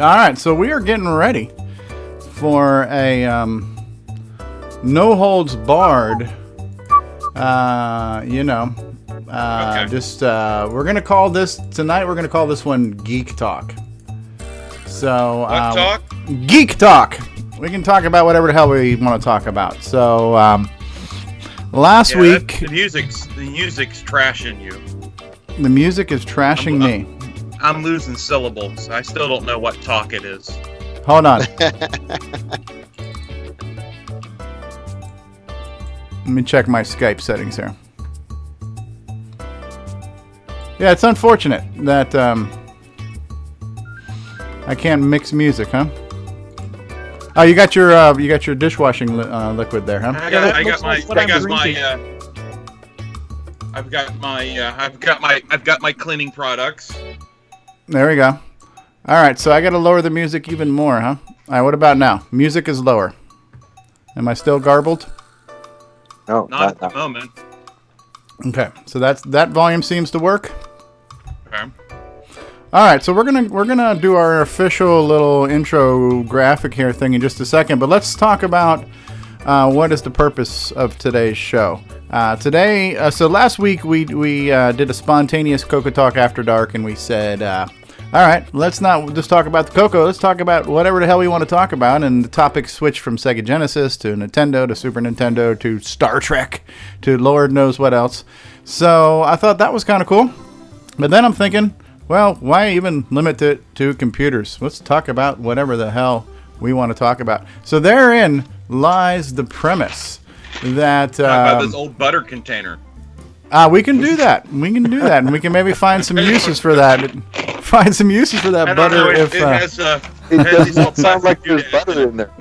All right, so we are getting ready for a no holds barred. Okay. Just we're gonna call this tonight. We're gonna call this one Geek Talk. So What talk? Geek Talk. We can talk about whatever the hell we want to talk about. So last week, the music's trashing you. the music is trashing me. I'm losing syllables. I still don't know what talk it is. Hold on. Let me check my Skype settings here. Yeah, it's unfortunate that I can't mix music, huh? Oh, you got your dishwashing liquid there, huh? I've got my cleaning products. There we go. All right, so I got to lower the music even more, huh? All right, what about now? Music is lower. Am I still garbled? No, Not at the moment. Okay, so that volume seems to work. Okay. All right, so we're gonna do our official little intro graphic here thing in just a second, but let's talk about what is the purpose of today's show. So last week we did a spontaneous CoCoTALK After Dark, and we said, all right, let's not just talk about the CoCo. Let's talk about whatever the hell we want to talk about. And the topic switched from Sega Genesis to Nintendo to Super Nintendo to Star Trek to Lord knows what else. So I thought that was kind of cool. But then I'm thinking, well, why even limit it to computers? Let's talk about whatever the hell we want to talk about. So therein lies the premise that... Talk about this old butter container. We can do that. And we can maybe find some uses for that. Find some uses for that I don't butter. know, If it has these doesn't little sound like plastic there's doodads. butter in there.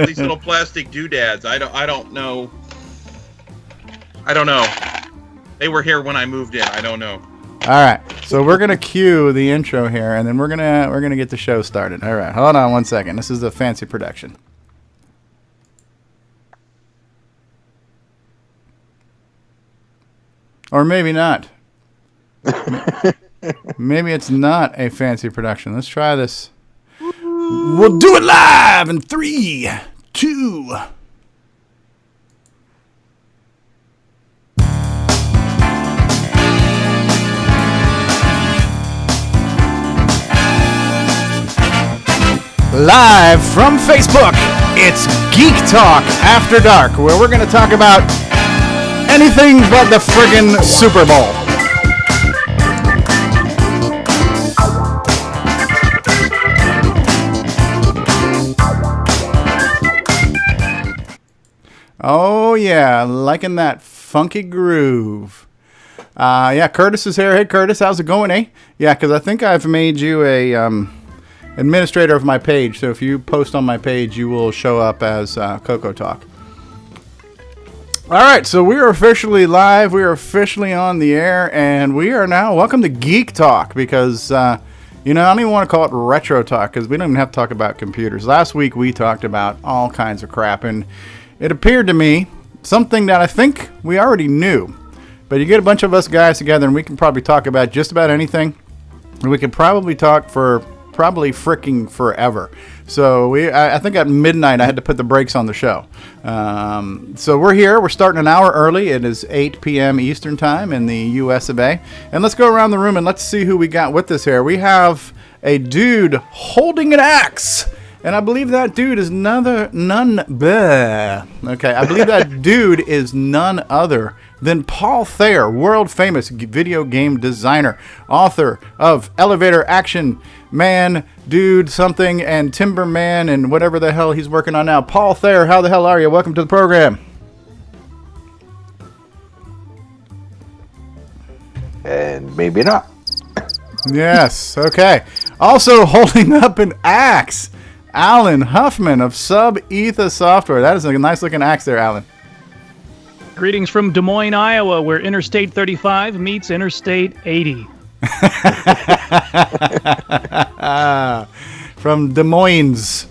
These little plastic doodads. I don't know. They were here when I moved in. I don't know. All right, so we're gonna cue the intro here, and then we're gonna get the show started. All right, hold on one second. This is a fancy production. Or maybe not. Maybe it's not a fancy production. Let's try this. We'll do it live in 3, 2. Live from Facebook, it's Geek Talk After Dark, where we're going to talk about anything but the friggin' Super Bowl. Oh yeah, liking that funky groove. Yeah, Curtis is here. Hey Curtis, how's it going, eh? Yeah, because I think I've made you a administrator of my page, so if you post on my page, you will show up as CoCoTALK. All right, so we are officially live. We are officially on the air, and we are now welcome to Geek Talk because, I don't even want to call it Retro Talk because we don't even have to talk about computers. Last week, we talked about all kinds of crap, and it appeared to me something that I think we already knew. But you get a bunch of us guys together, and we can probably talk about just about anything. And we could probably talk for probably freaking forever. So I think at midnight I had to put the brakes on the show. So we're here. We're starting an hour early. It is 8 p.m. Eastern time in the U.S. of A. And let's go around the room and let's see who we got with us here. We have a dude holding an axe. And I believe that dude is I believe that dude is none other than Paul Thayer, world famous video game designer, author of Elevator Action Man, Dude Something, and Timberman, and whatever the hell he's working on now. Paul Thayer, how the hell are you? Welcome to the program. And maybe not. Yes, okay. Also holding up an axe, Alan Huffman of Sub-Etha Software. That is a nice looking axe there, Alan. Greetings from Des Moines, Iowa, where Interstate 35 meets Interstate 80. From Des Moines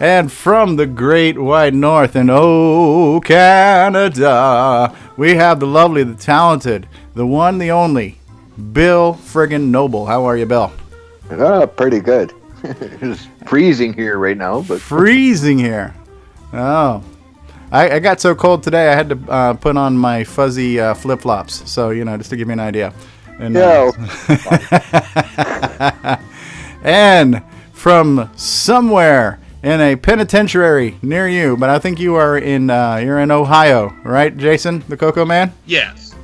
and from the great white north and oh Canada, we have the lovely, the talented, the one, the only, Bill friggin' Noble. How are you, Bill? Pretty good. It's freezing here right now, but Freezing here. Oh. I got so cold today I had to put on my fuzzy flip-flops. So, just to give you an idea. And, and from somewhere in a penitentiary near you, but I think you're in Ohio, right, Jason, the CoCo Man? Yes,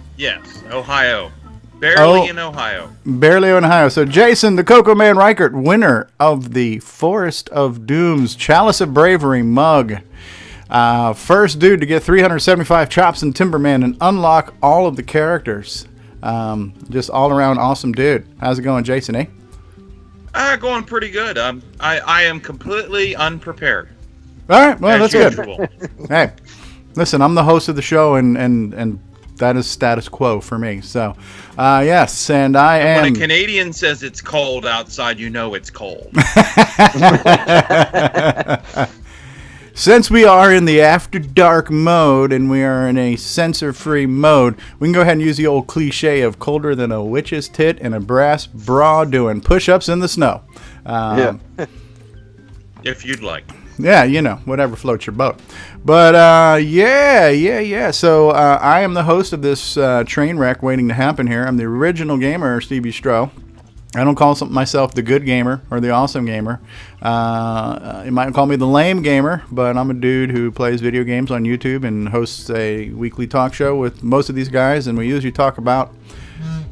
Ohio. Barely in Ohio. Barely in Ohio. So Jason, the CoCo Man Reichert, winner of the Forest of Doom's Chalice of Bravery mug. First dude to get 375 chops in Timberman and unlock all of the characters. Just all around awesome dude. How's it going, Jason, eh? Going pretty good. I am completely unprepared. All right, well, that's usual. good. Hey, listen, I'm the host of the show, and that is status quo for me. So, yes, and I am. When a Canadian says it's cold outside, you know it's cold. Since we are in the after dark mode and we are in a censor-free mode, we can go ahead and use the old cliche of colder than a witch's tit and a brass bra doing push-ups in the snow. If you'd like. Yeah, whatever floats your boat. But, yeah. So, I am the host of this train wreck waiting to happen here. I'm the original gamer, Stevie Stroh. I don't call myself the good gamer or the awesome gamer. You might call me the lame gamer, but I'm a dude who plays video games on YouTube and hosts a weekly talk show with most of these guys, and we usually talk about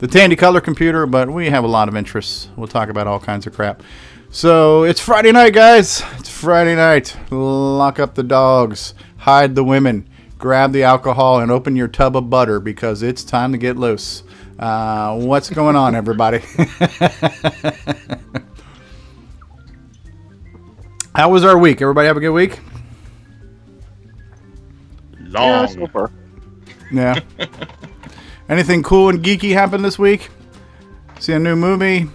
the Tandy Color computer, but we have a lot of interests. We'll talk about all kinds of crap. So it's Friday night, guys. It's Friday night. Lock up the dogs, hide the women, grab the alcohol, and open your tub of butter because it's time to get loose. What's going on, everybody? How was our week? Everybody have a good week? Long. so far. Yeah. Anything cool and geeky happened this week? See a new movie?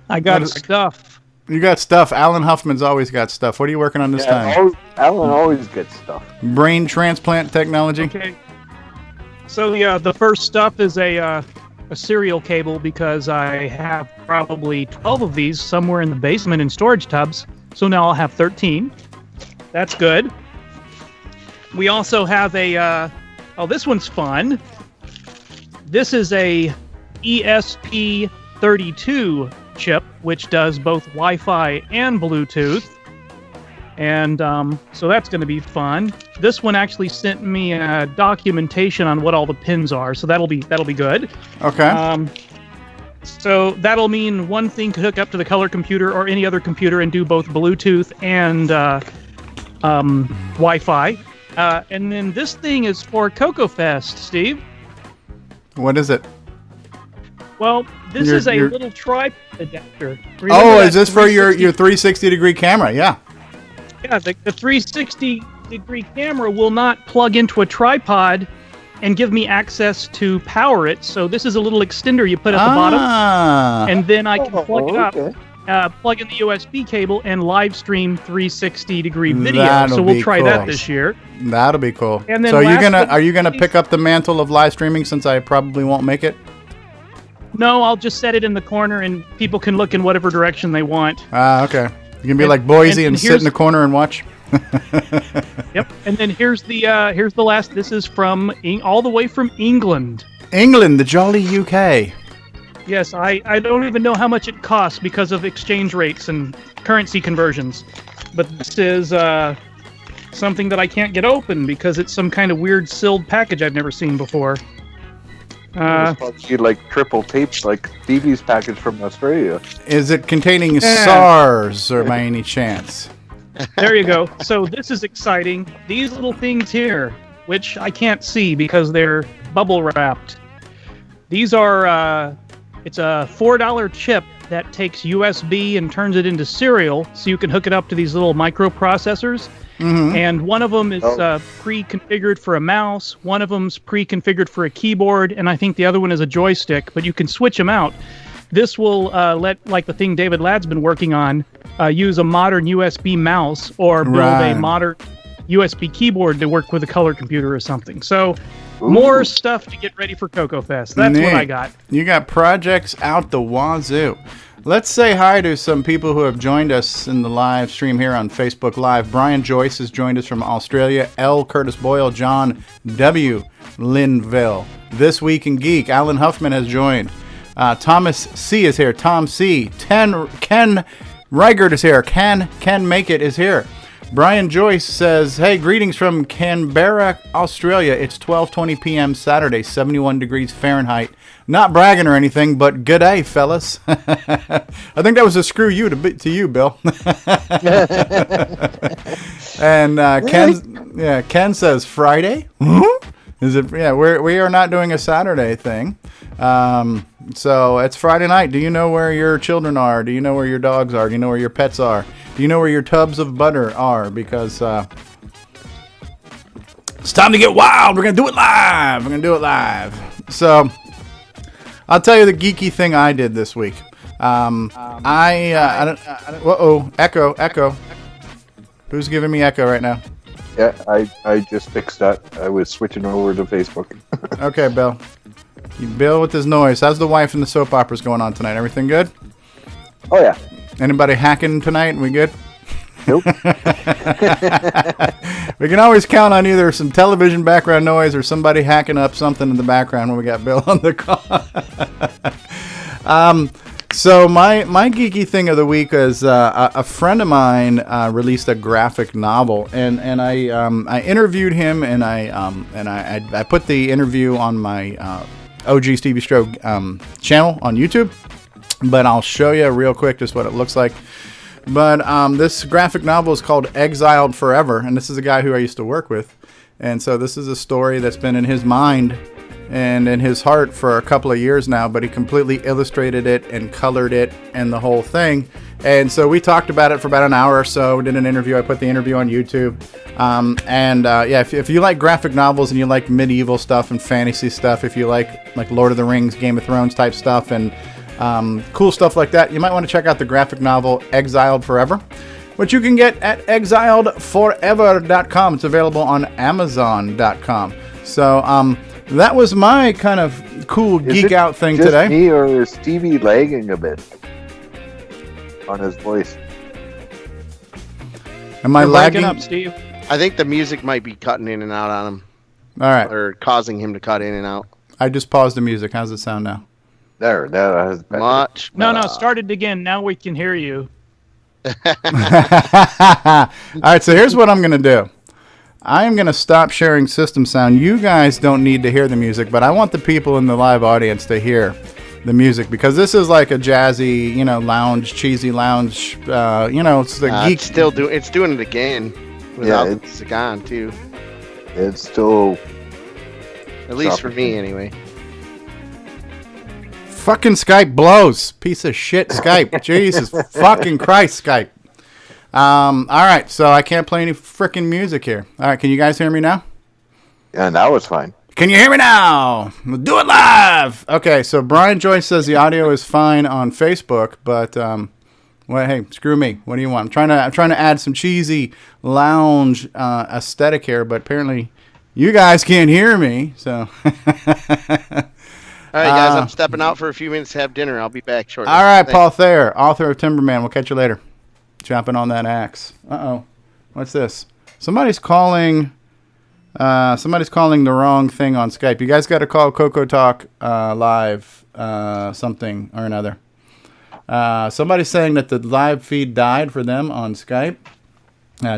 I got stuff. You got stuff. Alan Huffman's always got stuff. What are you working on this time? Alan always gets stuff. Brain transplant technology? Okay. So the first stuff is a serial cable because I have probably 12 of these somewhere in the basement in storage tubs. So now I'll have 13. That's good. We also have this one's fun. This is a ESP32 chip, which does both Wi-Fi and Bluetooth. And so that's going to be fun. This one actually sent me documentation on what all the pins are, so that'll be good. Okay. So that'll mean one thing could hook up to the color computer or any other computer and do both Bluetooth and Wi-Fi. And then this thing is for CoCoFest, Steve. What is it? Well, this is a little tripod adapter. Is this for your 360-degree camera? Yeah. Yeah, the 360-degree camera will not plug into a tripod and give me access to power it. So this is a little extender you put at the bottom, and then I can plug it up, plug in the USB cable, and live stream 360-degree video. So we'll try that this year. That'll be cool. And then so are you gonna pick up the mantle of live streaming since I probably won't make it? No, I'll just set it in the corner, and people can look in whatever direction they want. Okay. You can be like Boise and sit in the corner and watch. Yep. And then here's the last. This is from all the way from England. England, the jolly UK. Yes, I don't even know how much it costs because of exchange rates and currency conversions. But this is something that I can't get open because it's some kind of weird sealed package I've never seen before. You like triple tape, like Stevie's package from Australia. Is it containing SARS or by any chance? There you go. So this is exciting. These little things here, which I can't see because they're bubble wrapped. These are, it's a $4 chip that takes USB and turns it into serial, so you can hook it up to these little microprocessors. Mm-hmm. And one of them is pre-configured for a mouse, one of them's pre-configured for a keyboard, and I think the other one is a joystick, but you can switch them out. This will let, like the thing David Ladd's been working on, use a modern USB mouse or build a modern USB keyboard to work with a color computer or something. So More stuff to get ready for CoCo Fest. That's what I got. You got projects out the wazoo. Let's say hi to some people who have joined us in the live stream here on Facebook Live. Brian Joyce has joined us from Australia. L. Curtis Boyle, John W. Linville. This Week in Geek, Alan Huffman has joined. Thomas C. is here. Tom C. Ken Reichert is here. Can Make It is here. Brian Joyce says, hey, greetings from Canberra, Australia. It's 12:20 p.m. Saturday, 71 degrees Fahrenheit. Not bragging or anything, but good day, fellas. I think that was a screw you to you, Bill. And Ken says, Friday? Is it? Yeah, we are not doing a Saturday thing. So it's Friday night. Do you know where your children are? Do you know where your dogs are? Do you know where your pets are? Do you know where your tubs of butter are? Because it's time to get wild. We're going to do it live. So I'll tell you the geeky thing I did this week. Echo. Who's giving me echo right now? Yeah, I just fixed that. I was switching over to Facebook. Okay, Bill. Bill with his noise. How's the wife and the soap operas going on tonight? Everything good? Oh, yeah. Anybody hacking tonight? We good? Nope. We can always count on either some television background noise or somebody hacking up something in the background when we got Bill on the call. So my geeky thing of the week is a friend of mine released a graphic novel, and I interviewed him, and I put the interview on my OG Stevie Stroh channel on YouTube. But I'll show you real quick just what it looks like. But this graphic novel is called Exiled Forever, and this is a guy who I used to work with. And so this is a story that's been in his mind and in his heart for a couple of years now, but he completely illustrated it and colored it and the whole thing. And so we talked about it for about an hour or so. We did an interview. I put the interview on YouTube. If you like graphic novels and you like medieval stuff and fantasy stuff, if you like Lord of the Rings, Game of Thrones type stuff, and cool stuff like that, you might want to check out the graphic novel Exiled Forever, which you can get at exiledforever.com. It's available on amazon.com. So that was my kind of cool geek out thing just today. Me, or is Stevie lagging a bit on his voice? Am I lagging up, Steve? I think the music might be cutting in and out on him. All right. Or causing him to cut in and out. I just paused the music. How's it sound now? There, that has much. No, start it again. Now we can hear you. All right, so here's what I'm going to do. I am going to stop sharing system sound. You guys don't need to hear the music, but I want the people in the live audience to hear the music, because this is like a jazzy, lounge, cheesy lounge, it's the geek. It's doing it again without the music on, too. It's still... At least for me, anyway. Fucking Skype blows. Piece of shit Skype. Jesus fucking Christ, Skype. All right, so I can't play any freaking music here. All right, can you guys hear me now? Yeah, that was fine. Can you hear me now? We'll do it live. Okay, so Brian Joyce says the audio is fine on Facebook, but hey, screw me. What do you want? I'm trying to add some cheesy lounge aesthetic here, but apparently you guys can't hear me. So. All right, guys, I'm stepping out for a few minutes to have dinner. I'll be back shortly. All right, Paul Thayer, author of Timberman. We'll catch you later. Chopping on that axe. Uh-oh. What's this? Somebody's calling the wrong thing on Skype. You guys got to call CoCoTALK live something or another. Somebody's saying that the live feed died for them on Skype.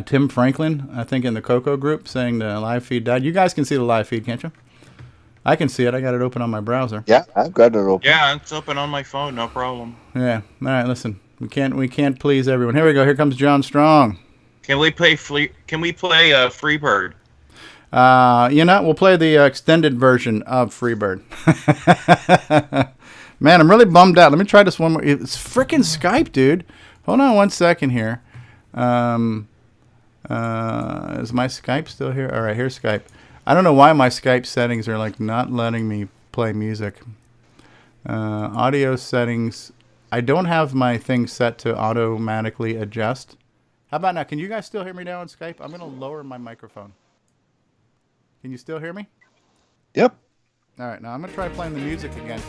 Tim Franklin, I think, in the CoCo group, saying the live feed died. You guys can see the live feed, can't you? I can see it. I got it open on my browser. Yeah, I've got it open. Yeah, it's open on my phone. No problem. Yeah. All right. Listen, we can't please everyone. Here we go. Here comes John Strong. Can we play Freebird? We'll play the extended version of Freebird. Man, I'm really bummed out. Let me try this one more. It's freaking Skype, dude. Hold on 1 second here. Is my Skype still here? All right, here's Skype. I don't know why my Skype settings are not letting me play music. Audio settings. I don't have my thing set to automatically adjust. How about now? Can you guys still hear me now on Skype? I'm going to lower my microphone. Can you still hear me? Yep. All right, now I'm gonna try playing the music again.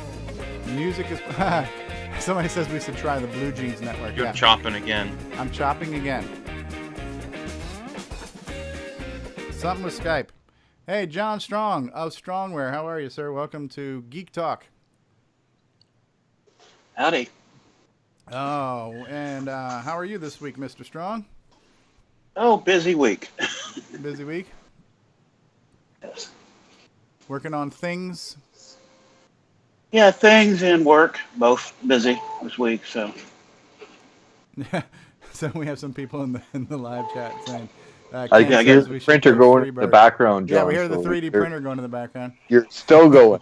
The music is. Somebody says we should try the Blue Jeans Network. You're chopping again. I'm chopping again. Something with Skype. Hey, John Strong of Strongware. How are you, sir? Welcome to Geek Talk. Howdy. Oh, and how are you this week, Mr. Strong? Oh, busy week. Busy week? Yes. Working on things? Yeah, things and work, both busy this week, so. Yeah. So we have some people in the live chat saying, I hear the printer going in the background, John. Yeah, we hear the 3D printer going in the background. You're still going.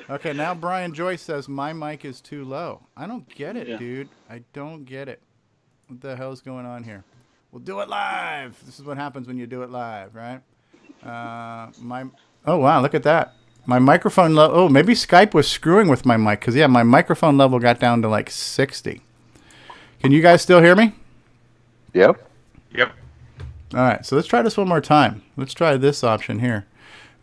Okay, now Brian Joyce says, my mic is too low. I don't get it, dude. I don't get it. What the hell's going on here? We'll do it live. This is what happens when you do it live, right? Oh, wow, look at that. My microphone level. Oh, maybe Skype was screwing with my mic because, yeah, my microphone level got down to like 60. Can you guys still hear me? Yep. Yep. All right, so let's try this one more time. Let's try this option here.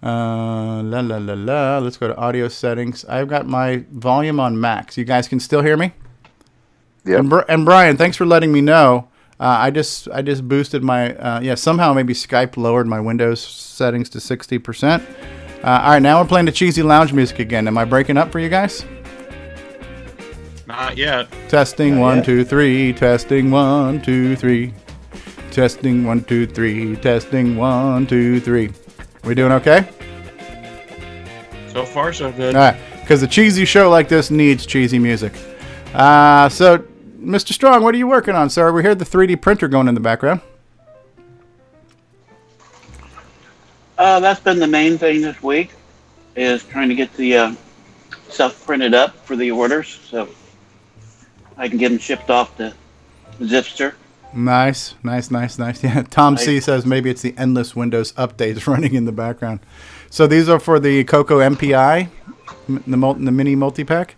Let's go to audio settings. I've got my volume on max. You guys can still hear me? Yeah. And Brian, thanks for letting me know. I just boosted my somehow maybe Skype lowered my Windows settings to 60%. All right, now we're playing the cheesy lounge music again. Am I breaking up for you guys? Not yet. Testing 1 2 3. Testing 1 2 3. Testing 1 2 3. Testing 1 2 3. We doing okay? So far, so good. All right, because a cheesy show like this needs cheesy music. So, Mr. Strong, what are you working on, sir? We hear the 3D printer going in the background. That's been the main thing this week, is trying to get the stuff printed up for the orders, so I can get them shipped off to Zipster. Nice. Yeah, Tom C says maybe it's the endless Windows updates running in the background. So these are for the CoCo MPI, the mini multi-pack?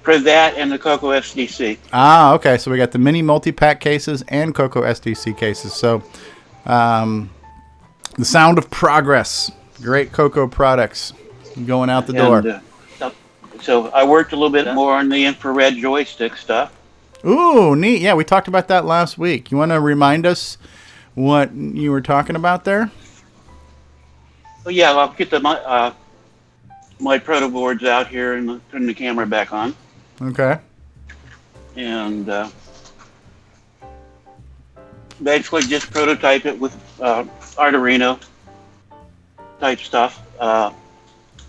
For that and the CoCoSDC. Ah, okay. So we got the mini multi-pack cases and CoCoSDC cases. So the sound of progress. Great CoCo products going out the door. So I worked a little bit more on the infrared joystick stuff. Ooh, neat. Yeah, we talked about that last week. You want to remind us what you were talking about there? Well, yeah, I'll get my proto boards out here and turn the camera back on. Okay. And basically just prototype it with Arduino type stuff.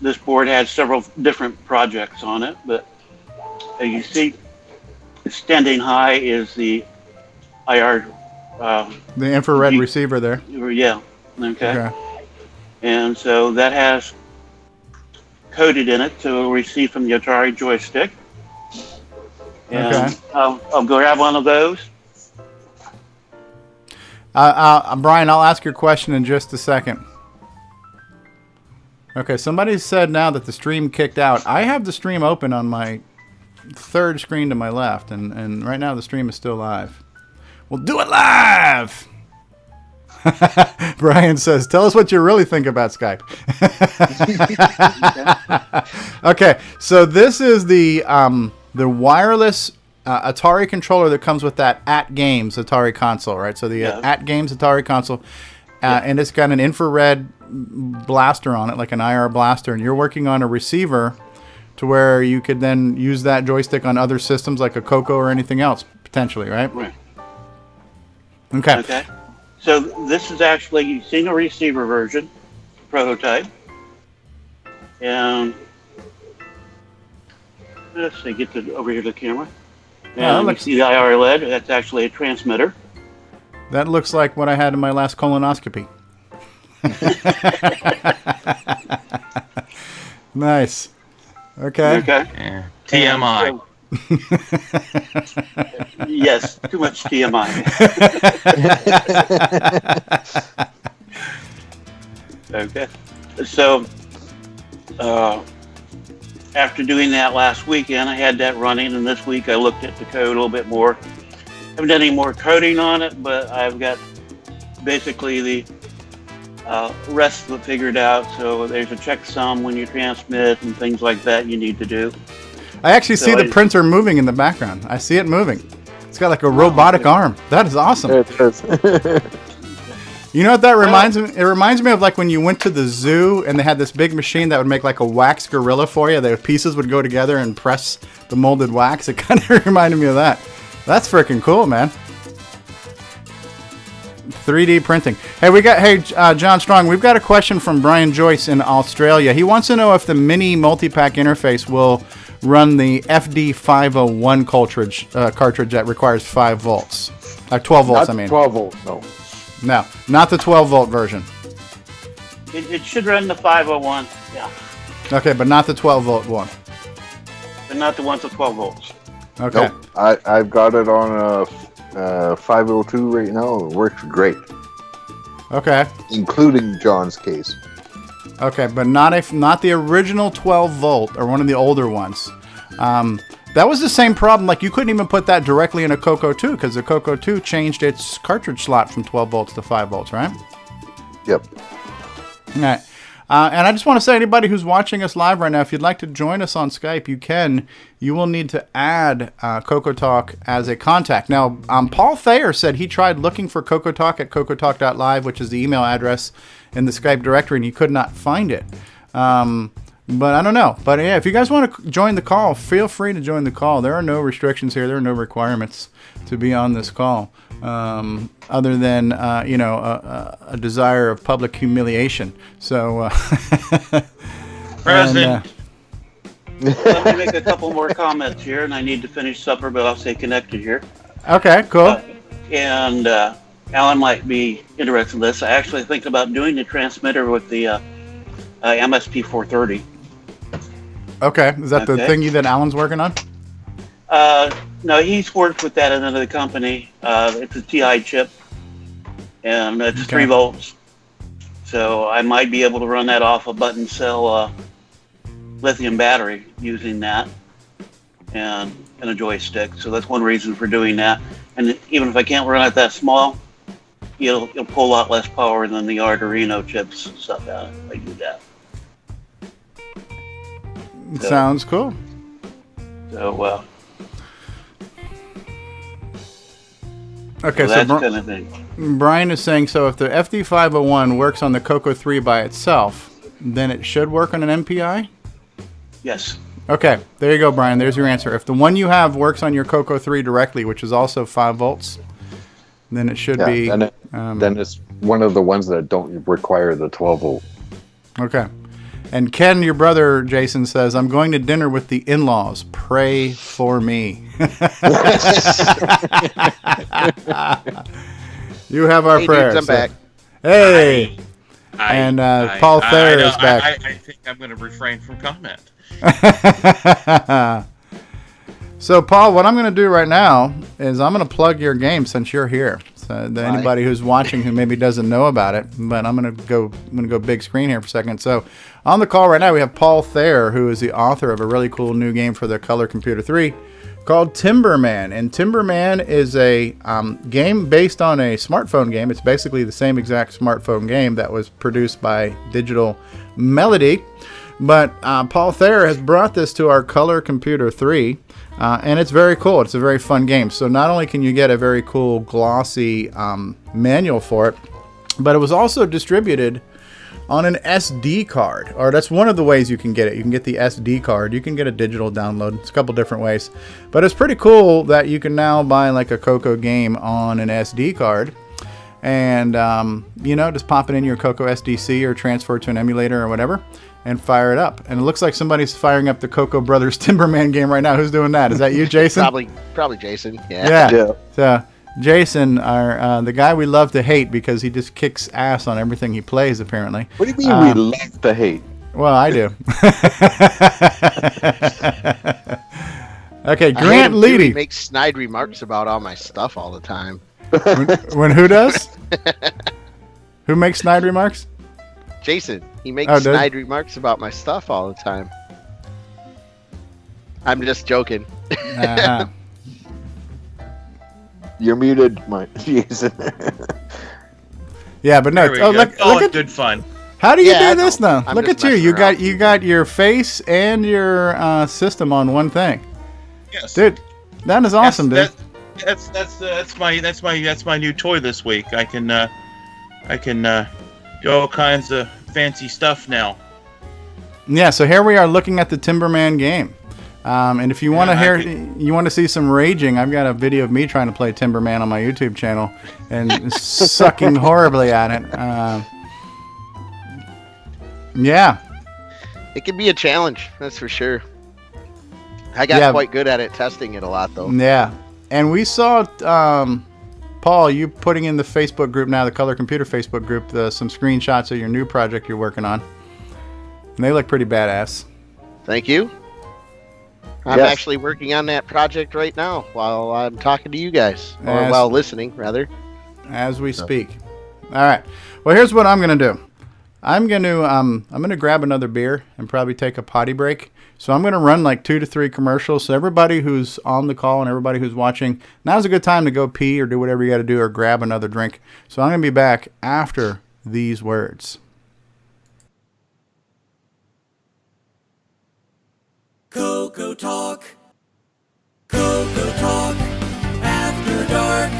This board has several different projects on it, but as you see, extending high is the IR. The infrared receiver there. Yeah. Okay. And so that has coded in it to receive from the Atari joystick. And I'll grab one of those. Brian, I'll ask your question in just a second. Okay, somebody said now that the stream kicked out. I have the stream open on my third screen to my left, and right now the stream is still live. We'll do it live! Brian says, tell us what you really think about Skype. Okay, so this is the wireless Atari controller that comes with that At Games Atari console, right? So the At Games Atari console, and it's got an infrared blaster on it, like an IR blaster, and you're working on a receiver to where you could then use that joystick on other systems like a CoCo or anything else, potentially, right? Right. Okay. So this is actually, you've seen a receiver version, prototype. And let's see, get over here to the camera. And you see the IR LED, that's actually a transmitter. That looks like what I had in my last colonoscopy. Nice. Okay. Yeah. TMI. Yes, too much TMI. Okay. So, after doing that last weekend, I had that running, and this week I looked at the code a little bit more. I haven't done any more coding on it, but I've got basically the rest of it figured out. So there's a checksum when you transmit and things like that you need to do. I actually see the printer moving in the background. I see it moving. It's got like a robotic arm. That is awesome. It is. You know what that reminds me? It reminds me of like when you went to the zoo and they had this big machine that would make like a wax gorilla for you. The pieces would go together and press the molded wax. It kind of reminded me of that. That's freaking cool, man. 3D printing. Hey, John Strong, we've got a question from Brian Joyce in Australia. He wants to know if the Mini MultiPack interface will run the FD501 cartridge that requires 5 volts. 12 volts, Not 12 volts, no. No, not the 12 volt version. It should run the 501, yeah. Okay, but not the 12 volt one. But not the ones with 12 volts. Okay. Nope. I've got it on a 502 right now. It works great, Okay. including John's case. Okay, but not the original 12 volt or one of the older ones. That was the same problem. Like you couldn't even put that directly in a CoCo 2 because the CoCo 2 changed its cartridge slot from 12 volts to 5 volts, right? Yep. All right. And I just want to say, anybody who's watching us live right now, if you'd like to join us on Skype, you can. You will need to add CoCoTALK as a contact. Now, Paul Thayer said he tried looking for CoCoTALK at CoCoTalk.live, which is the email address in the Skype directory, and he could not find it. But I don't know. But yeah, if you guys want to join the call, feel free to join the call. There are no restrictions here. There are no requirements to be on this call, other than a desire of public humiliation. So, President, let me make a couple more comments here, and I need to finish supper, but I'll stay connected here. Okay, cool. And Alan might be interested in this. I actually think about doing the transmitter with the MSP 430. Okay, is that the thing that Alan's working on? No, he's worked with that at another company. It's a TI chip, and it's 3 volts. So I might be able to run that off a button cell lithium battery using that and a joystick. So that's one reason for doing that. And even if I can't run it that small, it'll pull a lot less power than the Arduino chips and stuff out if I do that. Sounds cool. So, okay, so that's kind of thing. Brian is saying, so if the FD501 works on the CoCo 3 by itself, then it should work on an MPI? Yes. Okay, there you go, Brian. There's your answer. If the one you have works on your CoCo 3 directly, which is also 5 volts, then it should be... Then it's one of the ones that don't require the 12 volt. Okay. And Ken, your brother, Jason, says, I'm going to dinner with the in-laws. Pray for me. You have our prayers. Dudes, I'm back. Hey! Paul Thayer is back. I think I'm going to refrain from comment. So, Paul, what I'm going to do right now is I'm going to plug your game since you're here. So anybody who's watching who maybe doesn't know about it, but I'm going to go big screen here for a second. So, on the call right now we have Paul Thayer, who is the author of a really cool new game for the Color Computer 3 called Timberman. And Timberman is a game based on a smartphone game. It's basically the same exact smartphone game that was produced by Digital Melody. But Paul Thayer has brought this to our Color Computer 3, and it's very cool. It's a very fun game. So not only can you get a very cool glossy manual for it, but it was also distributed on an SD card, or that's one of the ways you can get it. You can get the SD card. You can get a digital download. It's a couple different ways. But it's pretty cool that you can now buy like a CoCo game on an SD card and, just pop it in your CoCoSDC or transfer it to an emulator or whatever and fire it up. And it looks like somebody's firing up the CoCo Brothers Timberman game right now. Who's doing that? Is that you, Jason? Probably Jason. Yeah. So Jason, the guy we love to hate because he just kicks ass on everything he plays, apparently. What do you mean we love to hate? Well, I do. Okay, Grant Leedy. He makes snide remarks about all my stuff all the time. When who does? Who makes snide remarks? Jason. He makes snide remarks about my stuff all the time. I'm just joking. Uh-huh. You're muted, Jason. Yeah, but no. There we Oh, go. look Oh, at good fun. how do you Yeah, I do this know. now? I'm Look just at you. messing You got your face and your system on one thing, Yes, dude. That is awesome, dude. That's my new toy this week. I can do all kinds of fancy stuff now. Yeah, so here we are looking at the Timberman game. And if you want to see some raging, I've got a video of me trying to play Timberman on my YouTube channel and sucking horribly at it. Yeah. It can be a challenge, that's for sure. I got quite good at it, testing it a lot, though. Yeah. And we saw, Paul, you putting in the Facebook group now, the Color Computer Facebook group, some screenshots of your new project you're working on. And they look pretty badass. Thank you. I'm actually working on that project right now while I'm talking to you guys, or while listening, rather. As we speak. All right. Well, here's what I'm going to do. I'm going to grab another beer and probably take a potty break. So I'm going to run like 2 to 3 commercials. So everybody who's on the call and everybody who's watching, now's a good time to go pee or do whatever you got to do or grab another drink. So I'm going to be back after these words. CoCoTALK. CoCoTALK. After dark.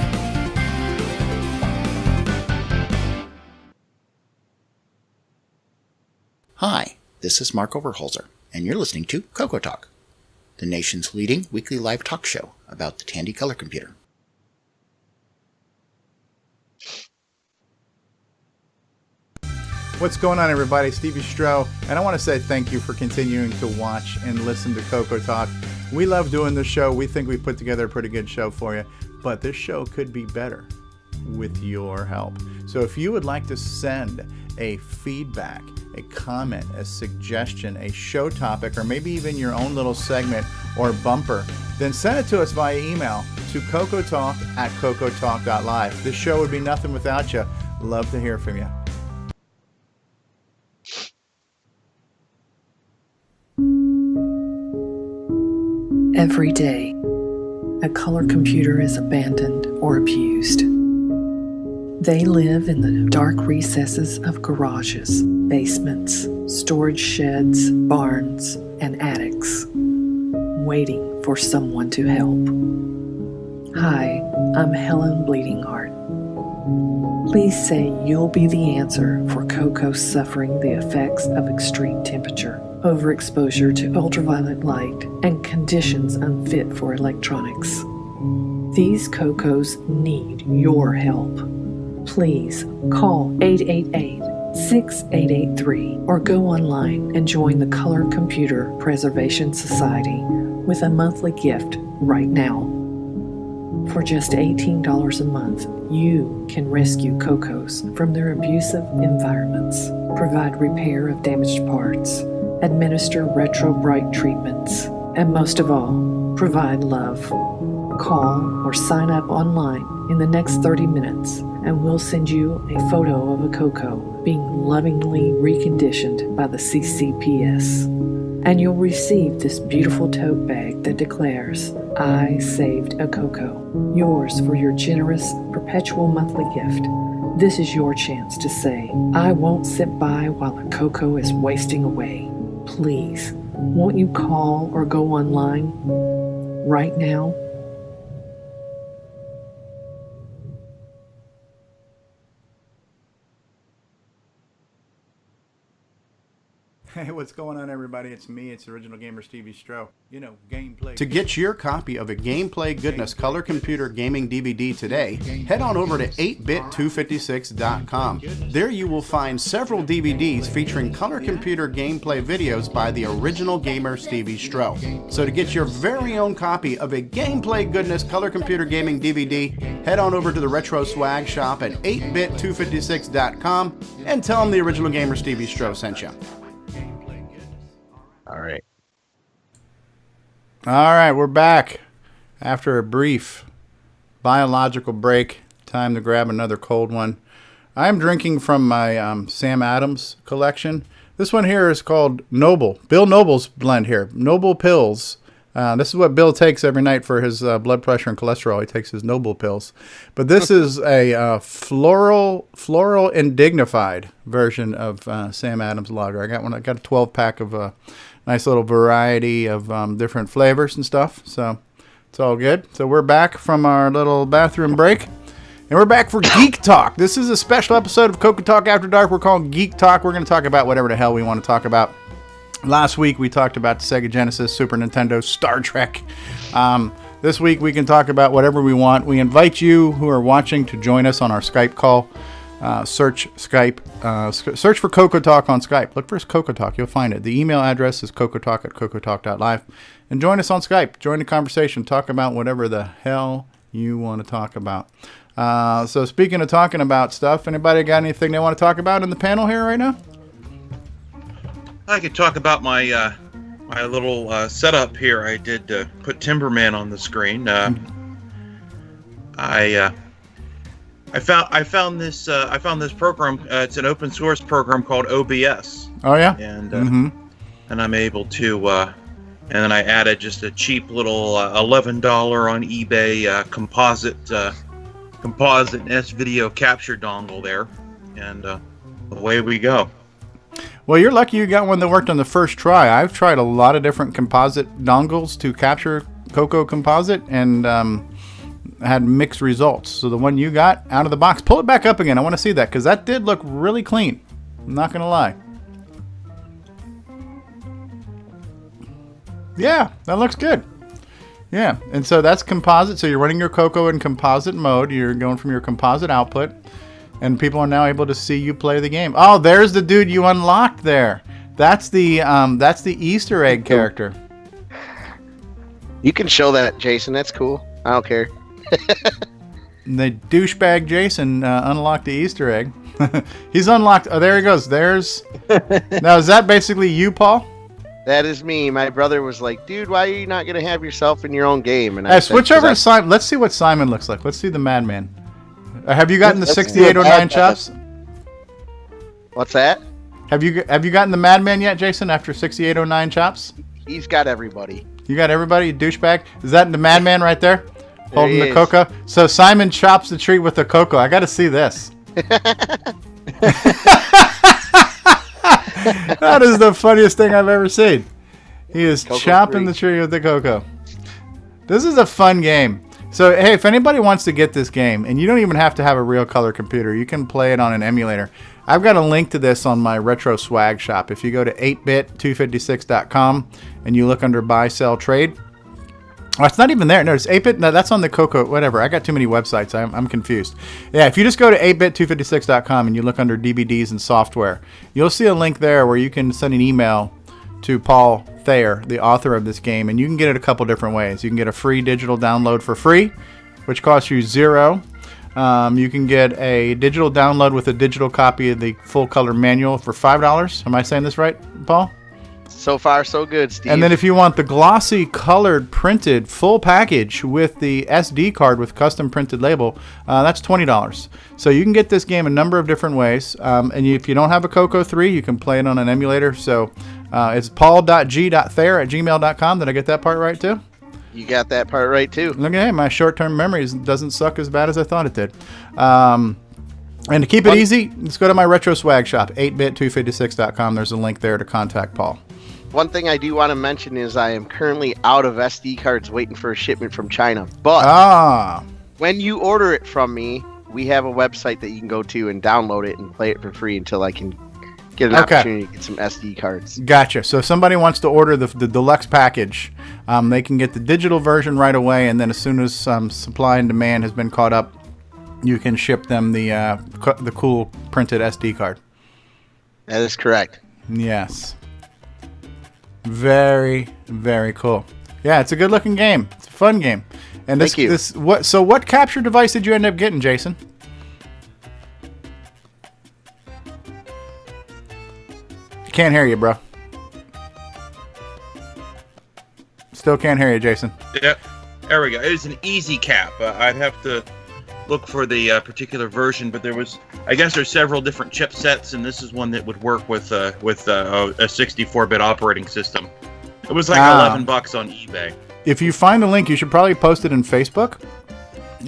Hi, this is Mark Overholzer, and you're listening to CoCoTALK, the nation's leading weekly live talk show about the Tandy color computer. What's going on, everybody? Stevie Stroh, and I want to say thank you for continuing to watch and listen to CoCoTALK. We love doing this show. We think we put together a pretty good show for you, but this show could be better with your help. So if you would like to send a feedback, a comment, a suggestion, a show topic, or maybe even your own little segment or bumper, then send it to us via email to cocotalk@cocotalk.live. This show would be nothing without you. Love to hear from you. Every day, a color computer is abandoned or abused. They live in the dark recesses of garages, basements, storage sheds, barns, and attics, waiting for someone to help. Hi, I'm Helen Bleeding Heart. Please say you'll be the answer for CoCo suffering the effects of extreme temperature, overexposure to ultraviolet light, and conditions unfit for electronics. These CoCos need your help. Please call 888-6883 or go online and join the Color Computer Preservation Society with a monthly gift right now. For just $18 a month, you can rescue CoCos from their abusive environments, provide repair of damaged parts, administer retro-bright treatments, and most of all, provide love. Call or sign up online in the next 30 minutes and we'll send you a photo of a CoCo being lovingly reconditioned by the CCPS. And you'll receive this beautiful tote bag that declares, I saved a CoCo. Yours for your generous, perpetual monthly gift. This is your chance to say, I won't sit by while a CoCo is wasting away. Please, won't you call or go online right now? Hey, what's going on, everybody? It's me. It's Original Gamer Stevie Stroh. You know, gameplay. To get your copy of a Gameplay Goodness Color Computer Gaming DVD today, head on over to 8bit256.com. There you will find several DVDs featuring color computer gameplay videos by the Original Gamer Stevie Stroh. So to get your very own copy of a Gameplay Goodness Color Computer Gaming DVD, head on over to the Retro Swag Shop at 8bit256.com and tell them the Original Gamer Stevie Stroh sent you. All right. All right, we're back after a brief biological break. Time to grab another cold one. I'm drinking from my Sam Adams collection. This one here is called Noble. Bill Noble's blend here. Noble Pills This is what Bill takes every night for his blood pressure and cholesterol. He takes his Noble pills. But this is a floral and dignified version of Sam Adams Lager. I got a 12-pack of a nice little variety of different flavors and stuff. So it's all good. So we're back from our little bathroom break. And we're back for Geek Talk. This is a special episode of CoCoTALK After Dark. We're calling Geek Talk. We're going to talk about whatever the hell we want to talk about. Last week, we talked about the Sega Genesis, Super Nintendo, Star Trek. This week, we can talk about whatever we want. We invite you who are watching to join us on our Skype call. Search Skype. Search for CoCoTALK on Skype. Look for CoCoTALK. You'll find it. The email address is cocotalk@cocotalk.live. And join us on Skype. Join the conversation. Talk about whatever the hell you want to talk about. So speaking of talking about stuff, anybody got anything they want to talk about in the panel here right now? I could talk about my my little setup here. I did put Timberman on the screen. I found this program. It's an open source program called OBS. Oh yeah. And and I'm able to and then I added just a cheap little $11 on eBay composite S video capture dongle there, and away we go. Well, you're lucky you got one that worked on the first try. I've tried a lot of different composite dongles to capture CoCo Composite and had mixed results. So the one you got out of the box, pull it back up again. I want to see that because that did look really clean. I'm not going to lie. Yeah, that looks good. Yeah, and so that's composite. So you're running your CoCo in composite mode. You're going from your composite output. And people are now able to see you play the game. Oh, there's the dude you unlocked there. That's the Easter egg character. You can show that, Jason. That's cool. I don't care. The douchebag Jason unlocked the Easter egg. He's unlocked. Oh, there he goes. There's. Now, is that basically you, Paul? That is me. My brother was like, dude, why are you not going to have yourself in your own game? And I said, switch over to Simon. Let's see what Simon looks like. Let's see the madman. Have you gotten the 6809 chops? What's that? Have you gotten the madman yet, Jason, after 6809 chops? He's got everybody. You got everybody, you douchebag? Is that the madman right there? Holding the CoCo? So Simon chops the tree with the CoCo. I got to see this. That is the funniest thing I've ever seen. He is chopping the tree with the CoCo. This is a fun game. So, hey, if anybody wants to get this game, and you don't even have to have a real color computer, you can play it on an emulator. I've got a link to this on my Retro Swag shop. If you go to 8bit256.com and you look under Buy, Sell, Trade. Oh, it's not even there. No, it's 8bit. No, that's on the CoCo, whatever. I got too many websites. I'm confused. Yeah, if you just go to 8bit256.com and you look under DVDs and software, you'll see a link there where you can send an email to Paul Thayer, the author of this game, and you can get it a couple different ways. You can get a free digital download for free, which costs you $0. You can get a digital download with a digital copy of the full color manual for $5. Am I saying this right, Paul? So far, so good, Steve. And then if you want the glossy, colored, printed, full package with the SD card with custom printed label, that's $20. So you can get this game a number of different ways. And if you don't have a CoCo 3, you can play it on an emulator. So it's paul.g.thayer@gmail.com. Did I get that part right, too? You got that part right, too. Look at my short-term memory doesn't suck as bad as I thought it did. And to keep it easy, let's go to my Retro Swag shop, 8bit256.com. There's a link there to contact Paul. One thing I do want to mention is I am currently out of SD cards waiting for a shipment from China. But when you order it from me, we have a website that you can go to and download it and play it for free until I can get an opportunity to get some SD cards. Gotcha. So if somebody wants to order the deluxe package, they can get the digital version right away, and then as soon as supply and demand has been caught up, you can ship them the cool printed SD card. That is correct. Yes. Very, very cool. Yeah, it's a good looking game. It's a fun game. And Thank you. What capture device did you end up getting, Jason? Can't hear you, bro. Still can't hear you, Jason. Yep. There we go. It was an easy cap. I'd have to look for the particular version, but I guess there's several different chipsets, and this is one that would work with a 64-bit operating system. It was like $11 on eBay. if you find the link, you should probably post it in Facebook.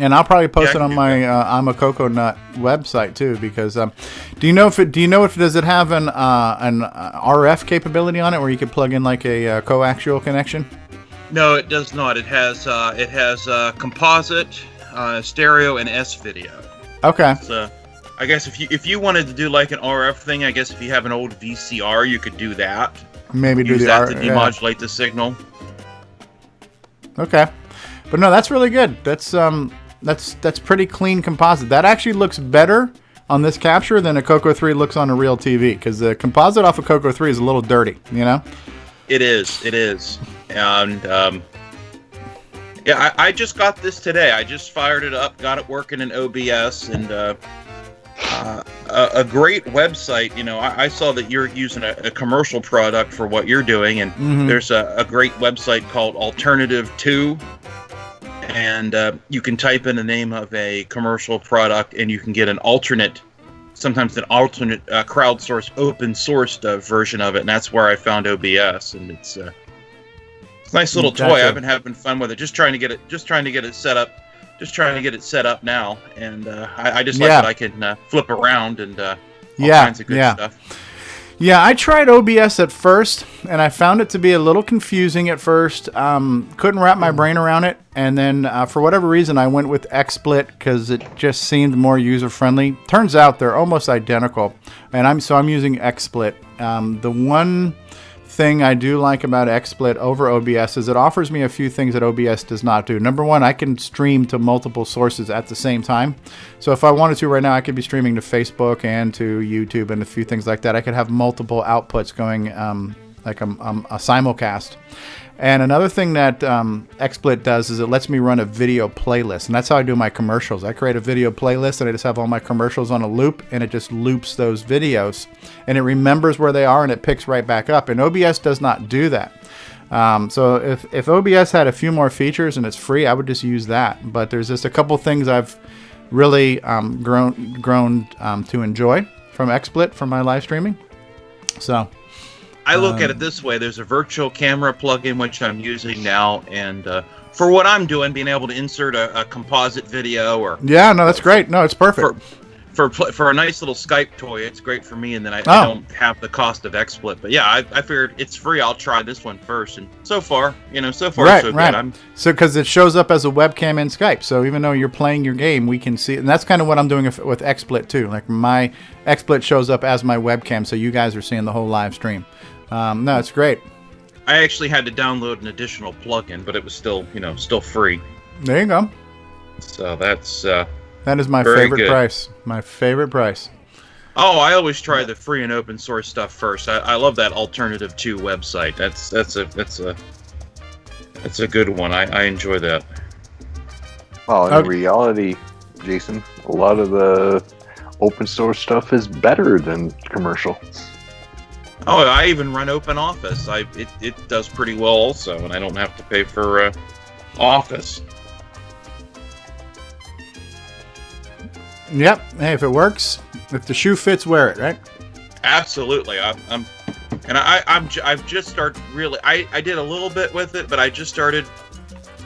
And I'll probably post it on my I'm a Coconut website too, because do you know if does it have an RF capability on it where you could plug in like a coaxial connection? No, it does not. It has composite, stereo, and S video. Okay. So, I guess if you wanted to do like an RF thing, I guess if you have an old VCR, you could do that. Maybe use do that to demodulate the signal. Okay, but no, that's really good. That's pretty clean composite. That actually looks better on this capture than a CoCo 3 looks on a real TV, because the composite off of CoCo 3 is a little dirty, you know? It is, and yeah, I just got this today. I just fired it up, got it working in OBS, and a great website. You know, I saw that you're using a commercial product for what you're doing, and there's a great website called Alternative 2. And you can type in the name of a commercial product, and you can get sometimes an alternate crowdsourced, open-sourced version of it. And that's where I found OBS, and it's a nice little toy. I've been having fun with it, just trying to get it set up now. And I just like that I can flip around and all kinds of good stuff. Yeah, I tried OBS at first, and I found it to be a little confusing at first. Couldn't wrap my brain around it, and then for whatever reason, I went with XSplit because it just seemed more user-friendly. Turns out they're almost identical, and I'm using XSplit. The one thing I do like about XSplit over OBS is it offers me a few things that OBS does not do. Number one, I can stream to multiple sources at the same time. So if I wanted to right now, I could be streaming to Facebook and to YouTube and a few things like that. I could have multiple outputs going like a simulcast. And another thing that XSplit does is it lets me run a video playlist. And that's how I do my commercials. I create a video playlist and I just have all my commercials on a loop, and it just loops those videos. And it remembers where they are and it picks right back up. And OBS does not do that. So if OBS had a few more features and it's free, I would just use that. But there's just a couple things I've really grown to enjoy from XSplit for my live streaming. So I look at it this way. There's a virtual camera plugin, which I'm using now, and for what I'm doing, being able to insert a composite video or... Yeah, no, that's great. No, it's perfect. For a nice little Skype toy, it's great for me, and then I don't have the cost of XSplit. But yeah, I figured it's free. I'll try this one first, and so far so good. So because it shows up as a webcam in Skype, so even though you're playing your game, we can see, and that's kind of what I'm doing with XSplit too. Like my XSplit shows up as my webcam, so you guys are seeing the whole live stream. No, it's great. I actually had to download an additional plugin, but it was still free. There you go. So that's that is my favorite price. My favorite price. Oh, I always try the free and open source stuff first. I love that Alternative 2 website. That's a good one. I enjoy that. Well, in reality, Jason, a lot of the open source stuff is better than commercial. Oh, I even run OpenOffice. It does pretty well also, and I don't have to pay for Office. Yep. Hey, if it works, if the shoe fits, wear it, right? Absolutely. I've just started really. I did a little bit with it, but I just started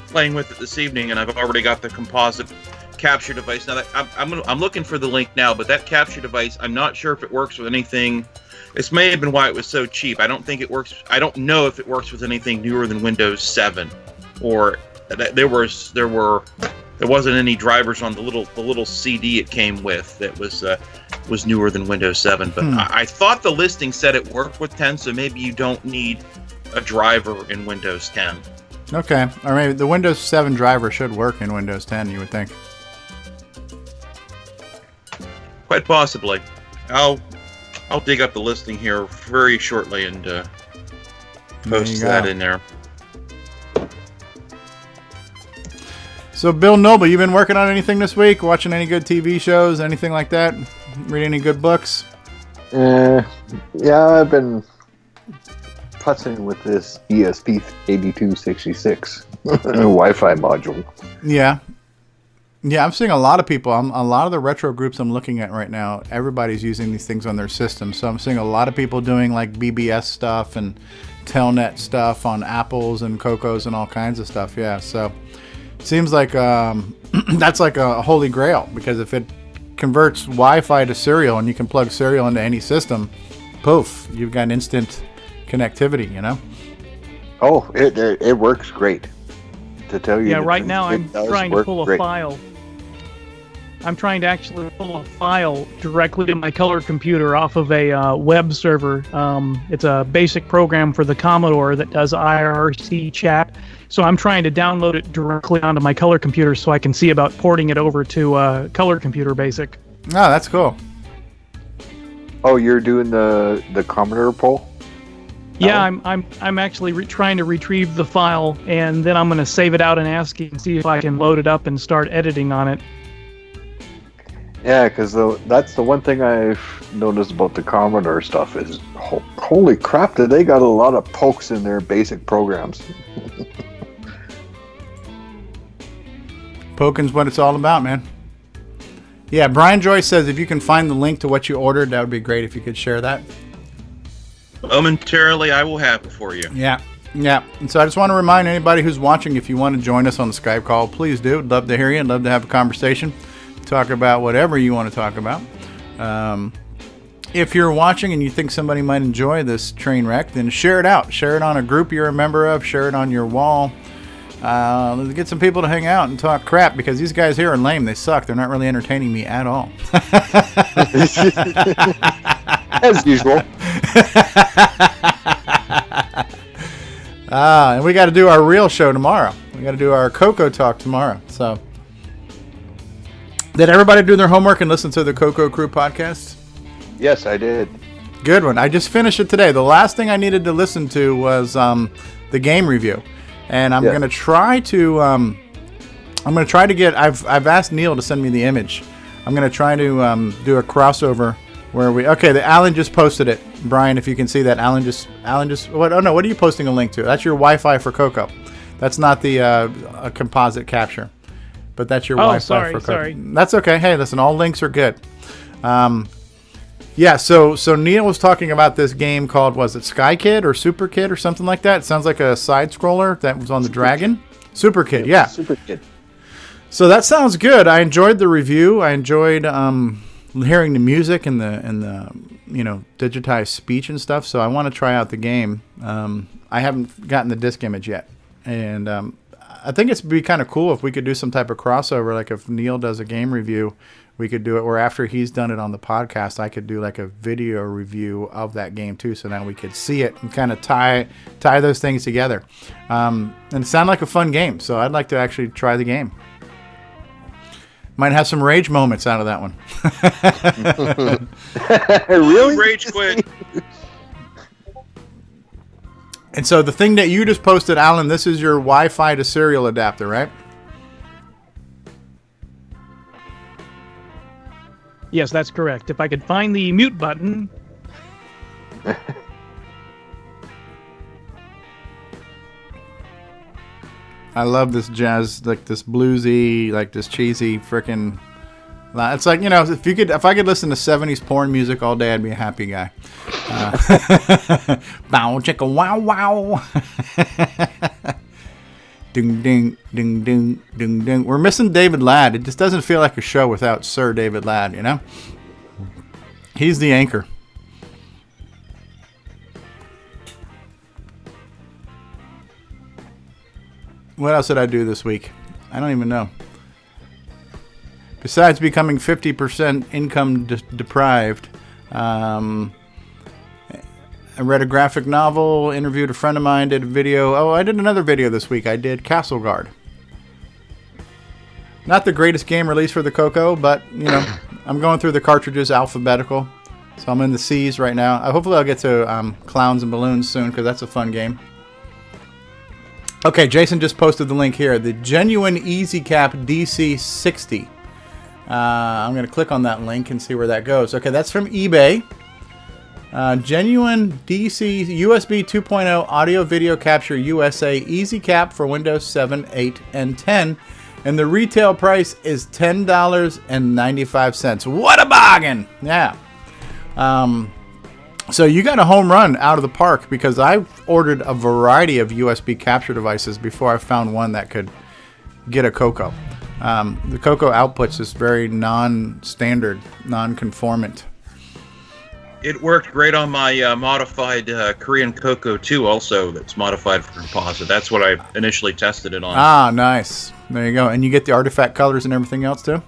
playing with it this evening, and I've already got the composite capture device. Now that I'm looking for the link now, but that capture device, I'm not sure if it works with anything. This may have been why it was so cheap. I don't think it works. I don't know if it works with anything newer than Windows 7, or there wasn't any drivers on the little CD it came with that was newer than Windows 7. But I thought the listing said it worked with 10, so maybe you don't need a driver in Windows 10. Okay, or maybe the Windows 7 driver should work in Windows 10. You would think. Quite possibly. I'll dig up the listing here very shortly and post that in there. So, Bill Noble, you been working on anything this week? Watching any good TV shows? Anything like that? Read any good books? Yeah, I've been putzing with this ESP8266 Wi-Fi module. Yeah. Yeah, I'm seeing a lot of people. A lot of the retro groups I'm looking at right now, everybody's using these things on their system. So I'm seeing a lot of people doing like BBS stuff and Telnet stuff on Apples and CoCos and all kinds of stuff. Yeah, so seems like that's like a holy grail, because if it converts Wi-Fi to serial and you can plug serial into any system, poof, you've got instant connectivity, you know? Oh, it works great. To tell you, yeah. Right now, I'm trying to pull a file. I'm trying to actually pull a file directly to my color computer off of a web server. It's a basic program for the Commodore that does IRC chat. So I'm trying to download it directly onto my color computer so I can see about porting it over to Color Computer Basic. Oh, that's cool. Oh, you're doing the Commodore poll? Yeah, I'm actually trying to retrieve the file, and then I'm going to save it out in ASCII and see if I can load it up and start editing on it. Yeah, because that's the one thing I've noticed about the Commodore stuff is, holy crap, did they got a lot of pokes in their basic programs. Poking's what it's all about, man. Yeah, Brian Joyce says if you can find the link to what you ordered, that would be great if you could share that. Momentarily, I will have it for you. Yeah. And so I just want to remind anybody who's watching, if you want to join us on the Skype call, please do. I'd love to hear you. I'd love to have a conversation. Talk about whatever you want to talk about. If you're watching and you think somebody might enjoy this train wreck, then share it out. Share it on a group you're a member of. Share it on your wall. Let's get some people to hang out and talk crap, because these guys here are lame. They suck. They're not really entertaining me at all. As usual. And we got to do our real show tomorrow. We got to do our CoCoTALK tomorrow. So, did everybody do their homework and listen to the CoCo Crew podcast? Yes, I did. Good one. I just finished it today. The last thing I needed to listen to was the game review, and I'm gonna try to get. I've asked Neil to send me the image. I'm gonna try to do a crossover where we. Okay, Alan just posted it. Brian, if you can see that, Alan just. What? Oh no, what are you posting a link to? That's your Wi-Fi for CoCo. That's not the a composite capture. But that's your Wi-Fi for CoCo. Sorry. That's okay. Hey, listen, all links are good. Yeah, so Neil was talking about this game called, was it Sky Kid or Super Kid or something like that? It sounds like a side scroller that was on the Dragon. Super Kid, yeah. Super Kid. So that sounds good. I enjoyed the review. I enjoyed hearing the music and the digitized speech and stuff. So I want to try out the game. I haven't gotten the disc image yet, and I think it'd be kind of cool if we could do some type of crossover. Like if Neil does a game review, we could do it where after he's done it on the podcast, I could do like a video review of that game too. So now we could see it and kind of tie those things together. And it sounded like a fun game. So I'd like to actually try the game. Might have some rage moments out of that one. Really? Rage quit. And so the thing that you just posted, Alan, this is your Wi-Fi to serial adapter, right? Yes, that's correct. If I could find the mute button. I love this jazz, like this bluesy, like this cheesy freaking. It's like, if I could listen to 70s porn music all day, I'd be a happy guy. Bow chicka wow wow. Ding ding ding ding ding ding. We're missing David Ladd. It just doesn't feel like a show without Sir David Ladd, you know? He's the anchor. What else did I do this week? I don't even know. Besides becoming 50% income deprived, I read a graphic novel, interviewed a friend of mine, did a video. Oh, I did another video this week. I did Castle Guard. Not the greatest game release for the CoCo, but, I'm going through the cartridges alphabetical. So I'm in the C's right now. Hopefully I'll get to Clowns and Balloons soon, because that's a fun game. Okay, Jason just posted the link here. The Genuine Easy Cap DC60. I'm going to click on that link and see where that goes. Okay, that's from eBay. Genuine DC USB 2.0 Audio Video Capture USA Easy Cap for Windows 7, 8, and 10. And the retail price is $10.95. What a bargain! Yeah. So you got a home run out of the park, because I ordered a variety of USB capture devices before I found one that could get a CoCo. The CoCo outputs is very non-standard, non-conformant. It worked great on my modified Korean CoCo 2 also, that's modified for composite. That's what I initially tested it on. Ah, nice. There you go. And you get the artifact colors and everything else too?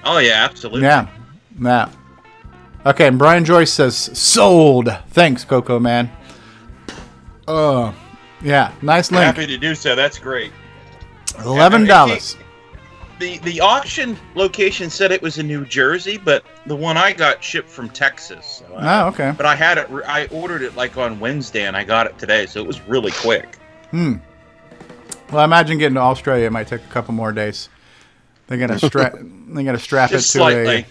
Oh, yeah, absolutely. Yeah. Okay, and Brian Joyce says, sold. Thanks, CoCo man. Yeah, nice link. Happy to do so. That's great. $11. The auction location said it was in New Jersey, but the one I got shipped from Texas. So okay. But I ordered it like on Wednesday, and I got it today, so it was really quick. Well, I imagine getting to Australia might take a couple more days. They gotta strap. They gotta strap Just it to slightly.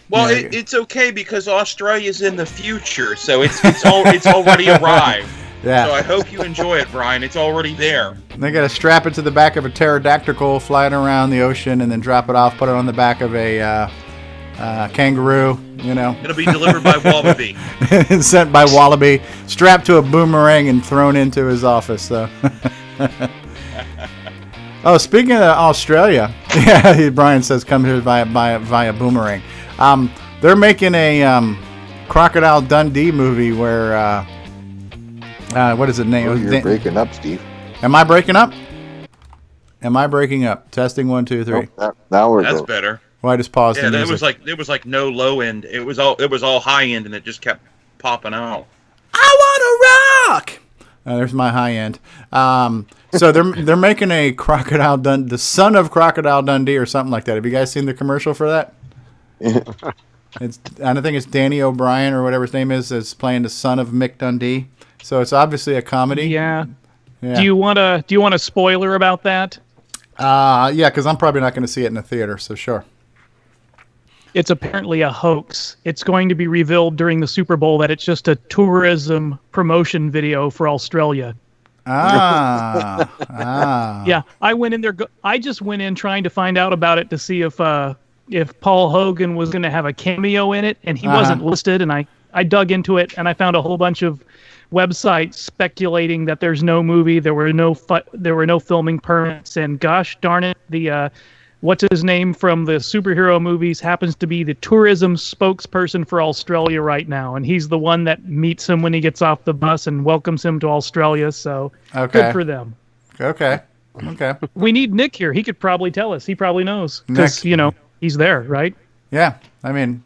It's okay because Australia's in the future, so it's already arrived. Yeah. So I hope you enjoy it, Brian. It's already there. They got to strap it to the back of a pterodactyl flying around the ocean, and then drop it off, put it on the back of a kangaroo, It'll be delivered by Wallaby. Sent by Wallaby, strapped to a boomerang and thrown into his office. So. Oh, speaking of Australia, yeah, Brian says come here via boomerang. They're making a Crocodile Dundee movie where... what is it name? Oh, you're breaking up, Steve. Am I breaking up? Testing 1, 2, 3. Oh, now we're That's good. better. Well, I just paused. Yeah, the there music. was like no low end. It was all high end, and it just kept popping out. I want to rock. There's my high end. So they're making a Crocodile Dundee, the son of Crocodile Dundee, or something like that. Have you guys seen the commercial for that? I don't think it's Danny O'Brien or whatever his name is playing the son of Mick Dundee. So it's obviously a comedy. Yeah. Do you want a spoiler about that? Yeah, because I'm probably not going to see it in the theater. So sure. It's apparently a hoax. It's going to be revealed during the Super Bowl that it's just a tourism promotion video for Australia. Yeah, I went in there. I just went in trying to find out about it to see if Paul Hogan was going to have a cameo in it, and he wasn't listed. And I dug into it, and I found a whole bunch of websites speculating that there's no movie, there were no filming permits, and gosh darn it, the what's his name from the superhero movies happens to be the tourism spokesperson for Australia right now, and he's the one that meets him when he gets off the bus and welcomes him to Australia. So good for them. Okay. We need Nick here. He could probably tell us. He probably knows because he's there, right? Yeah, I mean,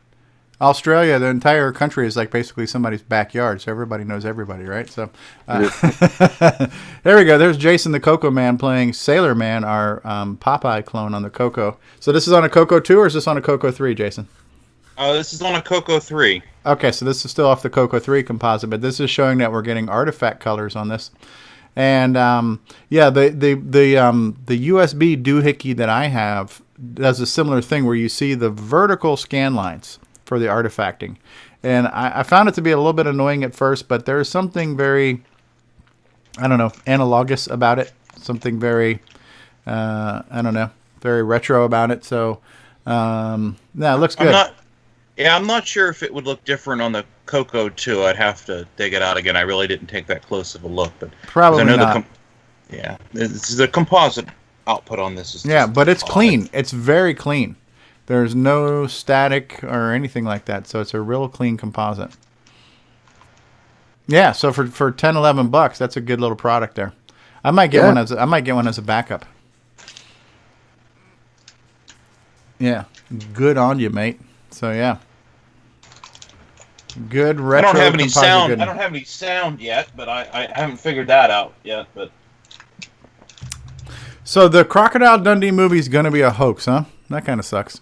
Australia, the entire country is like basically somebody's backyard, so everybody knows everybody, right? So there we go. There's Jason the CoCo Man playing Sailor Man, our Popeye clone on the CoCo. So this is on a CoCo 2 or is this on a CoCo 3, Jason? This is on a CoCo 3. Okay, so this is still off the CoCo 3 composite, but this is showing that we're getting artifact colors on this. And the USB doohickey that I have does a similar thing where you see the vertical scan lines for the artifacting. And I found it to be a little bit annoying at first, but there's something very, analogous about it. Something very, very retro about it. So, it looks good. I'm not sure if it would look different on the CoCo 2. I'd have to dig it out again. I really didn't take that close of a look, but probably not. The composite output on this is but it's clean. It's very clean. There's no static or anything like that, so it's a real clean composite. Yeah, so for $10-11, that's a good little product there. I might get one as a backup. Yeah, good on you, mate. So yeah, good retro. I don't have any sound. Goodness. I don't have any sound yet, but I haven't figured that out yet. But so the Crocodile Dundee movie is going to be a hoax, huh? That kind of sucks.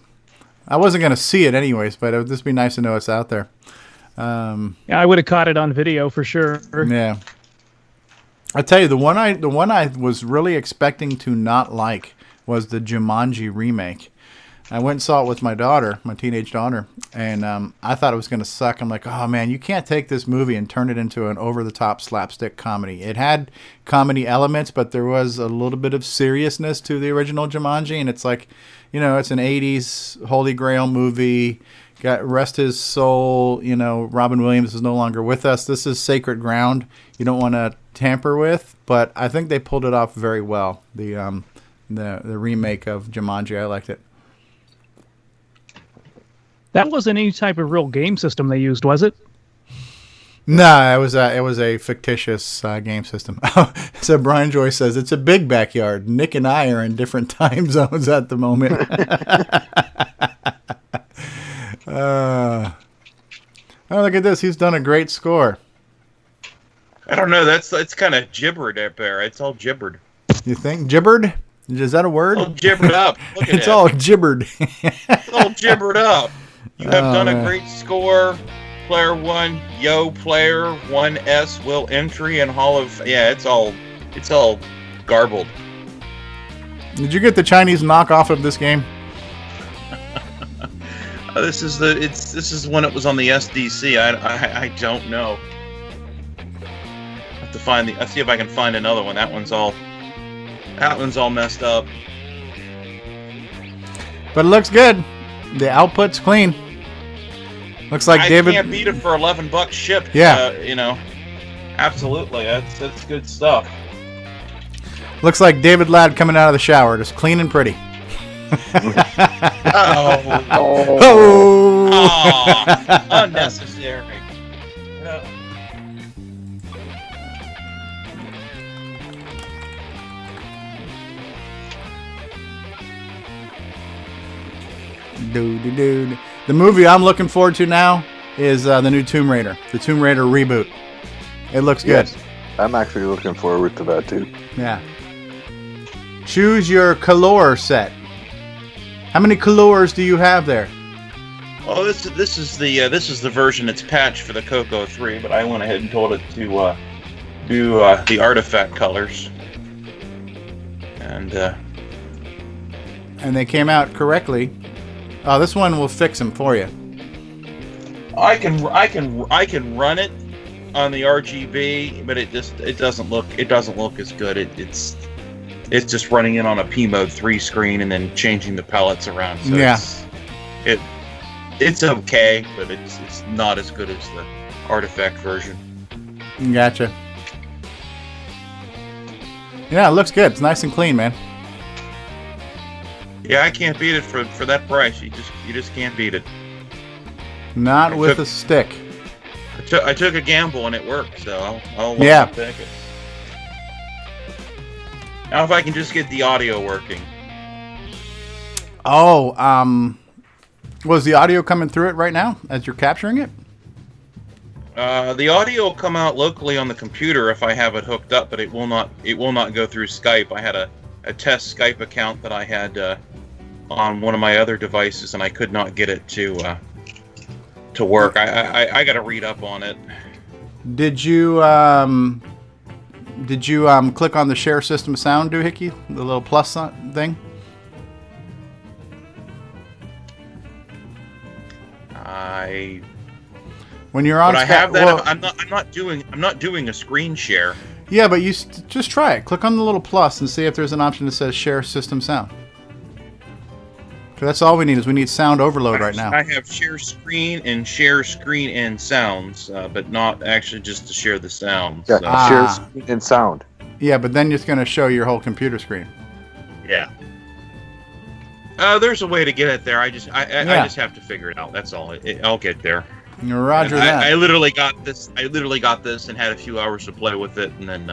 I wasn't going to see it anyways, but it would just be nice to know it's out there. I would have caught it on video for sure. Yeah. I tell you, the one I was really expecting to not like was the Jumanji remake. I went and saw it with my daughter, my teenage daughter, and I thought it was going to suck. I'm like, oh man, you can't take this movie and turn it into an over-the-top slapstick comedy. It had comedy elements, but there was a little bit of seriousness to the original Jumanji, and it's like, it's an 80s Holy Grail movie. got rest his soul. You know, Robin Williams is no longer with us. This is sacred ground. You don't want to tamper with, but I think they pulled it off very well. The remake of Jumanji, I liked it. That wasn't any type of real game system they used, was it? No, it was a fictitious game system. So Brian Joyce says it's a big backyard. Nick and I are in different time zones at the moment. Oh, look at this! He's done a great score. I don't know. That's kind of gibbered up there. It's all gibbered. You think gibbered? Is that a word? All gibbered up. Look at it's all gibbered. It's all gibbered up. You have done a great score. Player 1, Yo Player 1S Will Entry and Hall of it's all garbled. Did you get the Chinese knockoff of this game? This is when it was on the SDC. I don't know. I have to find I'll see if I can find another one. That one's all messed up. But it looks good. The output's clean. Looks like David. I can't beat it for $11 shipped. Yeah. Absolutely. That's good stuff. Looks like David Ladd coming out of the shower, just clean and pretty. Oh. Unnecessary. Dude. The movie I'm looking forward to now is the new Tomb Raider, the Tomb Raider reboot. It looks good. Yes, I'm actually looking forward to that too. Yeah. Choose your color set. How many colors do you have there? Oh, this is the version that's patched for the CoCo 3, but I went ahead and told it to do the artifact colors, and they came out correctly. Oh, this one will fix them for you. I can run it on the RGB, but it doesn't look as good. It's just running it on a P mode 3 screen and then changing the palettes around. So yeah, it's okay, but it's not as good as the artifact version. Gotcha. Yeah, it looks good. It's nice and clean, man. Yeah, I can't beat it for that price. You just can't beat it. Not with a stick. I took a gamble and it worked, so I'll take it. Now if I can just get the audio working. Oh, was the audio coming through it right now as you're capturing it? The audio will come out locally on the computer if I have it hooked up, but it will not go through Skype. I had a test Skype account that I had on one of my other devices, and I could not get it to work. I got to read up on it. Did you click on the share system sound doohickey, the little plus thing? When you're on, but I have that. Well, I'm not doing a screen share. Yeah, but you just try it. Click on the little plus and see if there's an option that says share system sound. That's all we need. We need sound overload right now. I have share screen and sounds, but not actually just to share the sounds. Yeah, so. Share screen and sound. Yeah, but then it's going to show your whole computer screen. Yeah. There's a way to get it there. I just have to figure it out. That's all. I'll get there. Roger that. I literally got this. And had a few hours to play with it, and then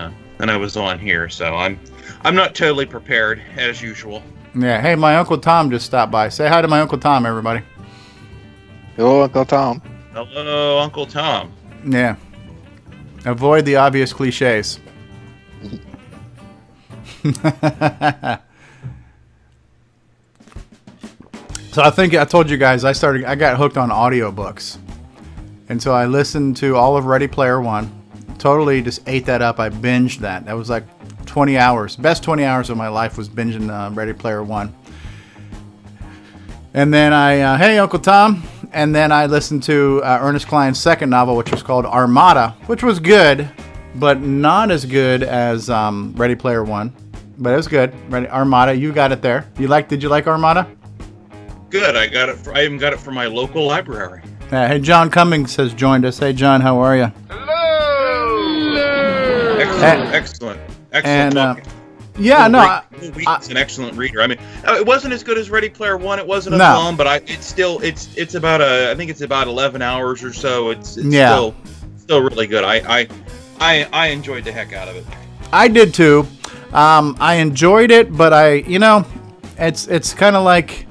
I was on here. So I'm not totally prepared as usual. Yeah. Hey, my Uncle Tom just stopped by. Say hi to my Uncle Tom, everybody. Hello, Uncle Tom. Hello, Uncle Tom. Yeah. Avoid the obvious cliches. So I think I told you guys I got hooked on audiobooks. And so I listened to all of Ready Player One. Totally just ate that up. I binged that. That was like 20 hours. Best 20 hours of my life was binging Ready Player One. And then hey, Uncle Tom. And then I listened to Ernest Cline's second novel, which was called Armada, which was good, but not as good as Ready Player One. But it was good. Armada, you got it there. Did you like Armada? Good. I even got it from my local library. Hey, John Cummings has joined us. Hey, John, how are you? Excellent. And, Wheaton's an excellent reader. I mean, it wasn't as good as Ready Player One. It wasn't as long, but it's about I think it's about 11 hours or so. It's still really good. I enjoyed the heck out of it. I did too. I enjoyed it, but it's kind of like,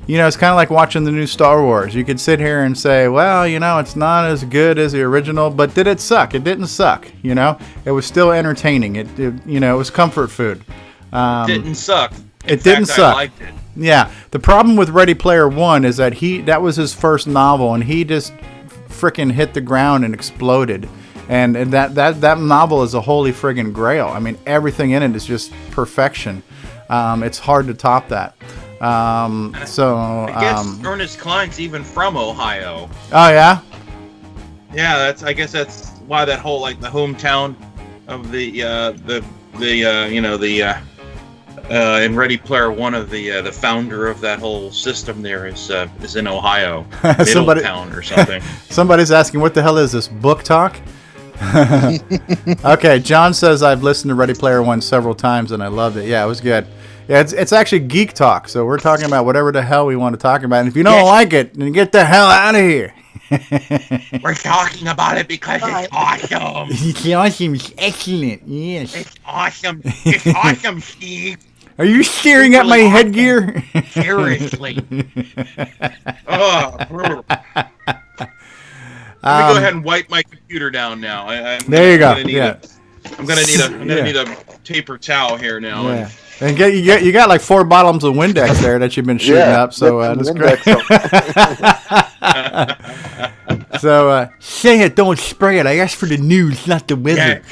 it's kind of like watching the new Star Wars. You could sit here and say, well, it's not as good as the original, but did it suck? It didn't suck. It was still entertaining. It was comfort food. Didn't suck. It didn't suck. I liked it. Yeah. The problem with Ready Player One is that that was his first novel, and he just freaking hit the ground and exploded. And that novel is a holy friggin' grail. I mean, everything in it is just perfection. It's hard to top that. I guess Ernest Cline's even from Ohio. Oh yeah. Yeah, I guess that's why that whole the hometown of in Ready Player One of the founder of that whole system there is in Ohio, Middletown or something. Somebody's asking, what the hell is this, book talk? Okay, John says I've listened to Ready Player One several times and I loved it. Yeah, it was good. Yeah, it's actually Geek Talk, so we're talking about whatever the hell we want to talk about. And if you don't like it, then get the hell out of here. We're talking about it because it's awesome. It's awesome. It's excellent. Yes. It's awesome. It's awesome, Steve. Are you staring at my headgear? Seriously. Let me go ahead and wipe my computer down now. There you go. I'm gonna need a paper towel here now. Yeah. And you got like 4 bottles of Windex there that you've been shooting up. So that's great. So say it, don't spray it. I asked for the news, not the weather.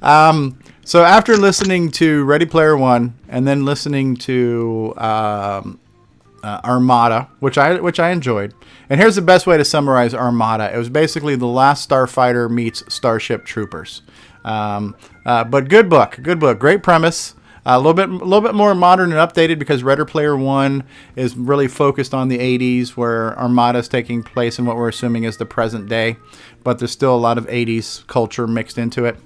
Yeah. So after listening to Ready Player One and then listening to Armada, which I enjoyed. And here's the best way to summarize Armada. It was basically the last Starfighter meets Starship Troopers. But good book, great premise. A little bit more modern and updated because Ready Player One is really focused on the 80s, where Armada is taking place in what we're assuming is the present day. But there's still a lot of 80s culture mixed into it.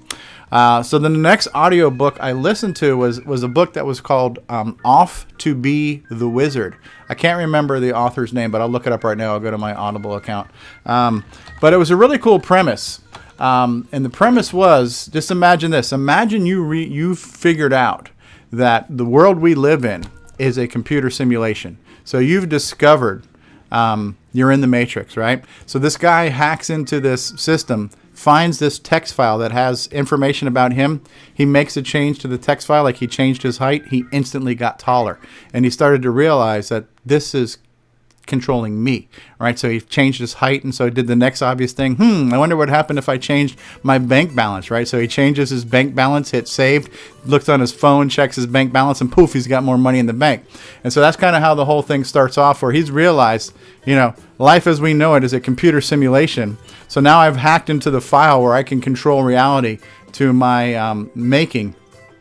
So the next audio book I listened to was a book that was called Off to Be the Wizard. I can't remember the author's name, but I'll look it up right now. I'll go to my Audible account. But it was a really cool premise. And the premise was, just imagine this. Imagine you figured out that the world we live in is a computer simulation. So you've discovered you're in the Matrix, right? So this guy hacks into this system, finds this text file that has information about him. He makes a change to the text file, like he changed his height. He instantly got taller. And he started to realize that this is controlling me, right? So he changed his height, and so he did the next obvious thing. I wonder what happened if I changed my bank balance, right? So he changes his bank balance, hits saved, looks on his phone, checks his bank balance, and poof, he's got more money in the bank. And so that's kind of how the whole thing starts off, where he's realized, life as we know it is a computer simulation. So now I've hacked into the file where I can control reality to my making.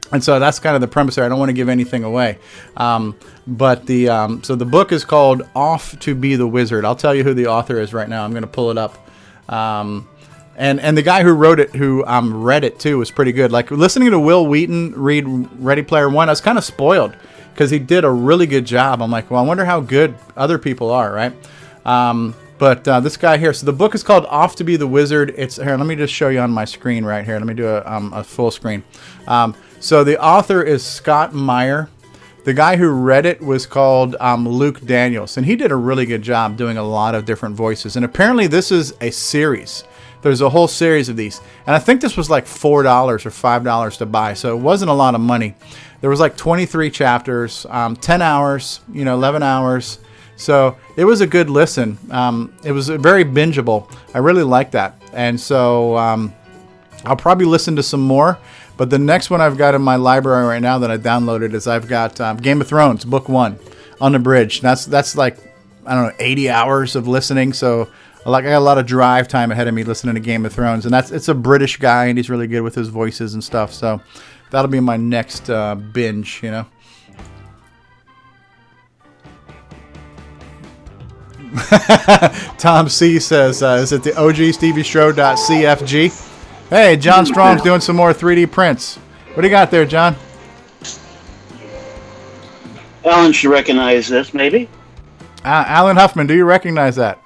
And so that's kind of the premise there. I don't want to give anything away. But so the book is called Off to Be the Wizard. I'll tell you who the author is right now. I'm going to pull it up. And the guy who wrote it, who read it too, was pretty good. Like listening to Will Wheaton read Ready Player One, I was kind of spoiled because he did a really good job. I'm like, well, I wonder how good other people are, right? But this guy here, so the book is called Off to Be the Wizard. It's here. Let me just show you on my screen right here. Let me do a full screen. So the author is Scott Meyer. The guy who read it was called Luke Daniels, and he did a really good job doing a lot of different voices. And apparently this is a series. There's a whole series of these. And I think this was like $4 or $5 to buy, so it wasn't a lot of money. There was like 23 chapters, 10 hours, 11 hours. So it was a good listen. It was very bingeable. I really liked that. And so I'll probably listen to some more. But the next one I've got in my library right now that I downloaded is I've got Game of Thrones, Book 1, Unabridged. That's like, 80 hours of listening. So I got a lot of drive time ahead of me listening to Game of Thrones. And it's a British guy, and he's really good with his voices and stuff. So that'll be my next binge, Tom C says, is it the OGStevieStro.cfg? Hey, John Strong's doing some more 3D prints. What do you got there, John? Alan should recognize this, maybe. Alan Huffman, do you recognize that?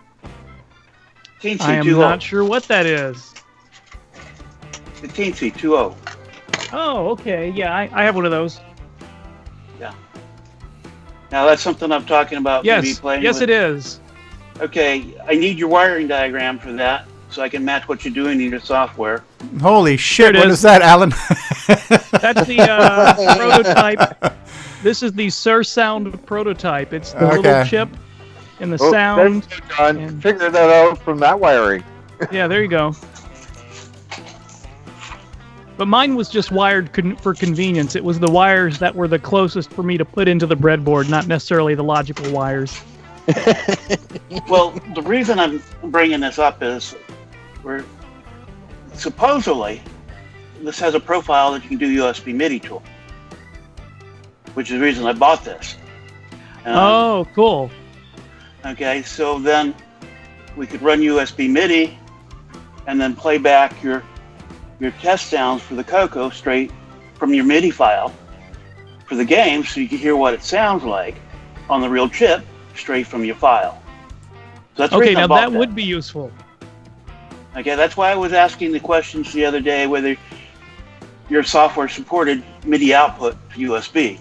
I am not sure what that is. The Teensy 2.0. Oh, okay. Yeah, I have one of those. Yeah. Now that's something I'm talking about. Yes, it is. Okay, I need your wiring diagram for that, so I can match what you're doing in your software. Holy shit! What is that, Alan? That's the prototype. This is the Sursound prototype. It's the little chip and the sound. John, figure that out from that wiring. Yeah, there you go. But mine was just wired for convenience. It was the wires that were the closest for me to put into the breadboard, not necessarily the logical wires. Well, the reason I'm bringing this up is supposedly this has a profile that you can do USB MIDI to, which is the reason I bought this. Oh, cool. Okay, so then we could run USB MIDI and then play back your test sounds for the CoCo straight from your MIDI file for the game, so you can hear what it sounds like on the real chip straight from your file. So that's okay, now that would be useful. Okay, that's why I was asking the questions the other day whether your software supported MIDI output to USB.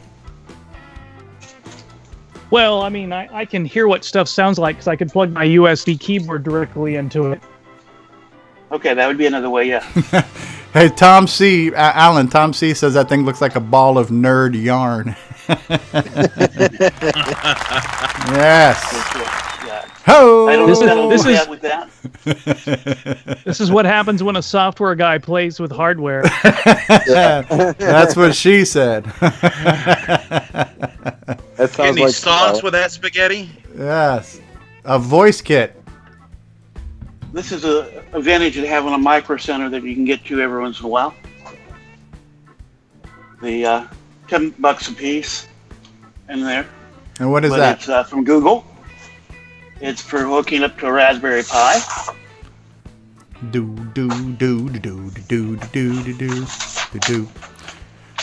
Well, I mean, I can hear what stuff sounds like because I can plug my USB keyboard directly into it. Okay, that would be another way, yeah. Hey, Tom C. Alan, Tom C. says that thing looks like a ball of nerd yarn. Yes. Ho! I don't know with that. This is what happens when a software guy plays with hardware. That's what she said. That sounds Any songs with that spaghetti? Yes. A voice kit. This is an advantage of having a micro center that you can get to every once in a while. The $10 a piece in there. And what is that? It's from Google. It's for hooking up to a Raspberry Pi.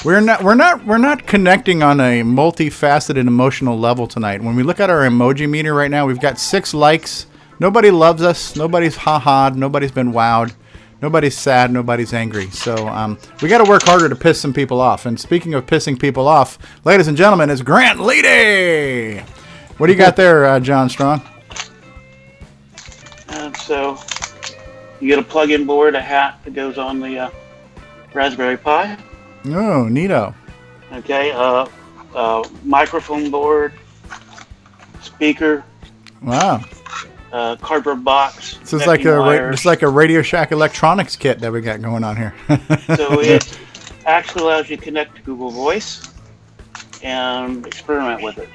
We're not connecting on a multifaceted emotional level tonight. When we look at our emoji meter right now, we've got 6 likes. Nobody loves us. Nobody's ha-ha'd. Nobody's been wowed. Nobody's sad. Nobody's angry. So we got to work harder to piss some people off. And speaking of pissing people off, ladies and gentlemen, it's Grant Leedy. What do you got there, John Strong? So you get a plug-in board, a hat that goes on the Raspberry Pi. Oh, neato. Okay, microphone board, speaker. Wow. Cardboard box. This is like a Radio Shack electronics kit that we got going on here. So it actually allows you to connect to Google Voice and experiment with it.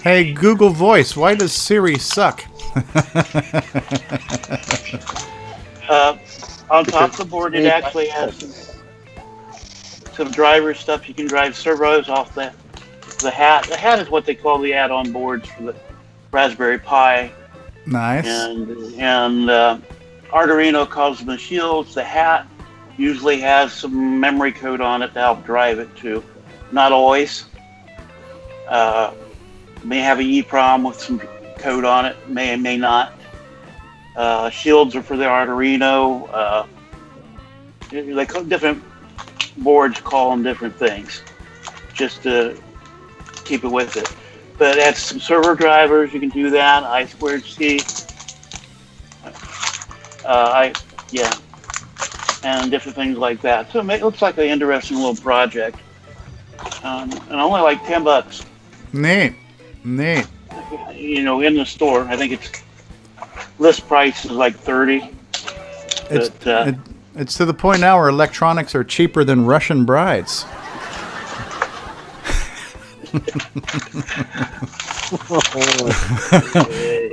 Hey, Google Voice, why does Siri suck? On top of the board, it actually has some driver stuff. You can drive servos off the hat. The hat is what they call the add-on boards for the Raspberry Pi. Nice. And Arduino calls them the shields. The hat usually has some memory code on it to help drive it too. Not always. May have a EEPROM with some code on it. May and may not. Shields are for the Arduino. They call different boards call them different things, just to keep it with it. But it has some server drivers. You can do that. I2C. And different things like that. So it looks like an interesting little project. And only like $10. Neat. You know, in the store, I think it's list price is like $30. It's to the point now where electronics are cheaper than Russian brides.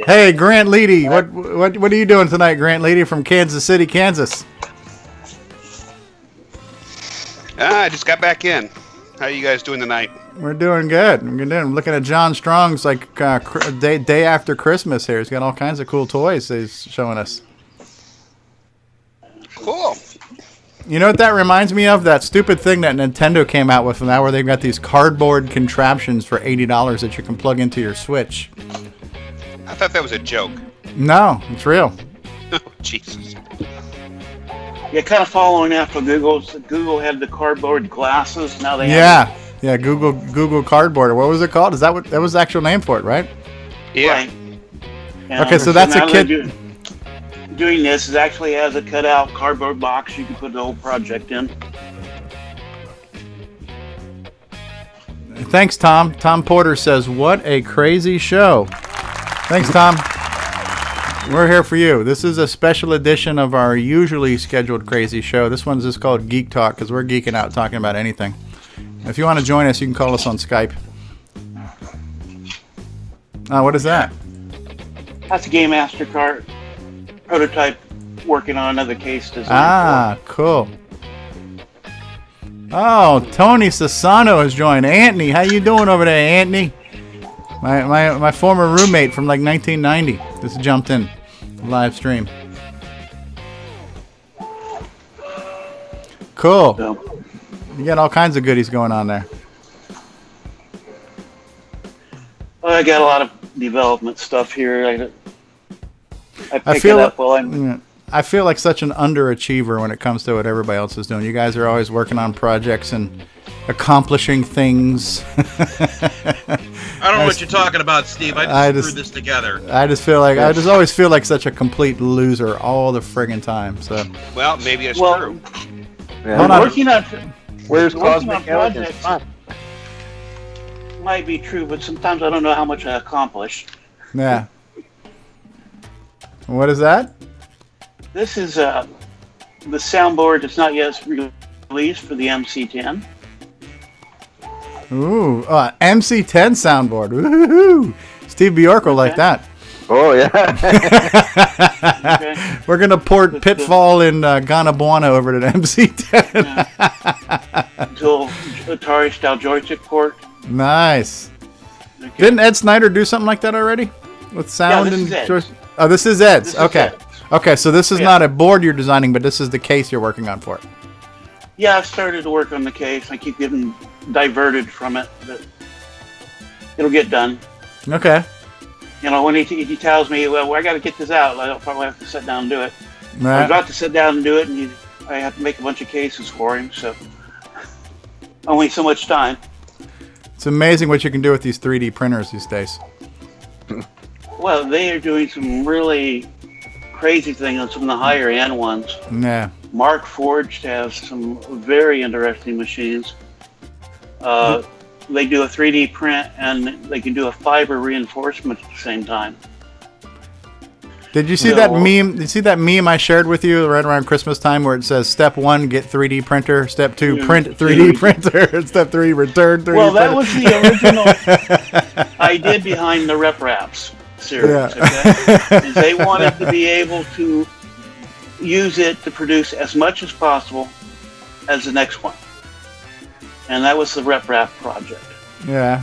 Hey, Grant Leedy, what are you doing tonight, Grant Leedy from Kansas City, Kansas? I just got back in. How you guys doing tonight? We're doing good. I'm looking at John Strong's like day after Christmas here. He's got all kinds of cool toys he's showing us. Cool. You know what that reminds me of? That stupid thing that Nintendo came out with now where they've got these cardboard contraptions for $80 that you can plug into your Switch. I thought that was a joke. No, it's real. Oh, Jesus. Yeah, kind of following after Google had the cardboard glasses. Now they have Google Cardboard. What was it called? Is that was the actual name for it, right? Yeah. Right. Okay, so that's a kid. Doing this is actually has a cutout cardboard box you can put the whole project in. Thanks, Tom. Tom Porter says, "What a crazy show." Thanks, Tom. We're here for you. This is a special edition of our usually scheduled crazy show. This one's just called Geek Talk because we're geeking out talking about anything. If you want to join us, you can call us on Skype. What is that? That's a Game Master card prototype working on another case design. Cool. Oh, Tony Sassano has joined. Anthony, how you doing over there, Anthony? My former roommate from like 1990 just jumped in live stream. Cool. So, You got all kinds of goodies going on there. well, I got a lot of development stuff here. I pick feel it up while I'm... I feel like such an underachiever when it comes to what everybody else is doing. You guys are always working on projects and accomplishing things. I don't know what you're talking about, Steve. I just threw this together. I just always feel like such a complete loser all the friggin' time. So. Well, maybe it's true. Yeah. Hold on. Working on Where's working Cosmic on Elegance? projects might be true, but sometimes I don't know how much I accomplish. Yeah. What is that? This is the soundboard that's not yet released for the MC10. Ooh, MC10 soundboard. Woohoo! Steve Bjork will like that. Oh, yeah. Okay. We're going to port Pitfall and Ghana Buana over to the MC10. Dual Atari style joystick port. Nice. Okay. Didn't Ed Snyder do something like that already? With sound this and is Ed's. joystick? Oh, this is Ed's. This is Okay. Ed's. Okay, so this is not a board you're designing, but this is the case you're working on for it. Yeah, I've started to work on the case. I keep getting diverted from it, but it'll get done. Okay. You know, when he tells me, well, I got to get this out, I'll probably have to sit down and do it. I'm Right. about to sit down and do it, and I have to make a bunch of cases for him, so only so much time. It's amazing what you can do with these 3D printers these days. Well, they are doing some really crazy things on some of the higher end ones. Yeah. Mark Forged has some very interesting machines. They do a 3D print and they can do a fiber reinforcement at the same time. Did you see that meme? Did you see that meme I shared with you right around Christmas time where it says step 1, get 3D printer, step 2, print 3D printer, and step 3, return 3D printer? Well, that was the original idea behind the Rep Wraps series. Yeah. Okay? Is they wanted to be able to use it to produce as much as possible as the next one. And that was the Rep Wrap project. Yeah.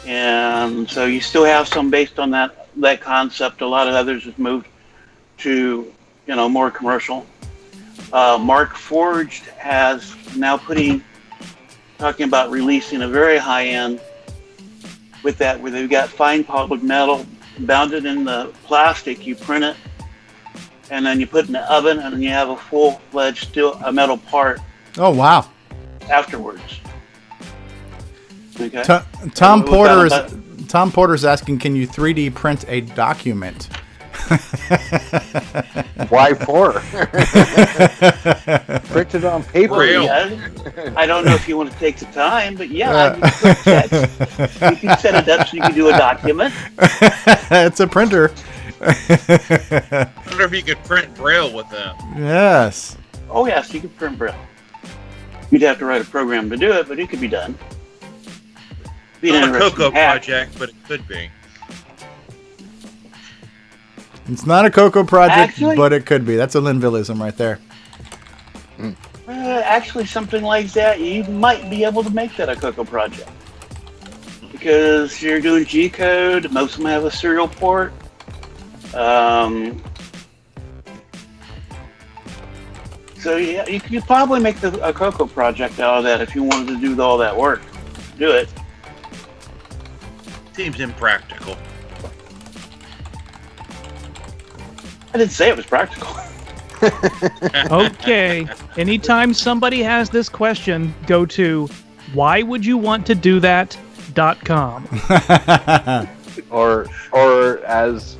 And so you still have some based on that concept. A lot of others have moved to, more commercial. Mark Forged has now talking about releasing a very high end with that, where they've got fine polished metal bounded in the plastic. You print it, and then you put it in the oven, and then you have a full-fledged a metal part. Oh, wow. Afterwards. Okay. Tom Porter's asking, can you 3D print a document? Why for? Print it on paper. Well, yeah, I don't know if you want to take the time, but yeah, you can set it up so you can do a document. It's a printer. I wonder if you could print Braille with that. Yes. Oh, yes, you can print Braille. You'd have to write a program to do it, but it could be done. Not a CoCo project, but it could be. It's not a CoCo project, Actually, but it could be. That's a Linvillism right there. actually something like that, you might be able to make that a CoCo project. Because you're doing G-code, most of them have a serial port. So yeah, you could probably make a CoCo project out of that if you wanted to do all that work. Do it. Seems impractical. I didn't say it was practical. Okay. Anytime somebody has this question, go to whywouldyouvanttodoThat.com. or as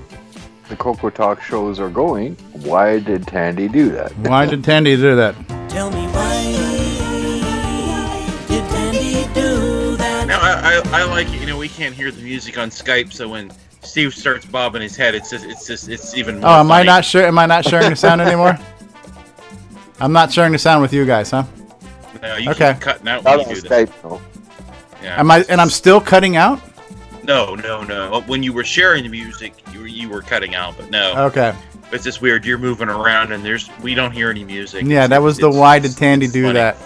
the CoCoTALK shows are going, why did Tandy do that? Why did Tandy do that? Tell me why did Tandy do that? Now I like it. You know, we can't hear the music on Skype, so when Steve starts bobbing his head, it's even more. Oh, am I funny. not sure? Am I not sharing the sound anymore? I'm not sharing the sound with you guys, huh? No, you Okay. keep cutting out Not when on you do Skype, that. no. Yeah. I'm still cutting out? No. When you were sharing the music, you were cutting out, but no. Okay. It's just weird. You're moving around, and we don't hear any music. Yeah, that was the why did Tandy do funny. that?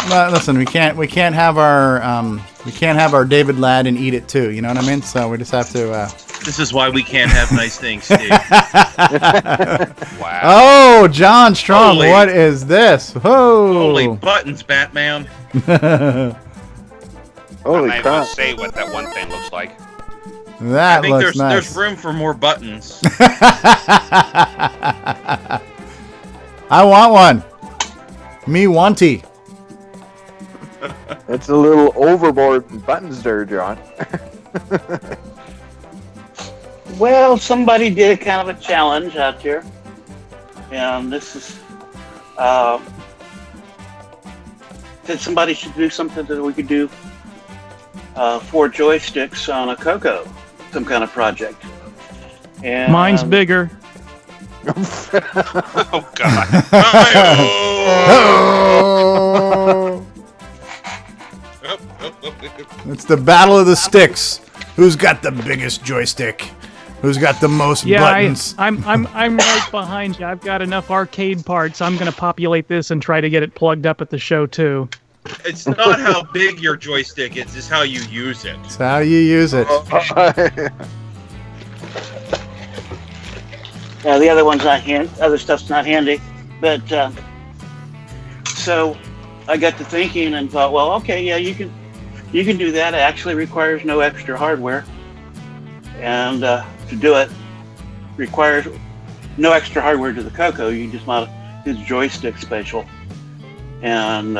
But listen, we can't have our David Ladd and eat it too. You know what I mean? So we just have to. This is why we can't have nice things, Steve. Wow. Oh, John Strong, Holy- what is this? Holy Whoa! buttons, Batman! Holy I'm not crap. gonna say what that one thing looks like. That I think looks nice. there's room for more buttons. I want one. Me wanty. It's a little overboard buttons there, John. Well, somebody did kind of a challenge out there, and this is said somebody should do something that we could do 4 joysticks on a CoCo, some kind of project. And Mine's bigger. Oh God. It's the battle of the sticks. Who's got the biggest joystick? Who's got the most Yeah, buttons? I'm right behind you. I've got enough arcade parts. I'm gonna populate this and try to get it plugged up at the show too. It's not how big your joystick is; it's how you use it. It's how you use it. the other one's not other stuff's not handy, but so I got to thinking and thought, well, okay, yeah, you can do that. It actually requires no extra hardware, and to do it requires no extra hardware to the CoCo. You just do the joystick special, and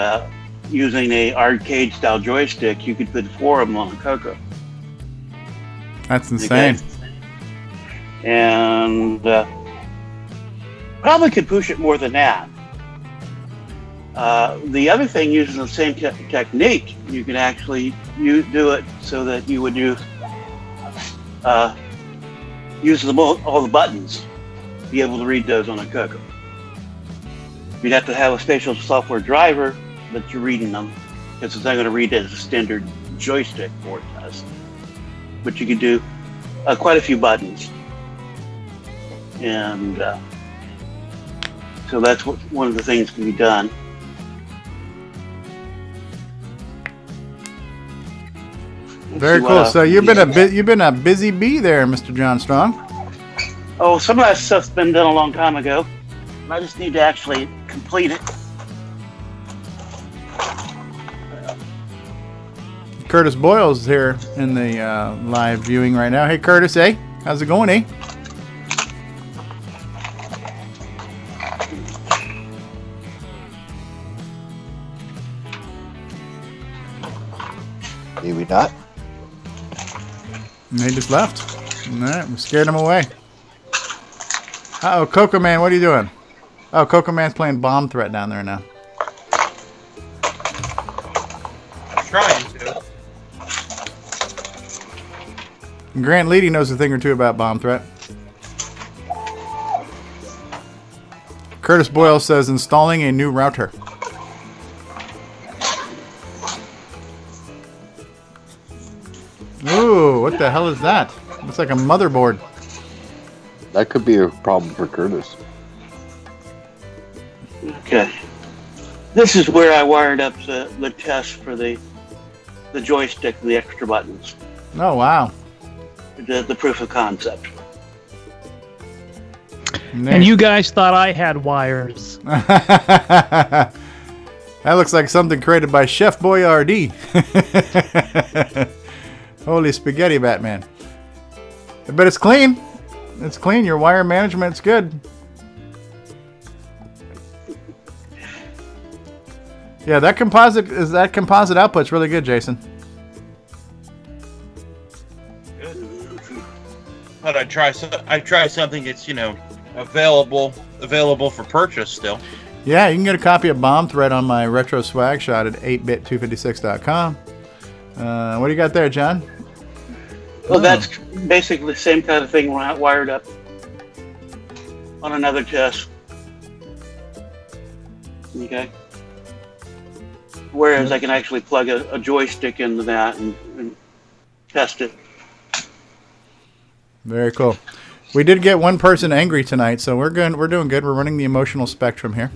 using a arcade style joystick, you could put 4 of them on a CoCo. That's insane. Okay. And probably could push it more than that. The other thing, using the same technique, you can actually do it so that you would use all the buttons, be able to read those on a CoCo. You'd have to have a special software driver that you're reading them, because it's not going to read it as a standard joystick board does. But you can do quite a few buttons, and so that's one of the things can be done. Very cool. So you've been a busy bee there, Mr. John Strong. Oh, some of that stuff's been done a long time ago. I just need to actually complete it. Curtis Boyle's here in the live viewing right now. Hey, Curtis, hey, how's it going, eh? Maybe not. And they just left. All right, we scared them away. Uh-oh, Coco Man, what are you doing? Oh, Coco Man's playing Bomb Threat down there now. Trying to. And Grant Leedy knows a thing or two about Bomb Threat. Curtis Boyle says installing a new router. Ooh, what the hell is that? Looks like a motherboard. That could be a problem for Curtis. Okay. This is where I wired up the test for the joystick and the extra buttons. Oh, wow. The proof of concept. And you guys thought I had wires. That looks like something created by Chef Boyardee. Holy spaghetti, Batman. But it's clean. It's clean. Your wire management's good. Yeah, that composite output's really good, Jason. But I try something that's available for purchase still. Yeah, you can get a copy of Bomb Threat on my retro swag shot at 8bit256.com. What do you got there, John? Well, that's basically the same kind of thing wired up on another test. Okay. Whereas I can actually plug a joystick into that and test it. Very cool. We did get one person angry tonight, so we're good. We're doing good. We're running the emotional spectrum here.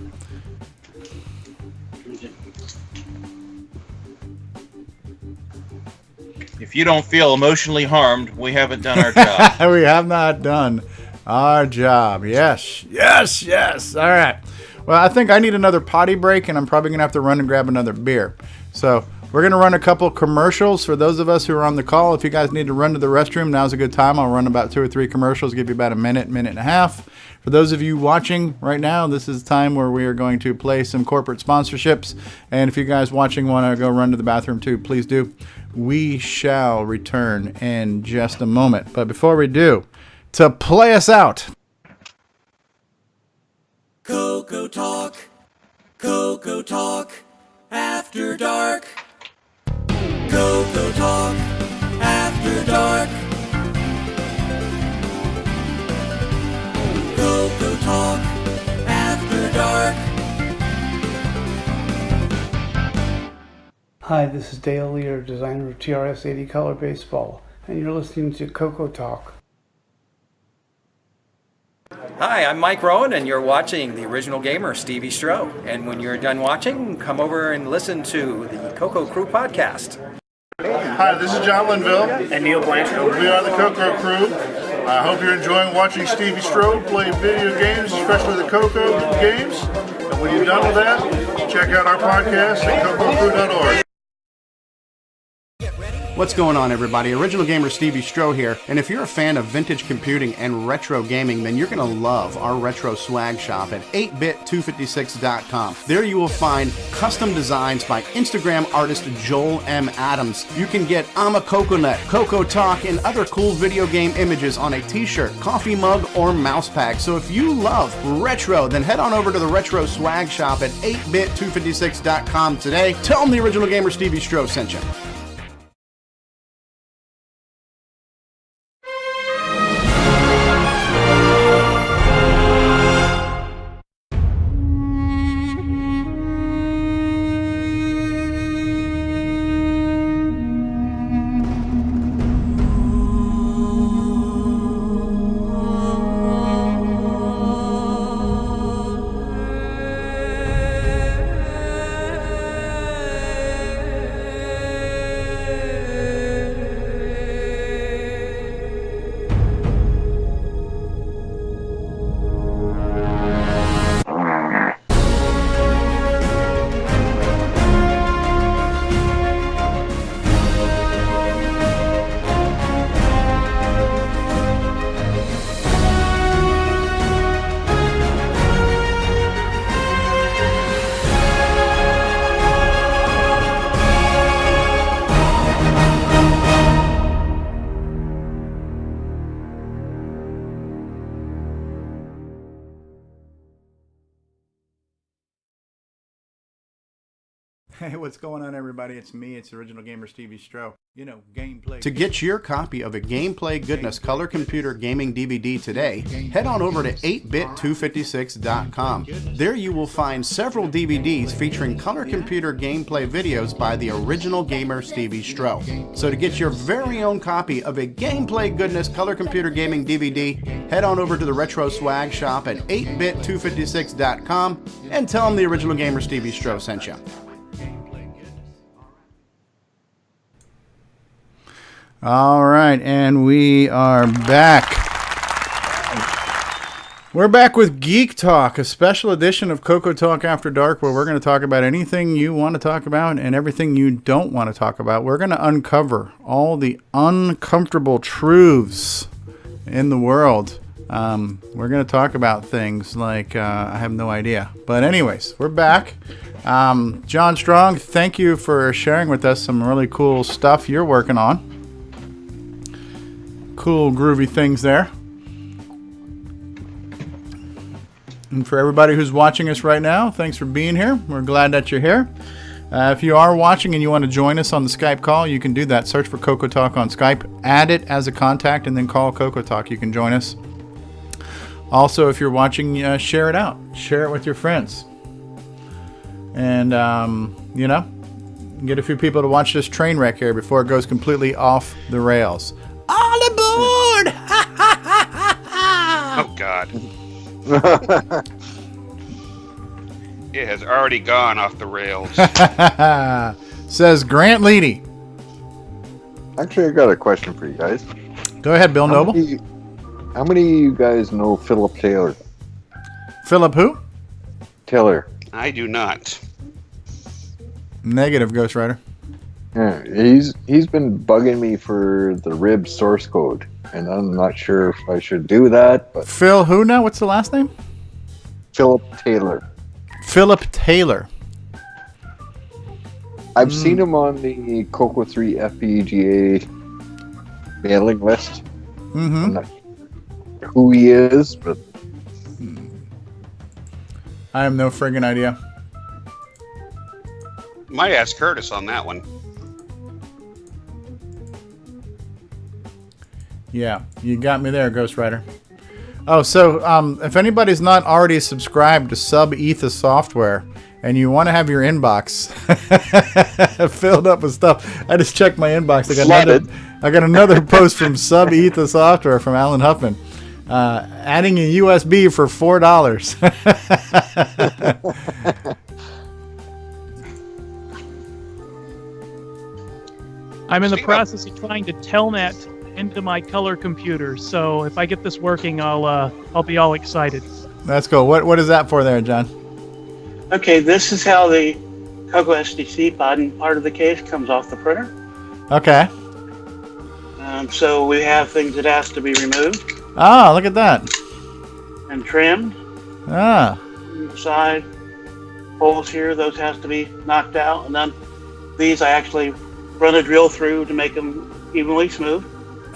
If you don't feel emotionally harmed, we haven't done our job. We have not done our job. Yes, yes, yes. All right. Well, I think I need another potty break, and I'm probably going to have to run and grab another beer. So we're going to run a couple commercials for those of us who are on the call. If you guys need to run to the restroom, now's a good time. I'll run about 2 or 3 commercials, give you about a minute and a half. For those of you watching right now, this is the time where we are going to play some corporate sponsorships. And if you guys watching want to go run to the bathroom too, please do. We shall return in just a moment. But before we do, to play us out, CoCoTALK, CoCoTALK, After Dark. CoCoTALK, After Dark. CoCoTALK, After Dark. Hi, this is Dale Lear, designer of TRS-80 Color Baseball, and you're listening to CoCoTALK. Hi, I'm Mike Rowan, and you're watching the original gamer, Stevie Stroh. And when you're done watching, come over and listen to the CoCo Crew podcast. Hi, this is John Linville. And Neil Blanchard. We are the CoCo Crew. I hope you're enjoying watching Stevie Stroh play video games, especially the CoCo games. And when you're done with that, check out our podcast at CoCoCrew.org. What's going on, everybody? Original Gamer Stevie Stroh here, and if you're a fan of vintage computing and retro gaming, then you're going to love our retro swag shop at 8bit256.com. There you will find custom designs by Instagram artist Joel M. Adams. You can get I'm a Coconut, CoCoTALK, and other cool video game images on a t-shirt, coffee mug, or mouse pad. So if you love retro, then head on over to the retro swag shop at 8bit256.com today. Tell them the Original Gamer Stevie Stroh sent you. Hey, what's going on, everybody? It's me. It's Original Gamer Stevie Stroh. You know, gameplay. To get your copy of a Gameplay Goodness Color Computer Gaming DVD today, head on over to 8bit256.com. There you will find several DVDs featuring color computer gameplay videos by the Original Gamer Stevie Stroh. So to get your very own copy of a Gameplay Goodness Color Computer Gaming DVD, head on over to the Retro Swag Shop at 8bit256.com and tell them the Original Gamer Stevie Stroh sent you. All right, and we are back. We're back with Geek Talk, a special edition of CoCoTALK After Dark, where we're going to talk about anything you want to talk about and everything you don't want to talk about. We're going to uncover all the uncomfortable truths in the world. We're going to talk about things like, I have no idea. But anyways, we're back. John Strong, thank you for sharing with us some really cool stuff you're working on. Cool, groovy things there. And for everybody who's watching us right now, thanks for being here. We're glad that you're here. If you are watching and you want to join us on the Skype call, you can do that. Search for CoCoTALK on Skype, add it as a contact, and then call CoCoTALK. You can join us. Also, if you're watching, share it out. Share it with your friends. And, you know, get a few people to watch this train wreck here before it goes completely off the rails. All aboard! Oh, God. It has already gone off the rails. Says Grant Leedy. Actually, I got a question for you guys. Go ahead, Bill Noble. How many of you guys know Philip Taylor? Philip who? Taylor. I do not. Negative, Ghost Rider. Yeah, he's been bugging me for the rib source code, and I'm not sure if I should do that. But Phil who now? What's the last name? Philip Taylor. Philip Taylor. I've seen him on the CoCo 3 FPGA mailing list. Mm-hmm. I'm not sure who he is, but I have no friggin' idea. Might ask Curtis on that one. Yeah, you got me there, Ghost Rider. Oh, so if anybody's not already subscribed to Sub-Etha Software and you want to have your inbox filled up with stuff, I just checked my inbox. I got another post from Sub-Etha Software from Alan Huffman. Adding a USB for $4. I'm in the process of trying to Telnet into my color computer, so if I get this working, I'll be all excited. That's cool. What is that for there, John? Okay, this is how the CoCoSDC bottom part of the case comes off the printer. Okay. So we have things that has to be removed. Ah, look at that. And trimmed. Ah. Side holes here, those has to be knocked out. And then these I actually run a drill through to make them evenly smooth.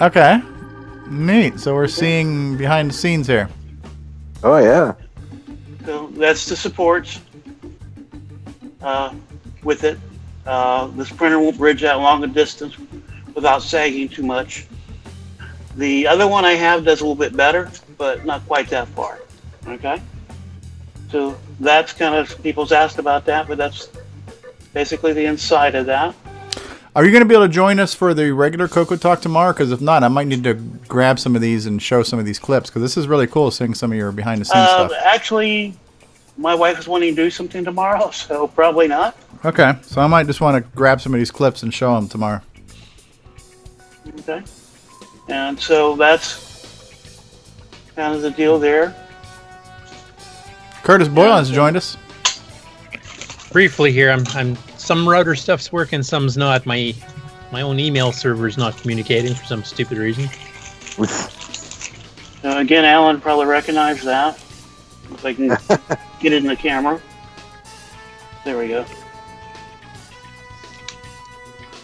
Okay. Neat. So we're seeing behind the scenes here. Oh, yeah. So that's the supports with it. This printer won't bridge that long a distance without sagging too much. The other one I have does a little bit better, but not quite that far. Okay? So that's kind of, people's asked about that, but that's basically the inside of that. Are you going to be able to join us for the regular CoCoTALK tomorrow? Because if not, I might need to grab some of these and show some of these clips, because this is really cool seeing some of your behind-the-scenes stuff. Actually, my wife is wanting to do something tomorrow, so probably not. Okay, so I might just want to grab some of these clips and show them tomorrow. Okay. And so that's kind of the deal there. Curtis Boyle has joined us. Briefly here, I'm some router stuff's working, some's not. My own email server's not communicating for some stupid reason. Again, Alan probably recognized that. If I can get it in the camera. There we go.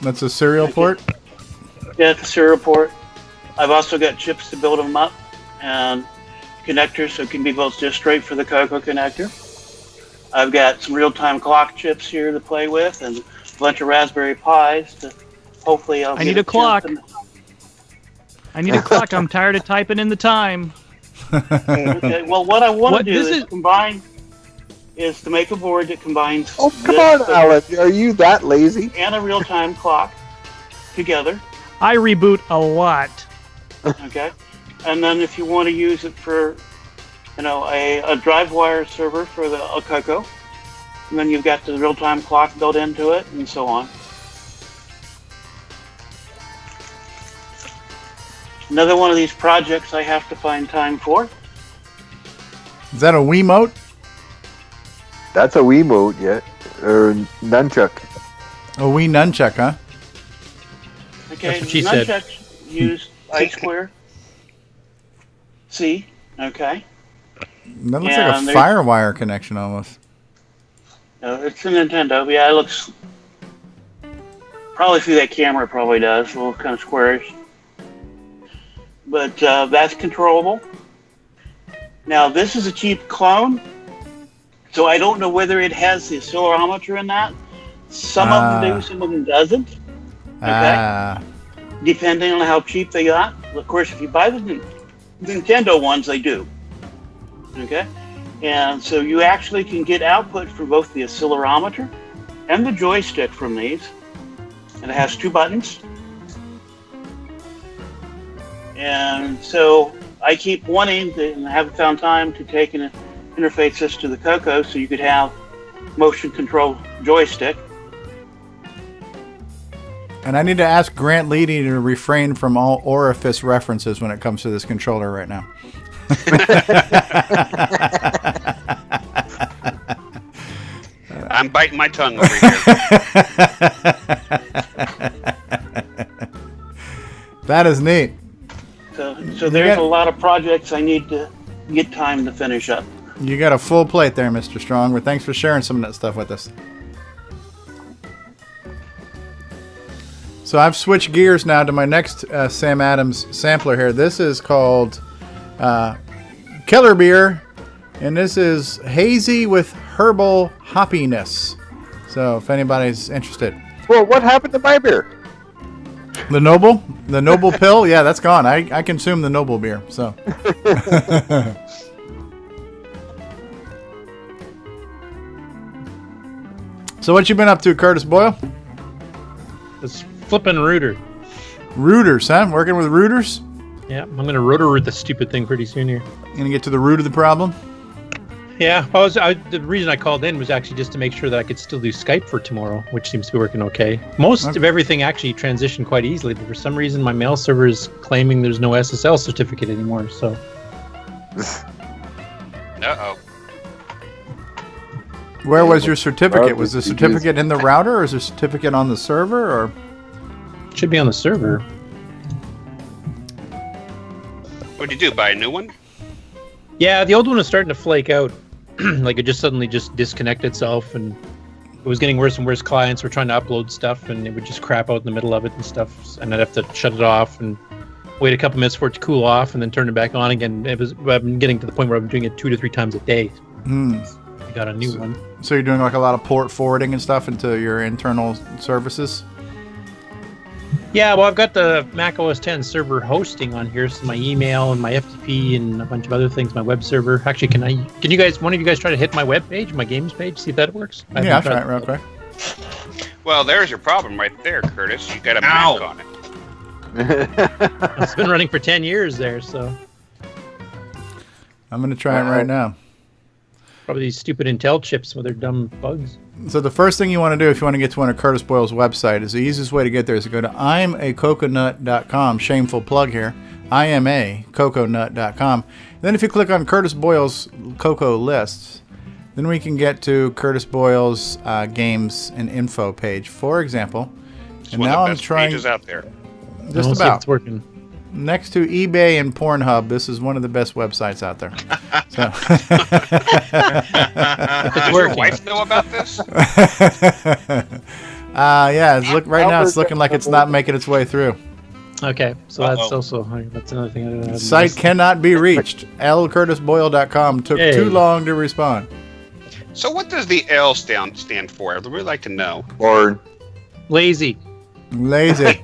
That's a serial port? Yeah, it's a serial port. I've also got chips to build them up and connectors, so it can be built just straight for the CoCo connector. I've got some real-time clock chips here to play with, and a bunch of Raspberry Pis to hopefully I need a clock. I need a clock. I'm tired of typing in the time. Okay. Well, what I want to do is to make a board that combines. Oh, come on, Alan. Are you that lazy? And a real-time clock together. I reboot a lot. Okay. And then if you want to use it for, a drive wire server for a CoCo, and then you've got the real-time clock built into it, and so on. Another one of these projects I have to find time for. Is that a Wiimote? That's a Wiimote, yeah. Or nunchuck. A Wii nunchuck, huh? Okay, That's what she said. nunchucks use I2C. Okay. That looks like a FireWire connection almost. No, it's a Nintendo. Yeah, it looks probably through that camera. It probably does. A little kind of squarish. But that's controllable. Now this is a cheap clone, so I don't know whether it has the accelerometer in that. Some of them do, some of them doesn't. Okay. Depending on how cheap they got. Of course, if you buy the Nintendo ones, they do. Okay. And so you actually can get output for both the accelerometer and the joystick from these. And it has 2 buttons. And so I keep wanting to, and I haven't found time to take and interface this to the CoCo so you could have motion control joystick. And I need to ask Grant Leedy to refrain from all orifice references when it comes to this controller right now. I'm biting my tongue over here. That is neat. So there's a lot of projects I need to get time to finish up. You got a full plate there, Mr. Strong, but thanks for sharing some of that stuff with us. So I've switched gears now to my next Sam Adams sampler here. This is called Keller Beer, and this is hazy with herbal hoppiness. So if anybody's interested. Well, what happened to my beer? The Noble pill? Yeah, that's gone. I consume the Noble beer, so. So what you been up to, Curtis Boyle? It's flipping router. Rooters, huh? Working with rooters? Yeah, I'm going to root the stupid thing pretty soon here. You going to get to the root of the problem? Yeah, the reason I called in was actually just to make sure that I could still do Skype for tomorrow, which seems to be working okay. Most of everything actually transitioned quite easily, but for some reason my mail server is claiming there's no SSL certificate anymore, so. Uh-oh. Where was your certificate? Was the certificate in the router, or is the certificate on the server, or? It should be on the server. What'd you do, buy a new one? Yeah, the old one was starting to flake out. Like it just suddenly just disconnected itself, and it was getting worse and worse. Clients were trying to upload stuff, and it would just crap out in the middle of it and stuff. And I'd have to shut it off and wait a couple minutes for it to cool off, and then turn it back on again. I'm getting to the point where I'm doing it 2 to 3 times a day. I got a new one. So you're doing like a lot of port forwarding and stuff into your internal services? Yeah, well, I've got the Mac OS X server hosting on here, so my email and my FTP and a bunch of other things, my web server. Actually, can you guys, one of you guys try to hit my web page, my games page, see if that works? Yeah, I'll try it real quick. Well, there's your problem right there, Curtis. You got a Mac on it. It's been running for 10 years there, so. I'm going to try it right now. Probably these stupid Intel chips with their dumb bugs. So the first thing you want to do if you want to get to one of Curtis Boyle's website is the easiest way to get there is to go to imacoconut.com. Shameful plug here. imacoconut.com. Then if you click on Curtis Boyle's CoCo lists, then we can get to Curtis Boyle's games and info page, for example. It's and one now of the I'm best trying pages out there. just See if about. it's working. Next to eBay and Pornhub, this is one of the best websites out there. So. Does your wife know about this? Yeah, right now it's looking like it's not making its way through. Okay, so that's another thing. I Site cannot be reached. lcurtisboyle.com took too long to respond. So what does the L stand for? I'd really like to know. Lord. Lazy. Lazy.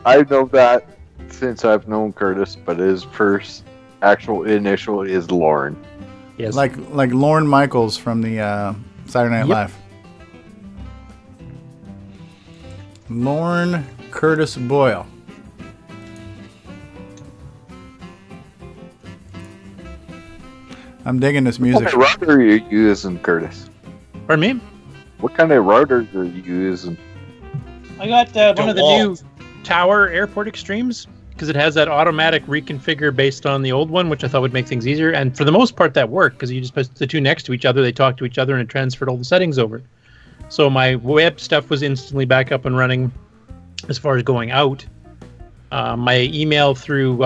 I know that since I've known Curtis, but his first actual initial is Lauren. Yes. Like Lorne Michaels from the Saturday Night Live. Lorne Curtis Boyle. I'm digging this music. What kind of router are you using, Curtis? Pardon me? What kind of router are you using? I got one of the new Tower Airport Extremes because it has that automatic reconfigure based on the old one, which I thought would make things easier. And for the most part, that worked because you just put the two next to each other, they talk to each other, and it transferred all the settings over. So my web stuff was instantly back up and running as far as going out. My email through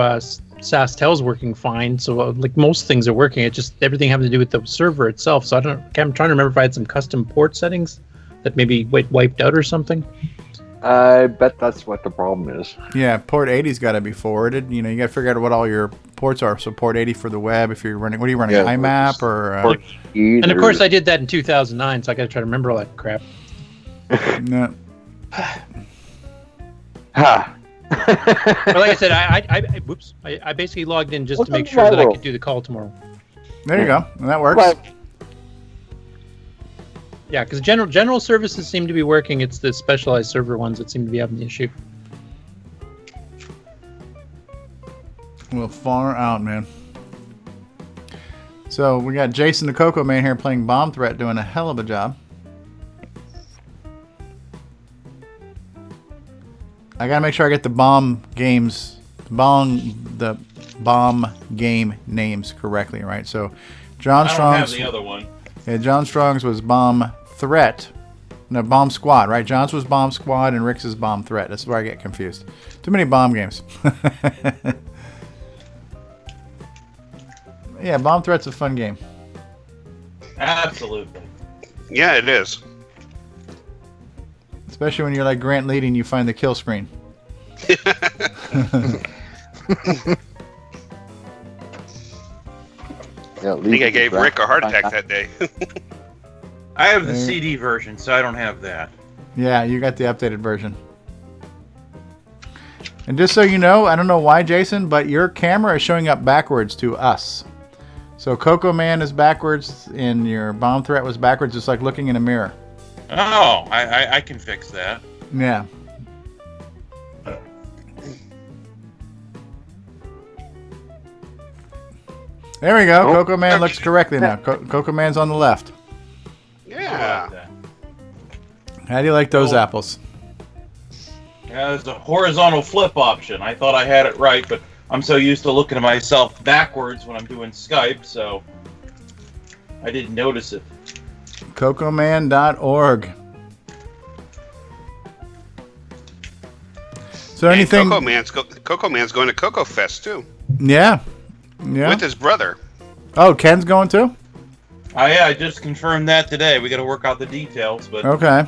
SaskTel's working fine, so like most things are working. It's just everything having to do with the server itself. So I'm trying to remember if I had some custom port settings that maybe wiped out or something. I bet that's what the problem is. Yeah, port 80's got to be forwarded. You know, you got to figure out what all your ports are. So port 80 for the web. If you're running, what are you running? IMAP or? And of course, I did that in 2009, so I got to try to remember all that crap. No. Ha. But like I said, I basically logged in just to make sure that I could do the call tomorrow. There you go. And that works. Yeah, because general services seem to be working. It's the specialized server ones that seem to be having the issue. Well, far out, man. So we got Jason the CoCo Man here playing Bomb Threat, doing a hell of a job. I gotta make sure I get the bomb game names correctly, right? So, John Strong's. I don't have the other one. Yeah, John Strong's was Bomb Threat. No, Bomb Squad, right? John's was Bomb Squad and Rick's is Bomb Threat. That's where I get confused. Too many bomb games. Yeah, Bomb Threat's a fun game. Absolutely. Yeah, it is. Especially when you're like Grant Leading, you find the kill screen. I think I gave Rick a heart attack that day. I have the CD version, so I don't have that. Yeah, you got the updated version. And just so you know, I don't know why, Jason, but your camera is showing up backwards to us. So CoCo Man is backwards, and your Bomb Threat was backwards, just like looking in a mirror. Oh, I can fix that. Yeah. There we go. CoCo Man looks correctly now. CoCo Man's on the left. Yeah. How do you like those apples? Yeah, there's a horizontal flip option. I thought I had it right, but I'm so used to looking at myself backwards when I'm doing Skype, so I didn't notice it. CoCoMan.org. So anything? CoCo Man's going to Coco Fest too. Yeah. Yeah. With his brother. Oh, Ken's going too? Oh yeah, I just confirmed that today. We got to work out the details, but okay.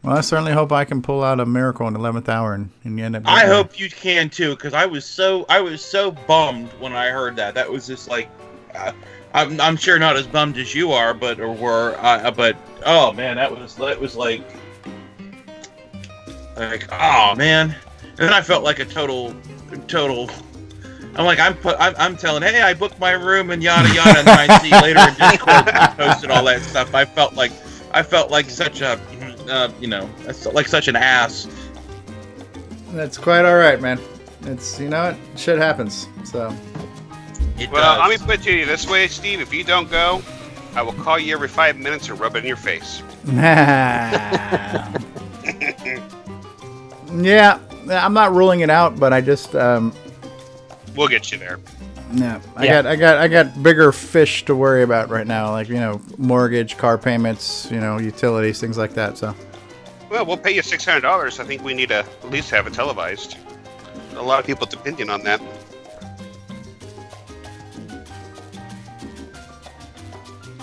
Well, I certainly hope I can pull out a miracle in the 11th hour and you end up. I hope you can too, because I was so bummed when I heard that. That was just like, I'm sure not as bummed as you are, but oh man, that was like oh man, and then I felt like a total. I'm like, I'm telling, hey, I booked my room and yada yada, and then I see later in Discord you posted all that stuff. I felt like such a, like such an ass. That's quite all right, man. It's shit happens. So. Let me put it to you this way, Steve. If you don't go, I will call you every 5 minutes and rub it in your face. Yeah, I'm not ruling it out, but I just. We'll get you there. No, I got bigger fish to worry about right now, like mortgage, car payments, utilities, things like that. So. Well, we'll pay you $600. I think we need to at least have it televised. A lot of people's opinion on that.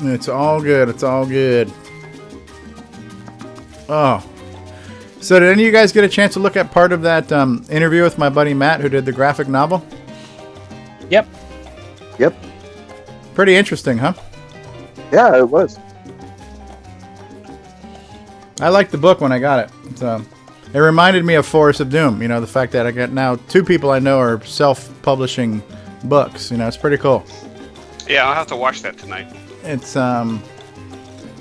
It's all good. It's all good. Oh. So did any of you guys get a chance to look at part of that interview with my buddy Matt, who did the graphic novel? Yep. Yep. Pretty interesting, huh? Yeah, it was. I liked the book when I got it. So it reminded me of Forest of Doom. You know, the fact that I got now 2 people I know are self-publishing books. You know, it's pretty cool. Yeah, I'll have to watch that tonight.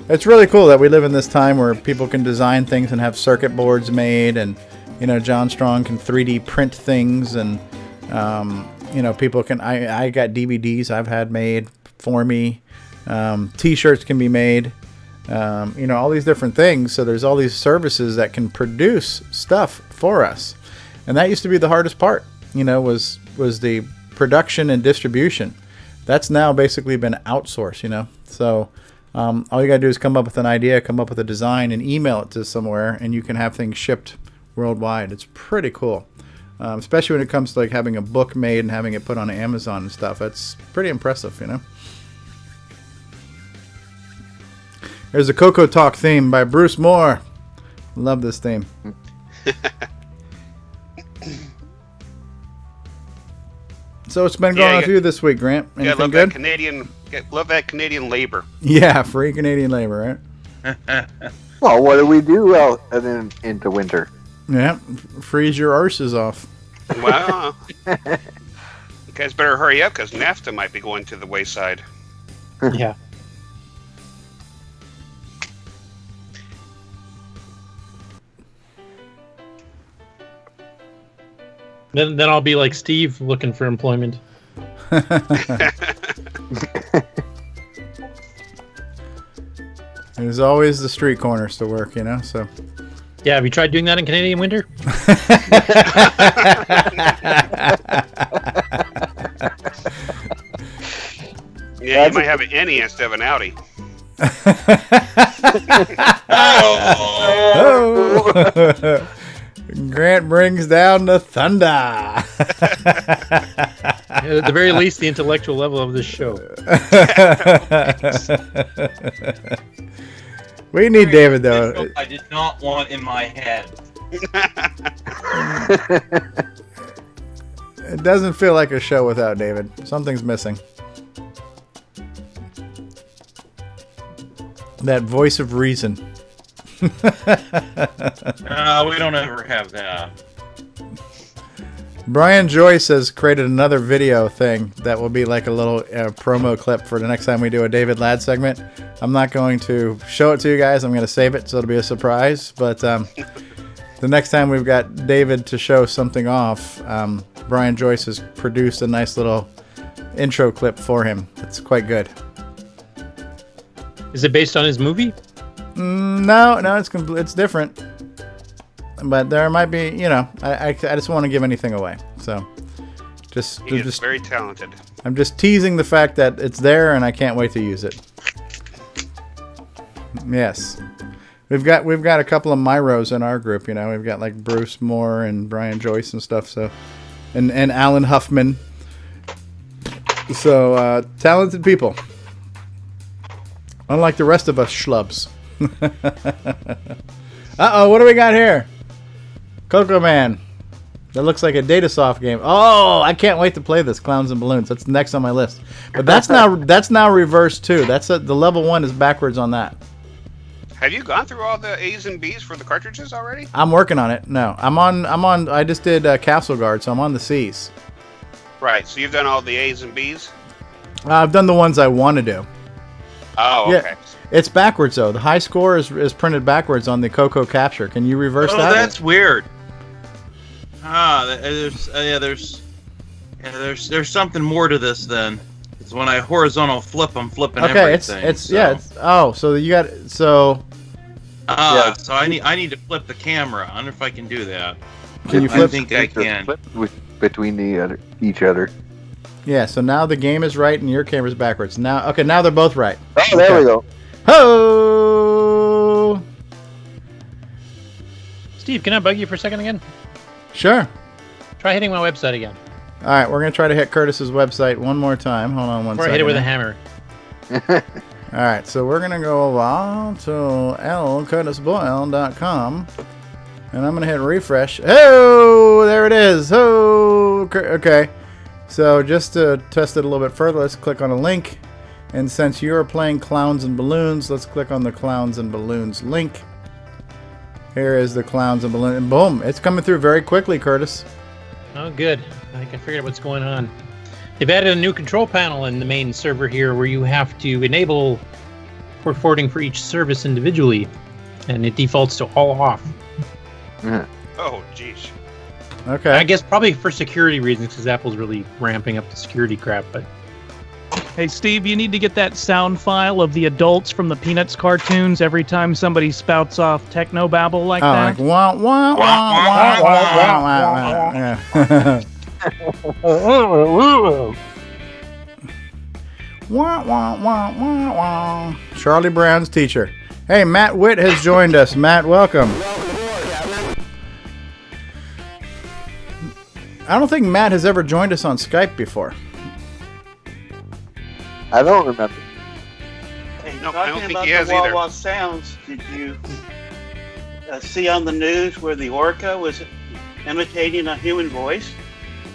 It's really cool that we live in this time where people can design things and have circuit boards made, and you know, John Strong can 3D print things, and you know, people can. I got DVDs I've had made for me. T-shirts can be made. You know, all these different things. So there's all these services that can produce stuff for us, and that used to be the hardest part. You know, was the production and distribution. That's now basically been outsourced. You know, so all you gotta do is come up with an idea, come up with a design, and email it to somewhere, and you can have things shipped worldwide. It's pretty cool, especially when it comes to like having a book made and having it put on Amazon and stuff. That's pretty impressive, you know. There's a CoCoTALK theme by Bruce Moore. Love this theme. So it's been going on for you this week, Grant. Anything love good? Love that Canadian labor. Yeah, free Canadian labor, right? Well, what do we do out into winter? Yeah, freeze your arses off. Wow. You guys better hurry up because NAFTA might be going to the wayside. Yeah. Then I'll be like Steve looking for employment. There's always the street corners to work, you know, so. Yeah, have you tried doing that in Canadian winter? Yeah, you might have an innie instead of an outie. Oh. Grant brings down the thunder. At the very least, the intellectual level of this show. We need David, though. I did not want in my head. It doesn't feel like a show without David. Something's missing. That voice of reason. We don't ever have that. Brian Joyce has created another video thing that will be like a little promo clip for the next time we do a David Ladd segment. I'm not going to show it to you guys. I'm going to save it so it'll be a surprise. But the next time we've got David to show something off, Brian Joyce has produced a nice little intro clip for him. It's quite good. Is it based on his movie? No, it's different. But there might be, you know, I just want to give anything away. So, He's very talented. I'm just teasing the fact that it's there, and I can't wait to use it. Yes, we've got a couple of Myros in our group. You know, we've got like Bruce Moore and Brian Joyce and stuff. So, and Alan Huffman. So talented people. Unlike the rest of us schlubs. Uh-oh, what do we got here? Coco Man. That looks like a Datasoft game. Oh, I can't wait to play this. Clowns and Balloons. That's next on my list. But that's now reversed too. The level 1 is backwards on that. Have you gone through all the A's and B's for the cartridges already? I'm working on it. No, I'm on. I just did Castle Guard, so I'm on the C's. Right. So you've done all the A's and B's. I've done the ones I want to do. Oh, okay. Yeah, it's backwards though. The high score is printed backwards on the CoCo capture. Can you reverse that? Oh, that's weird. There's something more to this then. It's when I horizontal flip, I'm flipping everything. So you got so. So I need to flip the camera. I wonder if I can do that. Can you flip? I think I can. Flip between each other. Yeah, so now the game is right and your camera's backwards. Now they're both right. Oh, there we go. Ho! Steve, can I bug you for a second again? Sure. Try hitting my website again. All right, we're going to try to hit Curtis's website one more time. Hold on one second. Or hit it with a hammer. All right, so we're going to go over to lcurtisboyle.com. And I'm going to hit refresh. Oh, there it is. Oh, okay. So just to test it a little bit further, let's click on a link. And since you're playing Clowns and Balloons, let's click on the Clowns and Balloons link. Here is the Clowns and Balloons. And boom, it's coming through very quickly, Curtis. Oh, good. I think I figured out what's going on. They've added a new control panel in the main server here where you have to enable port forwarding for each service individually. And it defaults to all off. Oh, jeez. Okay. I guess probably for security reasons because Apple's really ramping up the security crap, but... Hey, Steve, you need to get that sound file of the adults from the Peanuts cartoons every time somebody spouts off technobabble like that. Like wah, wah, wah, wah, wah, wah, wah, wah, wah, wah. Charlie Brown's teacher. Hey, Matt Witt has joined us. Matt, welcome. I don't think Matt has ever joined us on Skype before. I don't remember. Hey, No, I don't talking think about he has the either. Wah Wah sounds, did you see on the news where the orca was imitating a human voice?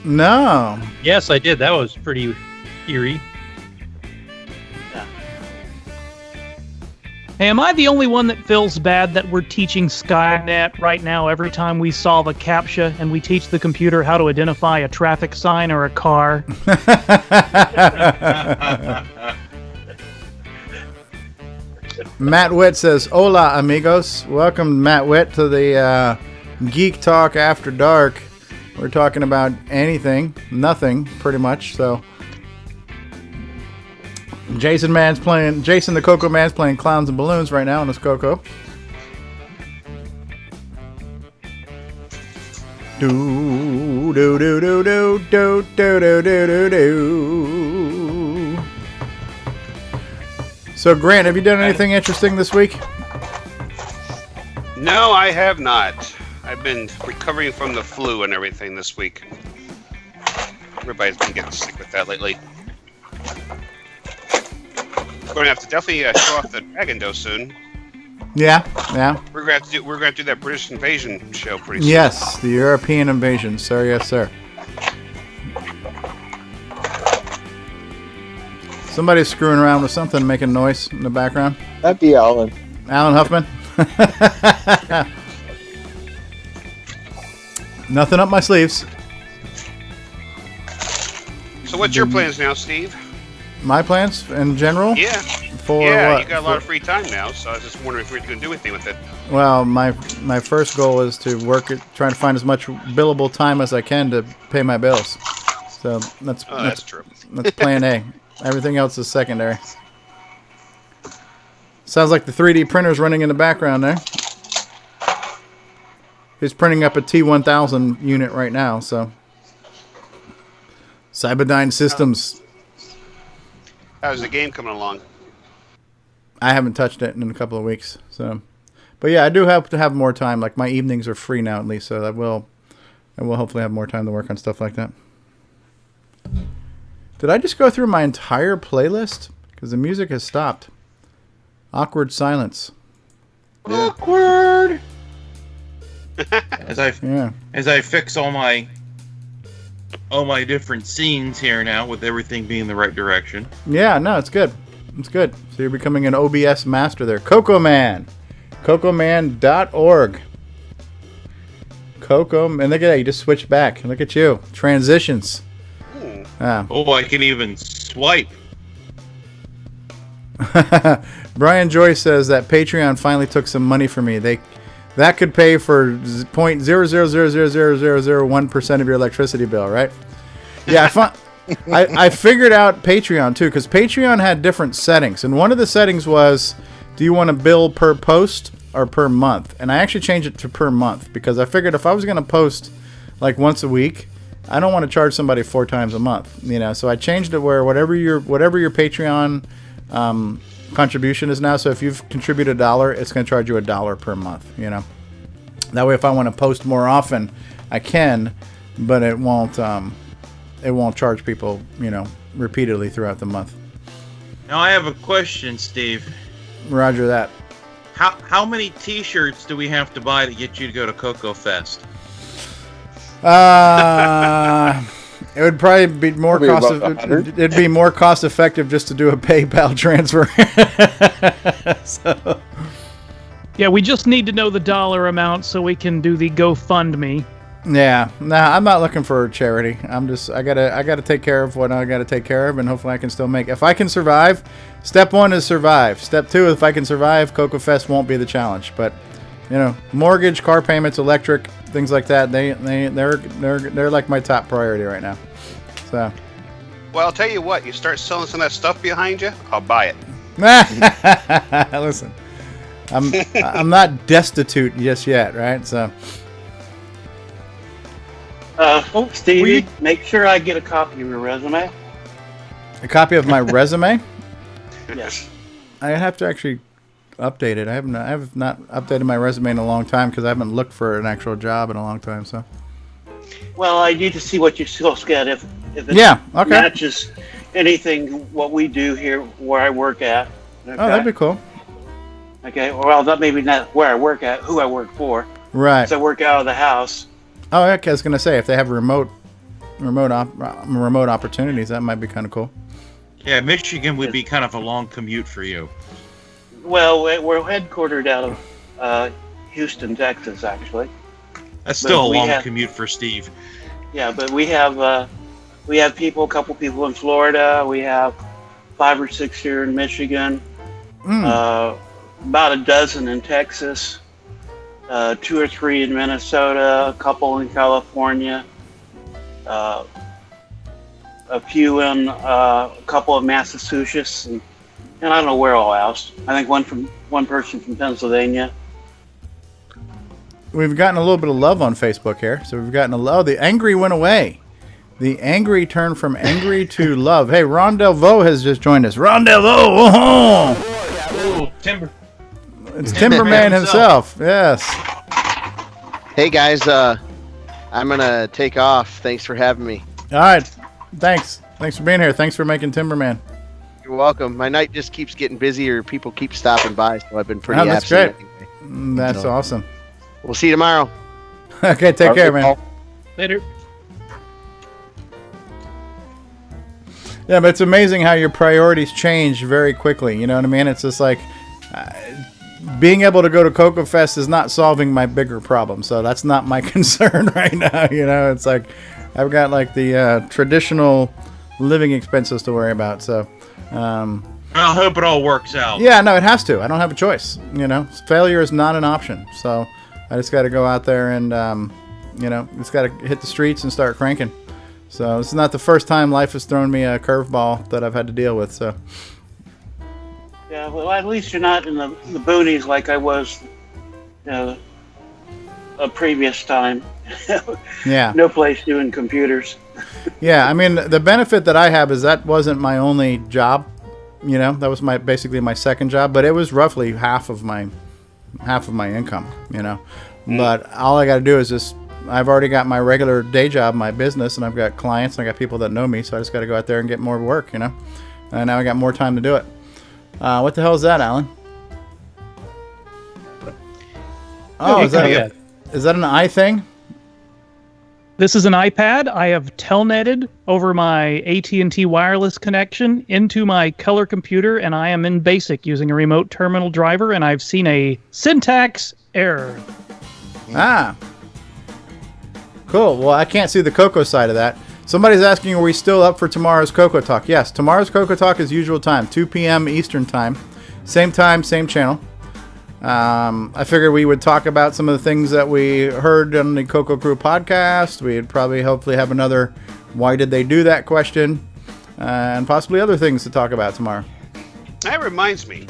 No. Yes, I did. That was pretty eerie. Hey, am I the only one that feels bad that we're teaching Skynet right now every time we solve a CAPTCHA and we teach the computer how to identify a traffic sign or a car? Matt Witt says, "Hola, amigos." Welcome, Matt Witt, to the Geek Talk After Dark. We're talking about anything, nothing, pretty much. So, Jason the Coco Man's playing Clowns and Balloons right now on his CoCo. Do do do do do do do do do do. So, Grant, have you done anything interesting this week? No, I have not. I've been recovering from the flu and everything this week. Everybody's been getting sick with that lately. We're gonna have to definitely show off the Dragon Dose soon. Yeah. We're gonna have to do that British invasion show pretty soon. Yes, the European invasion, sir. Yes, sir. Somebody's screwing around with something, making noise in the background. That'd be Alan. Alan Huffman. Nothing up my sleeves. So what's your plans now, Steve? My plans in general? Yeah. For yeah, what? you got a lot of free time now, so I was just wondering if you're going to do anything with it. Well, my first goal is to work at trying to find as much billable time as I can to pay my bills. So that's true. That's plan A. Everything else is secondary. Sounds like the 3D printer's running in the background there. He's printing up a T1000 unit right now, so. Cyberdyne Systems. How's the game coming along? I haven't touched it in a couple of weeks, so. But yeah, I do have to have more time. Like, my evenings are free now at least, so I will hopefully have more time to work on stuff like that. Did I just go through my entire playlist? Because the music has stopped. Awkward silence. Awkward. As I fix all my different scenes here now, with everything being the right direction. Yeah, no, it's good. It's good. So you're becoming an OBS master there. CoCo Man. CoCoMan.org. CoCo, and look at that, you just switched back. Look at you. Transitions. Oh, I can even swipe. Brian Joyce says that Patreon finally took some money from me. That could pay for 0.0000001% of your electricity bill, right? Yeah, I figured out Patreon too, because Patreon had different settings, and one of the settings was, do you want to bill per post or per month? And I actually changed it to per month because I figured if I was going to post like once a week, I don't want to charge somebody 4 times a month, you know. So I changed it where whatever your Patreon contribution is now. So if you've contributed $1, it's going to charge you $1 per month, you know. That way, if I want to post more often, I can, but it won't charge people, you know, repeatedly throughout the month. Now I have a question, Steve. Roger that. How many T-shirts do we have to buy to get you to go to CoCo Fest? It would probably be more cost. It'd be more cost effective just to do a PayPal transfer. So. Yeah, we just need to know the dollar amount so we can do the GoFundMe. Yeah, nah, I'm not looking for charity. I gotta take care of what I gotta take care of, and hopefully I can still make. If I can survive, step 1 is survive. Step 2, if I can survive, CoCoFest won't be the challenge. But mortgage, car payments, electric, things like that. They're like my top priority right now. So. Well, I'll tell you what. You start selling some of that stuff behind you, I'll buy it. Listen, I'm not destitute just yet, right? So. Stevie, make sure I get a copy of your resume. A copy of my resume? Yes. I have to actually update it. I have not updated my resume in a long time because I haven't looked for an actual job in a long time. So. Well, I need to see what your skills get if it matches anything what we do here where I work at. Okay? Oh, that'd be cool. Okay. Well, that maybe not where I work at, who I work for. Right. Because I work out of the house. Oh, okay. I was gonna say if they have remote opportunities, that might be kind of cool. Yeah, Michigan would be kind of a long commute for you. Well, we're headquartered out of Houston, Texas, actually. That's still a long commute for Steve. Yeah, but we have people, a couple people in Florida. We have 5 or 6 here in Michigan. About a dozen in Texas. 2 or 3 in Minnesota, a couple in California, a few in a couple of Massachusetts, and I don't know where all else. I think one person from Pennsylvania. We've gotten a little bit of love on Facebook here, so we've gotten the angry went away. The angry turned from angry to love. Hey, Ron Delvaux has just joined us. Ron Delvaux! Oh, Timber. It's Timberman himself. Yes. Hey guys, I'm gonna take off. Thanks for having me. All right. Thanks for being here. Thanks for making Timberman. You're welcome. My night just keeps getting busier. People keep stopping by, so I've been pretty that's absent. Great. Anyway. That's awesome. We'll see you tomorrow. Okay, take care, man. Later. Yeah, but it's amazing how your priorities change very quickly. You know what I mean? It's just like being able to go to CoCoFest is not solving my bigger problem. So that's not my concern right now. You know, it's like I've got like the traditional living expenses to worry about. So I hope it all works out. Yeah, no, it has to. I don't have a choice. You know, failure is not an option. So I just got to go out there and, just got to hit the streets and start cranking. So this is not the first time life has thrown me a curveball that I've had to deal with. So. Yeah, well, at least you're not in the boonies like I was, a previous time. Yeah. No place doing computers. Yeah, I mean, the benefit that I have is that wasn't my only job. You know, that was basically my second job, but it was roughly half of my income. You know, but all I got to do is I've already got my regular day job, my business, and I've got clients and I got people that know me, so I just got to go out there and get more work. You know, and now I got more time to do it. What the hell is that, Alan? Oh, is that an eye thing? This is an iPad. I have telnetted over my AT&T wireless connection into my color computer, and I am in BASIC using a remote terminal driver, and I've seen a syntax error. Ah. Cool. Well, I can't see the CoCo side of that. Somebody's asking, are we still up for tomorrow's CoCoTALK? Yes, tomorrow's CoCoTALK is usual time, 2 p.m. Eastern time. Same time, same channel. I figured we would talk about some of the things that we heard on the CoCo Crew podcast. We'd probably hopefully have another why did they do that question, and possibly other things to talk about tomorrow. That reminds me,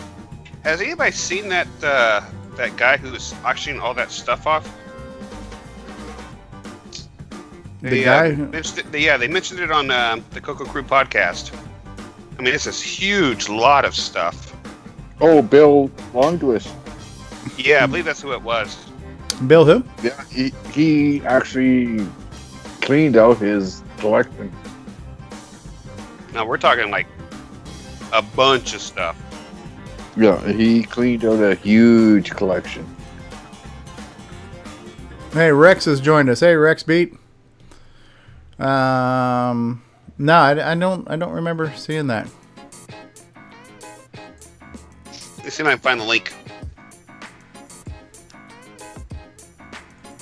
has anybody seen that guy who's auctioning all that stuff off? The guy? They mentioned it on the CoCo Crew podcast. I mean, it's this huge lot of stuff. Oh, Bill Longtwist. Yeah, I believe that's who it was. Bill who? Yeah, he actually cleaned out his collection. Now, we're talking like a bunch of stuff. Yeah, he cleaned out a huge collection. Hey, Rex has joined us. Hey, Rex Beat. No, I don't remember seeing that. Let's see if I can find the link.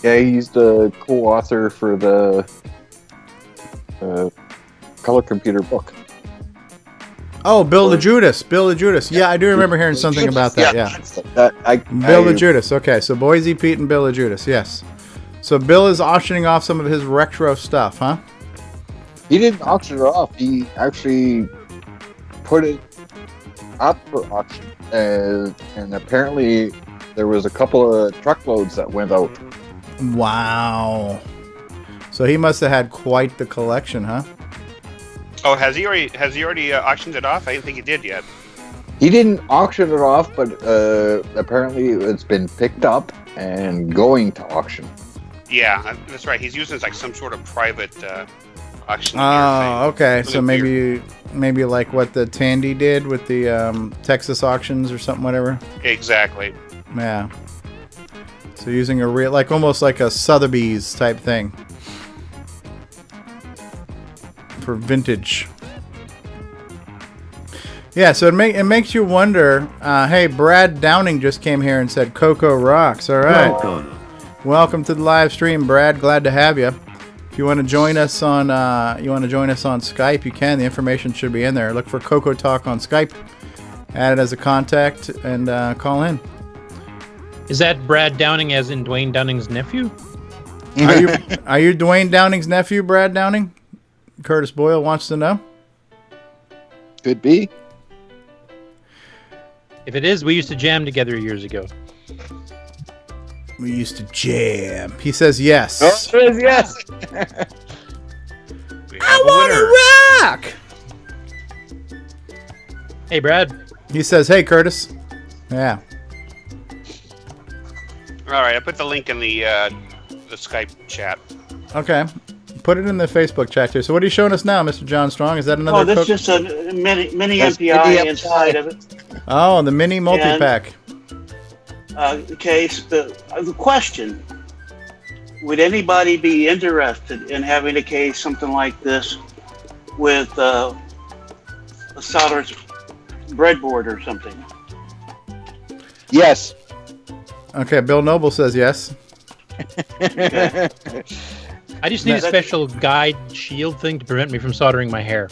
Yeah, he's the co-author for the color computer book. Oh, Bill the Judas. Bill the Judas. Yeah, I do remember hearing something about that. Yeah. Bill the Judas. Okay, so Boise Pete and Bill the Judas. Yes. So Bill is auctioning off some of his retro stuff, huh? He didn't auction it off. He actually put it up for auction, and apparently there was a couple of truckloads that went out. Wow. So he must have had quite the collection, huh? Oh, has he already auctioned it off? I didn't think he did yet. He didn't auction it off, but apparently it's been picked up and going to auction. Yeah, that's right. He's using like some sort of private auction. Oh, okay. So maybe like what the Tandy did with the Texas auctions or something, whatever. Exactly. Yeah. So using a real, like almost like a Sotheby's type thing for vintage. Yeah, so it makes you wonder. Hey, Brad Downing just came here and said CoCo rocks. All right. Welcome to the live stream, Brad. Glad to have you. If you want to join us on Skype, you can. The information should be in there. Look for CoCoTALK on Skype. Add it as a contact and call in. Is that Brad Downing, as in Dwayne Downing's nephew? Are you Dwayne Downing's nephew, Brad Downing? Curtis Boyle wants to know. Could be. If it is, we used to jam together years ago. We used to jam. He says yes. Oh, it says yes. I want to rock. Hey, Brad. He says, hey, Curtis. Yeah. All right, I put the link in the Skype chat. Okay. Put it in the Facebook chat here. So what are you showing us now, Mr. John Strong? Is that another? Oh, that's just a mini MPI inside of it. Oh, the mini multi-pack. Okay, so the question: would anybody be interested in having a case something like this with a solder breadboard or something? Yes. Okay, Bill Noble says yes. Okay. I just need a special guide shield thing to prevent me from soldering my hair.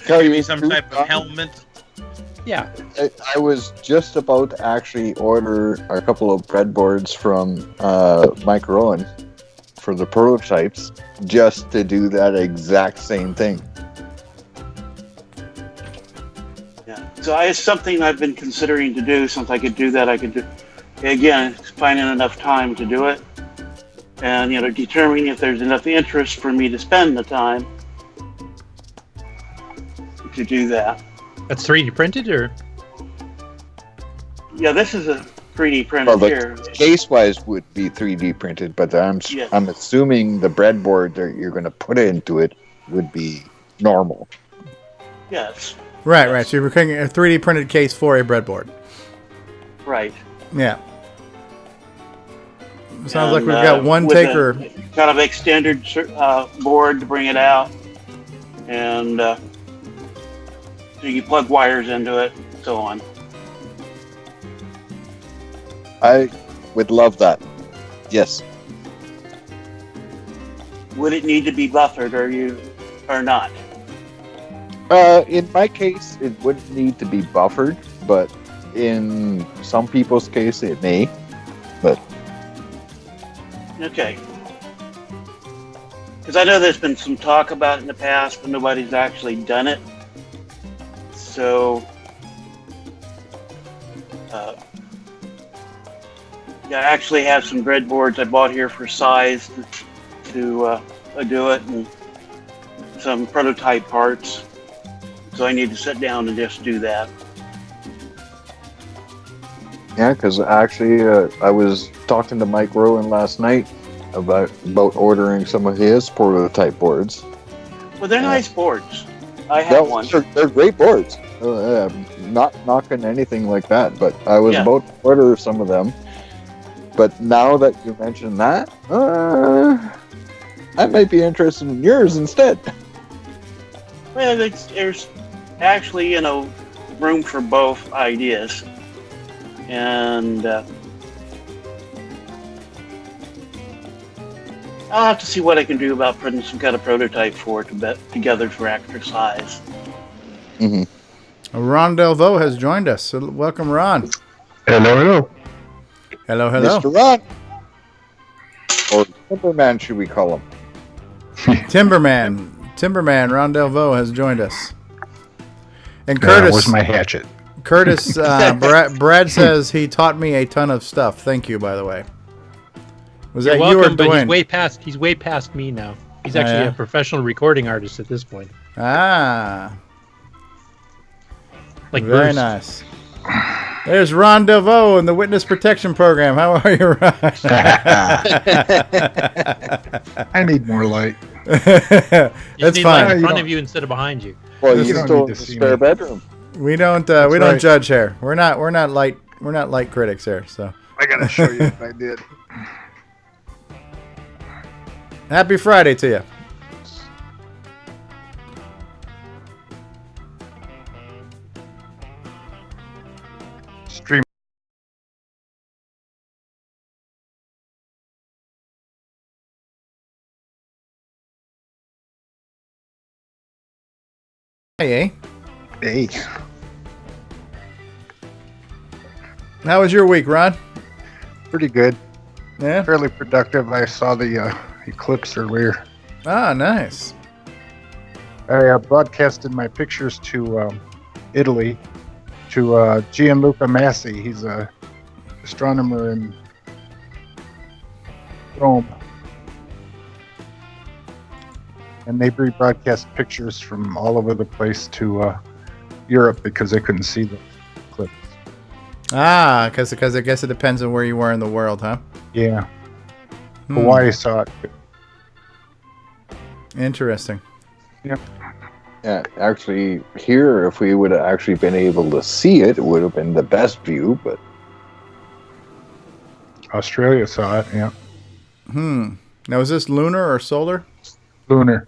You mean some type of helmet? Yeah. I was just about to actually order a couple of breadboards from Mike Rowan for the prototypes just to do that exact same thing. Yeah. So it's something I've been considering to do. Since I could do that, I could do. Again, it's finding enough time to do it, and determining if there's enough interest for me to spend the time to do that. That's 3D printed, or? Yeah, this is a 3D printed here. Case-wise would be 3D printed, but I'm assuming the breadboard that you're going to put into it would be normal. Yes. Right. So you're creating a 3D printed case for a breadboard. Right. Yeah. Sounds like we've got one taker. Kind of extended board to bring it out, and so you plug wires into it, and so on. I would love that. Yes. Would it need to be buffered, or not? In my case, it wouldn't need to be buffered, but in some people's case, it may. But okay. Because I know there's been some talk about it in the past, but nobody's actually done it. So, I actually have some breadboards I bought here for size to do it, and some prototype parts. So I need to sit down and just do that. yeah, because actually, I was talking to Mike Rowan last night about ordering some of his prototype boards. Well, they're nice boards. I have one. They're great boards. Not knocking anything like that, but I was about to order some of them. But now that you mention that, I might be interested in yours instead. Well, there's actually, room for both ideas. And I'll have to see what I can do about putting some kind of prototype for it together for extra size. Mm-hmm. Ron Delvaux has joined us. So welcome, Ron. Hello. Hello, hello. Mr. Ron. Or Timberman, should we call him? Timberman, Ron Delvaux has joined us. And Curtis. Where's my hatchet? Curtis, Brad says he taught me a ton of stuff. Thank you, by the way. Was that welcome, you or but Dwayne? he's way past me now. He's actually a professional recording artist at this point. Ah. Like Very Bruce. nice. There's Ron Delvaux in the Witness Protection Program. How are you, Ron? I need more light. That's fine. Light in front of you instead of behind you. Well, you can still in the spare bedroom. We don't judge here. We're not light critics here. So I gotta show you if I did. Happy Friday to you. Stream. Hey. Hey. How was your week, Ron? Pretty good. Yeah. Fairly productive. I saw the eclipse earlier. Ah, nice. I broadcasted my pictures to Italy, to Gianluca Massi. He's a astronomer in Rome. And they rebroadcast pictures from all over the place to Europe because they couldn't see the eclipse. Ah, because I guess it depends on where you were in the world, huh? Yeah. Hawaii saw it. Interesting. Yep. Yeah, actually, here, if we would have actually been able to see it, it would have been the best view, but... Australia saw it, yeah. Now, is this lunar or solar? Lunar.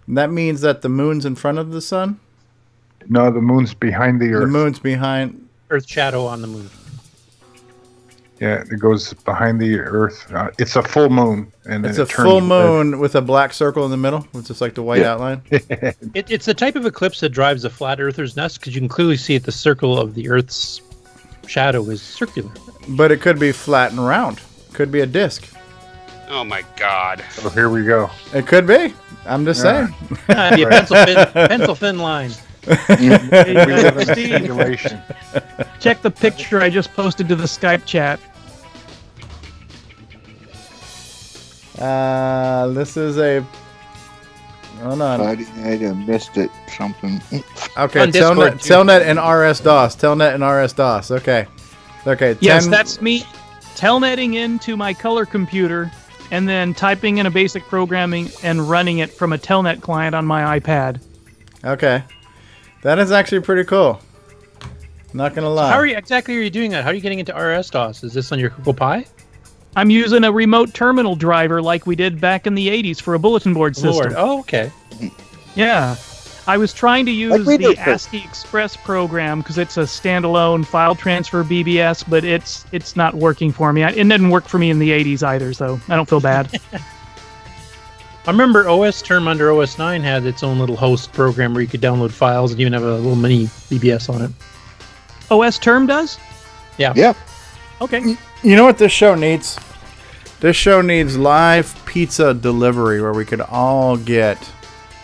And that means that the moon's in front of the sun? No, the moon's behind the Earth. The moon's behind... Earth's shadow on the moon. Yeah, it goes behind the Earth. It's a full moon. And it's a full moon with a black circle in the middle, with just like the white outline? It's the type of eclipse that drives a flat earther's nuts because you can clearly see the circle of the Earth's shadow is circular. But it could be flat and round. Could be a disc. Oh my God. So here we go. It could be. I'm just saying. It'd be a pencil thin line. Steve, check the picture I just posted to the Skype chat. This is a... Hold on. I missed it. Something. Okay, Telnet and RS-DOS. Telnet and RS-DOS. Okay. Yes, that's me telnetting into my color computer and then typing in a basic programming and running it from a Telnet client on my iPad. Okay. That is actually pretty cool. Not going to lie. How are you doing that? How are you getting into RS-DOS? Is this on your Cocoa Pi? I'm using a remote terminal driver like we did back in the 80s for a bulletin board system. Oh, okay. Yeah. I was trying to use the ASCII Express program because it's a standalone file transfer BBS, but it's not working for me. It didn't work for me in the 80s either, so I don't feel bad. I remember OS Term under OS 9 had its own little host program where you could download files and even have a little mini BBS on it. OS Term does? Yeah. Yeah. Okay. You know what this show needs? This show needs live pizza delivery where we could all get...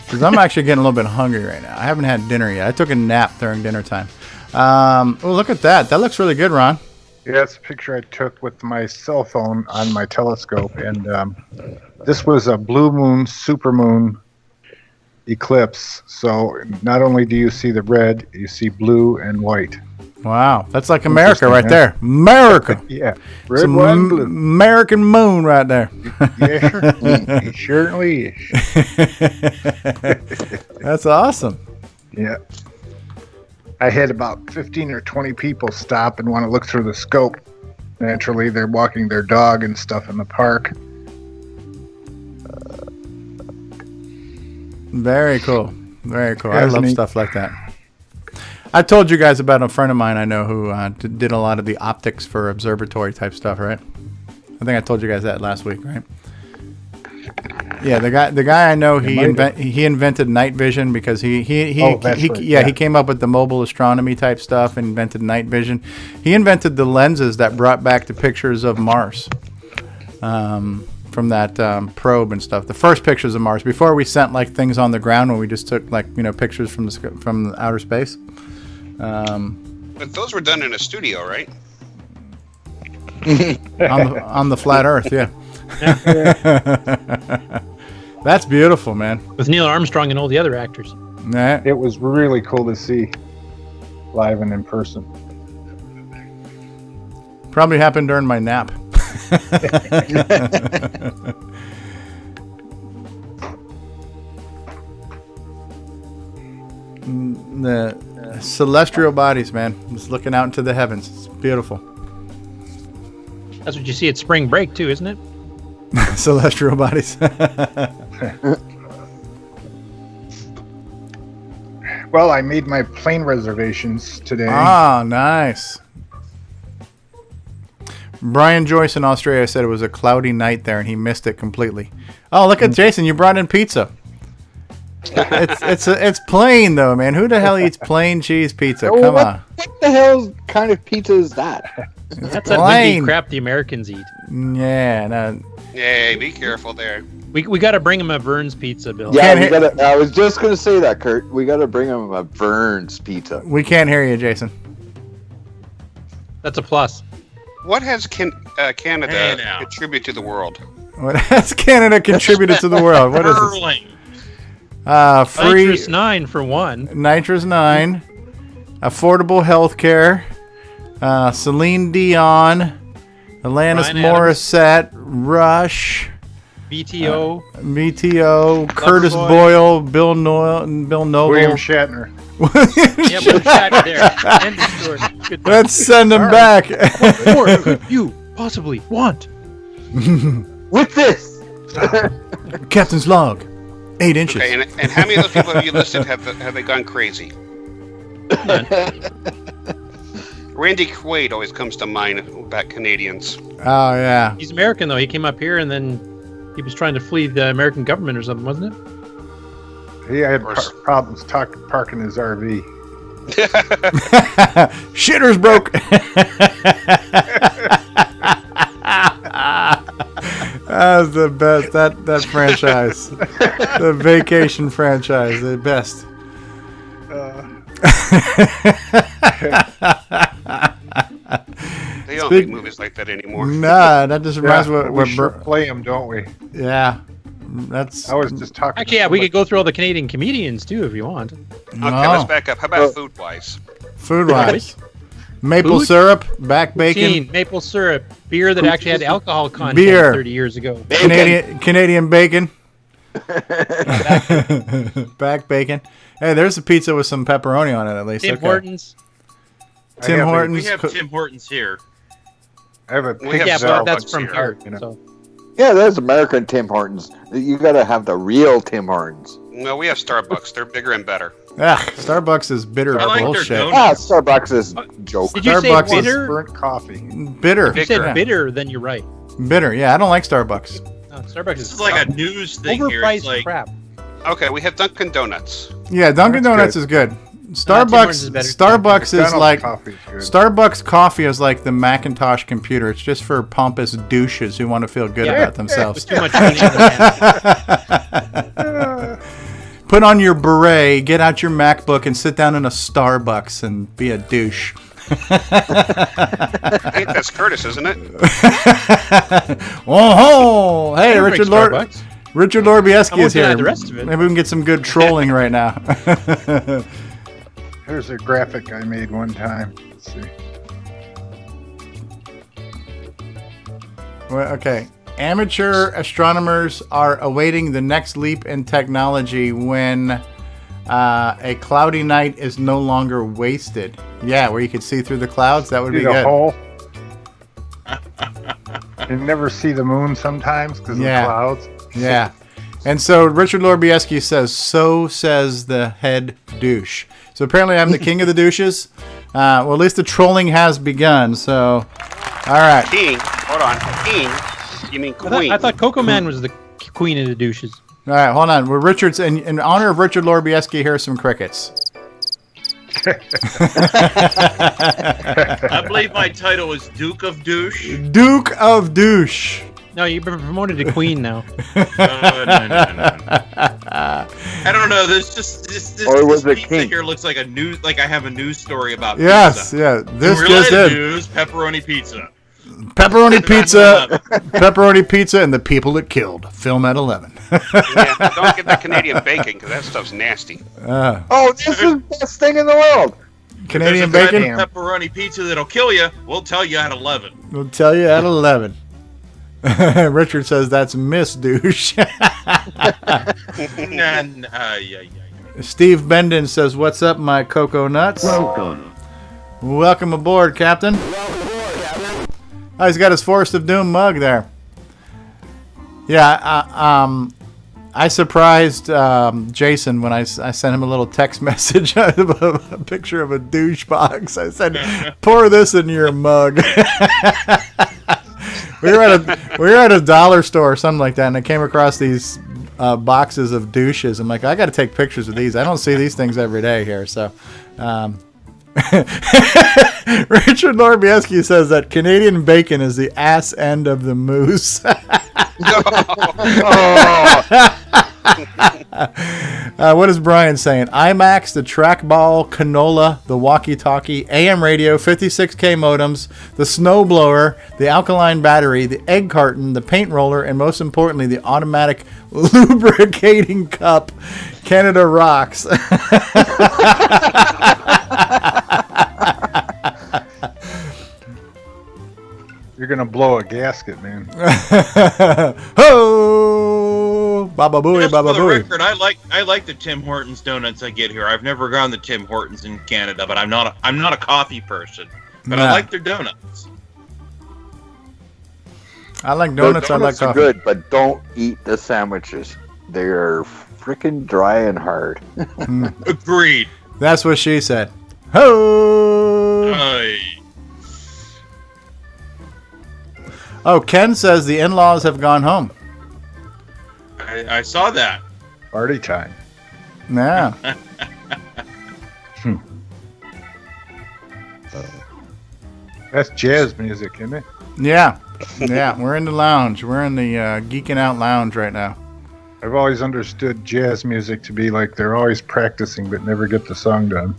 Because I'm actually getting a little bit hungry right now. I haven't had dinner yet. I took a nap during dinner time. Oh, look at that. That looks really good, Ron. Yeah, that's a picture I took with my cell phone on my telescope. And this was a blue moon, supermoon eclipse. So not only do you see the red, you see blue and white. Wow. That's like America right there. America. Yeah. Red, white, and blue. American moon right there. Yeah, it certainly is. That's awesome. Yeah. I had about 15 or 20 people stop and want to look through the scope. Naturally, they're walking their dog and stuff in the park. Very cool. Very cool. I Yeah, love neat. stuff like that. I told you guys about a friend of mine I know who did a lot of the optics for observatory type stuff, right? I think I told you guys that last week, right? Yeah, the guy I know, he invented night vision because he came up with the mobile astronomy type stuff, invented night vision. He invented the lenses that brought back the pictures of Mars from that probe and stuff. The first pictures of Mars before we sent like things on the ground, when we just took like pictures from outer space. But those were done in a studio, right? on the flat Earth, yeah. That's beautiful, man. With Neil Armstrong and all the other actors. Nah. It was really cool to see live and in person. Probably happened during my nap. The celestial bodies, man. Just looking out into the heavens. It's beautiful. That's what you see at spring break too, isn't it? Celestial bodies. Well, I made my plane reservations today. Ah, nice. Brian Joyce in Australia said it was a cloudy night there and he missed it completely. Oh, look at Jason. You brought in pizza. It's plain though, man. Who the hell eats plain cheese pizza? Come on. What the hell kind of pizza is that? That's that windy crap the Americans eat. Yeah, no. Yay, be careful there. We got to bring him a Vern's pizza, Bill. Yeah, I was just going to say that, Kurt. We got to bring him a Vern's pizza. We can't hear you, Jason. That's a plus. What has Canada contributed to the world? What has Canada contributed to the world? What is this? Free Nitrous 9 for one. Nitrous 9, affordable health care, Celine Dion, Alanis Morissette, Rush, BTO, Curtis Boyle, Bill Noble, William Shatner. Yeah, William Shatner there. End of story. Good time. Let's send them back. What more could you possibly want? With this? Captain's log, 8 inches. Okay, and how many of those people have you listed have they gone crazy? Randy Quaid always comes to mind about Canadians. Oh, yeah. He's American, though. He came up here and then he was trying to flee the American government or something, wasn't it? He had problems parking his RV. Shitter's broke. That was the best. That franchise. The vacation franchise. The best. They don't make movies like that anymore. Nah, that just reminds me we sure play them, don't we? Yeah, that's. I was just talking. Actually, yeah, we could go through all the Canadian comedians too if you want. Okay, let's back up. How about food-wise? Food-wise, maple syrup, back bacon, maple syrup, beer that actually had alcohol content beer 30 years ago. Canadian bacon, back bacon. Hey, there's a pizza with some pepperoni on it at least. Tim Hortons. Tim Hortons. We have Tim Hortons here. I have a but that's from here. So. Yeah, there's American Tim Hortons. You got to have the real Tim Hortons. No, we have Starbucks. They're bigger and better. Starbucks is bitter bullshit. Starbucks is joke. Did you Starbucks say bitter? is burnt coffee. Bitter. If you said bitter, then you're right. Bitter. Yeah, I don't like Starbucks. No, Starbucks This is like a news thing here. overpriced It's like, crap. Okay, we have Dunkin' Donuts. Yeah, Dunkin' Donuts is good. Starbucks is like Starbucks coffee is like the Macintosh computer. It's just for pompous douches who want to feel good about themselves. Too much money on the Put on your beret, get out your MacBook, and sit down in a Starbucks and be a douche. I think that's Curtis, isn't it? Oh, hey, Richard Lorbieski is here. The rest of it. Maybe we can get some good trolling right now. There's a graphic I made one time. Let's see. Well, okay. Amateur astronomers are awaiting the next leap in technology when a cloudy night is no longer wasted. Yeah, where you could see through the clouds. That would be good. Hole. You never see the moon sometimes because of the clouds. Yeah. And so Richard Lorbieski says, so says the head douche. So apparently I'm the king of the douches. Well, at least the trolling has begun. So, all right. King. Hold on. King. You mean queen? I thought Coco Man was the queen of the douches. All right, hold on. We're Richard's in honor of Richard Lorbieski. Here are some crickets. I believe my title is Duke of Douche. Duke of Douche. No, you've been promoted to queen now. No. I don't know. This pizza here looks like I have a news story about yes, pizza. Yeah. This in just related did. News, pepperoni pizza. Pepperoni pizza, and the people it killed. Film at 11. Yeah, don't get that Canadian bacon because that stuff's nasty. Oh, this is the best thing in the world. Canadian There's a bacon? pepperoni pizza that'll kill you. We'll tell you at 11. We'll tell you at 11. Richard says that's Miss Douche. Steve Benden says, "What's up, my Coco Nuts?" Welcome aboard, Captain. Oh, he's got his Forest of Doom mug there. Yeah, I surprised Jason when I sent him a little text message of a picture of a douche box. I said, "Pour this in your mug." We were at a dollar store or something like that, and I came across these boxes of douches. I'm like, I got to take pictures of these. I don't see these things every day here. So, Richard Lorbieski says that Canadian bacon is the ass end of the moose. What is Brian saying? IMAX, the trackball, canola, the walkie-talkie, AM radio, 56K modems, the snowblower, the alkaline battery, the egg carton, the paint roller, and most importantly, the automatic lubricating cup. Canada rocks. You're gonna blow a gasket, man. Ho! Baba booey, baba For the booey. record, I like the Tim Hortons donuts I get here. I've never gone to Tim Hortons in Canada, but I'm not a coffee person. But I like their donuts. I like donuts. I like Donuts are coffee. good, but don't eat the sandwiches. They're freaking dry and hard. Agreed. That's what she said. Ho! Oh, Ken says the in-laws have gone home. I saw that. Party time. Yeah. That's jazz music, isn't it? Yeah. Yeah. We're in the lounge. We're in the Geeking Out lounge right now. I've always understood jazz music to be like they're always practicing but never get the song done.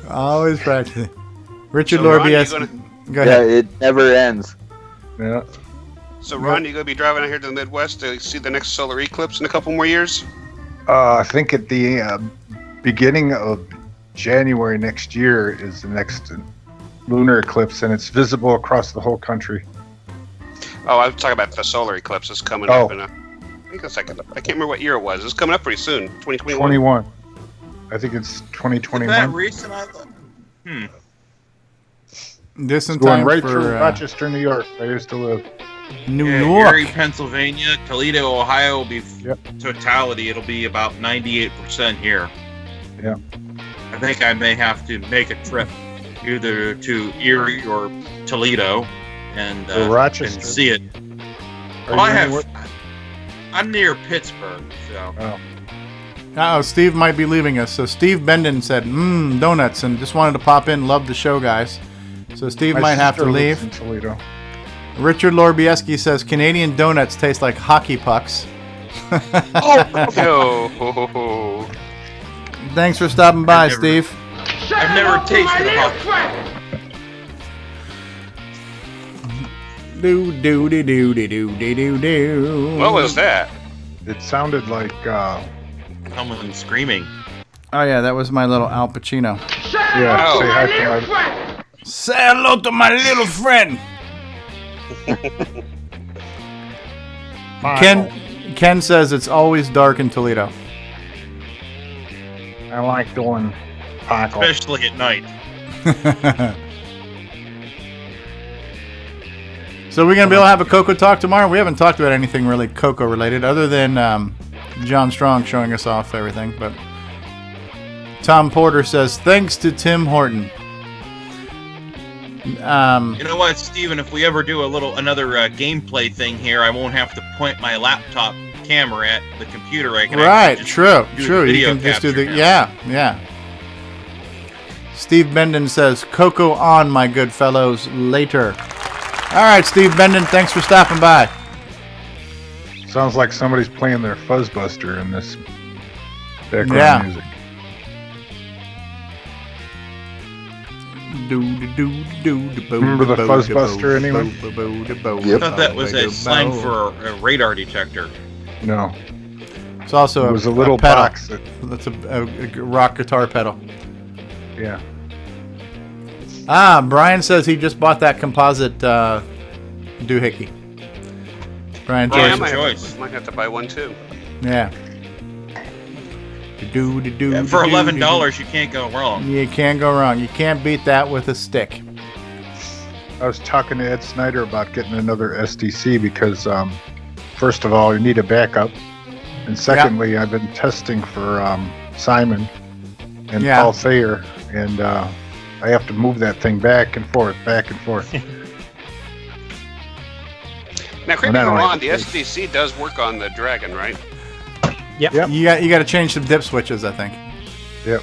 Always practicing. Richard So, Ron, Lorbieski. Go Yeah, ahead. it never ends. Yeah. So, Ron, you going to be driving out here to the Midwest to see the next solar eclipse in a couple more years? I think at the beginning of January next year is the next lunar eclipse, and it's visible across the whole country. Oh, I was talking about the solar eclipse that's coming up in I think it's like, I can't remember what year it was. It's coming up pretty soon, 2021. 21. I think it's 2021. Is that recent? I thought. This in It's going time right for through Rochester, New York. I used to live. New Erie, York. Pennsylvania, Toledo, Ohio will be totality. It'll be about 98% here. Yeah. I think I may have to make a trip either to Erie or Toledo and Rochester. and see it. I'm near Pittsburgh, so. Oh, Steve might be leaving us. So Steve Benden said, donuts, and just wanted to pop in. Love the show, guys. So Steve My might have to sister leave. lives in Toledo. Richard Lorbieski says Canadian donuts taste like hockey pucks. Oh. Thanks for stopping by, Steve. I've never tasted a hockey. Do. What was that? It sounded like Someone screaming. Oh yeah, that was my little Al Pacino. yeah. Say hi to my. Say hello to my little friend. Ken says it's always dark in Toledo. I like doing Paco. Especially at night. So we're going to be able to have a CoCo talk tomorrow? We haven't talked about anything really CoCo related other than John Strong showing us off everything. But Tom Porter says, thanks to Tim Horton. You know what, Steven? If we ever do another gameplay thing here, I won't have to point my laptop camera at the computer. I can actually just True. You can just do the yeah. Steve Benden says, CoCo on, my good fellows, later. All right, Steve Benden, thanks for stopping by. Sounds like somebody's playing their Fuzzbuster in this background music. Remember the Fuzzbuster, anyone? I thought that was a slang for a radar detector. No. It's also it was a little pedal. box. That's a rock guitar pedal. Yeah. Brian says he just bought that composite doohickey. Brian Yeah, Joyce. I might have to buy one too. Yeah. For $11, you can't go wrong. You can't go wrong. You can't beat that with a stick. I was talking to Ed Snyder about getting another SDC because, first of all, you need a backup. And secondly, I've been testing for Simon and Paul Thayer, and I have to move that thing back and forth. Now, correct me if I'm wrong, the SDC does work on the Dragon, right? Yep. You got to change some dip switches, I think. Yep.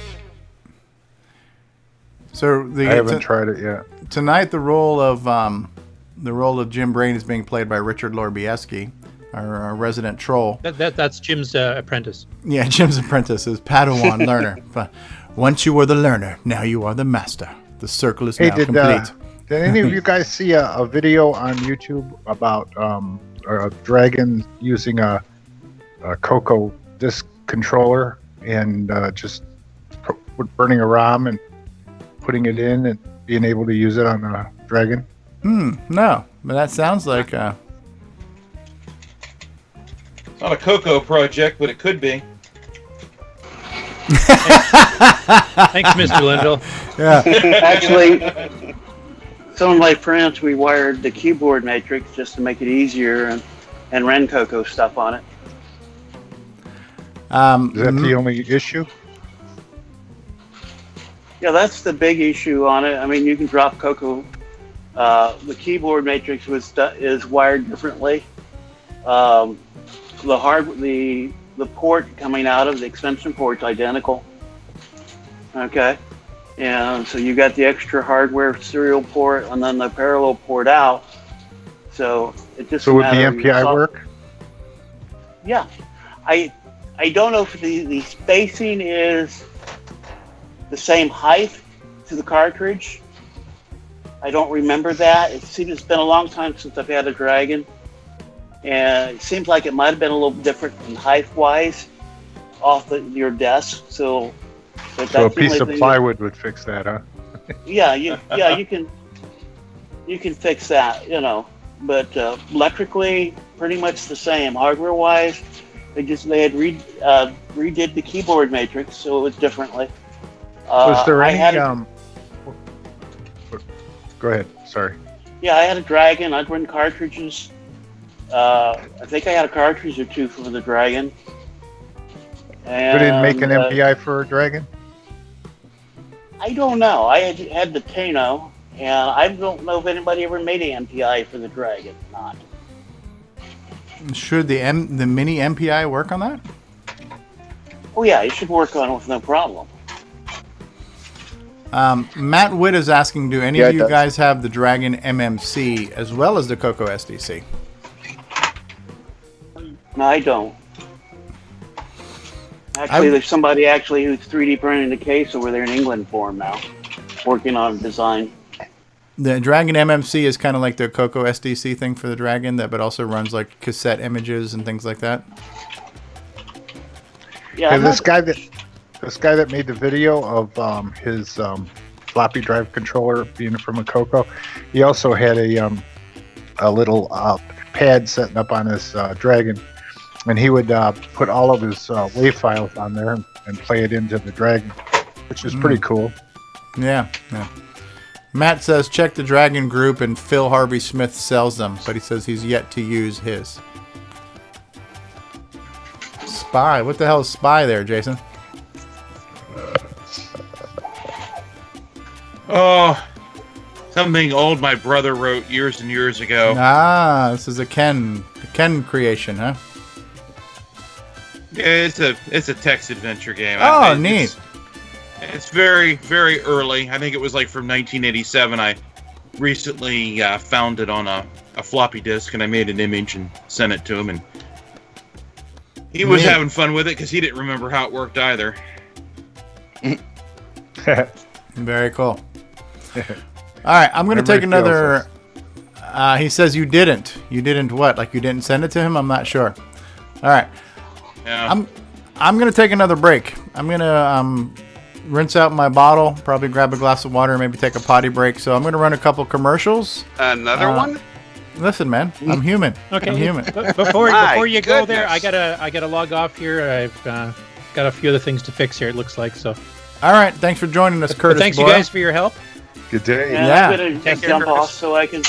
So I haven't tried it yet. Tonight, the role of Jim Brain is being played by Richard Lorbieski, our resident troll. That's Jim's apprentice. Yeah, Jim's apprentice is Padawan learner. But once you were the learner, now you are the master. The circle is now complete. Did any of you guys see a video on YouTube about a dragon using a CoCo disc controller and just burning a ROM and putting it in and being able to use it on a dragon? No, but that sounds like Not a CoCo project, but it could be. Thanks, Mr. Linville. Yeah. Actually, some of my friends, we wired the keyboard matrix just to make it easier and ran CoCo stuff on it. Is that the only issue? Yeah, that's the big issue on it. I mean, you can drop CoCo. The keyboard matrix is wired differently. The port coming out of the extension port's identical. Okay, and so you got the extra hardware serial port and then the parallel port out. So it just. So would the MPI work? Yeah, I don't know if the spacing is the same height to the cartridge. I don't remember that. It's been a long time since I've had a Dragon. And it seems like it might have been a little different in height-wise off your desk. So a piece of plywood would fix that, huh? Yeah, you can fix that, But electrically, pretty much the same. Hardware-wise, they had redid the keyboard matrix, so it was differently. Was there any? Go ahead. Sorry. Yeah, I had a Dragon. I'd run cartridges. I think I had a cartridge or two for the Dragon. And, we didn't make an MPI for a Dragon? I don't know. I had the Tano, and I don't know if anybody ever made an MPI for the Dragon or not. Should the Mini MPI work on that? Oh yeah, it should work on it with no problem. Matt Witt is asking, do any of you guys have the Dragon MMC as well as the CoCoSDC? No, I don't. Actually, there's somebody who's 3D printing the case over there in England for him now, working on design. The Dragon MMC is kind of like the CoCoSDC thing for the Dragon, but also runs like cassette images and things like that. Yeah, this guy that made the video of his floppy drive controller being from a CoCo, he also had a little pad setting up on his Dragon, and he would put all of his WAV files on there and play it into the Dragon, which is pretty cool. Yeah. Matt says, check the Dragon Group and Phil Harvey Smith sells them, but he says he's yet to use his. Spy. What the hell is spy there, Jason? Oh, something old my brother wrote years and years ago. Ah, this is a Ken creation, huh? Yeah, it's a text adventure game. Oh, neat. It's very, very early. I think it was like from 1987. I recently found it on a floppy disk, and I made an image and sent it to him, and he was having fun with it because he didn't remember how it worked either. Very cool. All right, I'm going to take another... he says you didn't. You didn't what? Like you didn't send it to him? I'm not sure. All right. Yeah. I'm going to take another break. I'm going to rinse out my bottle, probably grab a glass of water, maybe take a potty break. So I'm going to run a couple commercials. Another one? Listen, man, I'm human. Okay. I'm human. Before you go there, I gotta log off here. I've got a few other things to fix here. It looks like so. All right, thanks for joining us, Curtis. Thanks Boyle. you guys for your help. Good day. Yeah. I'm going to jump off so I can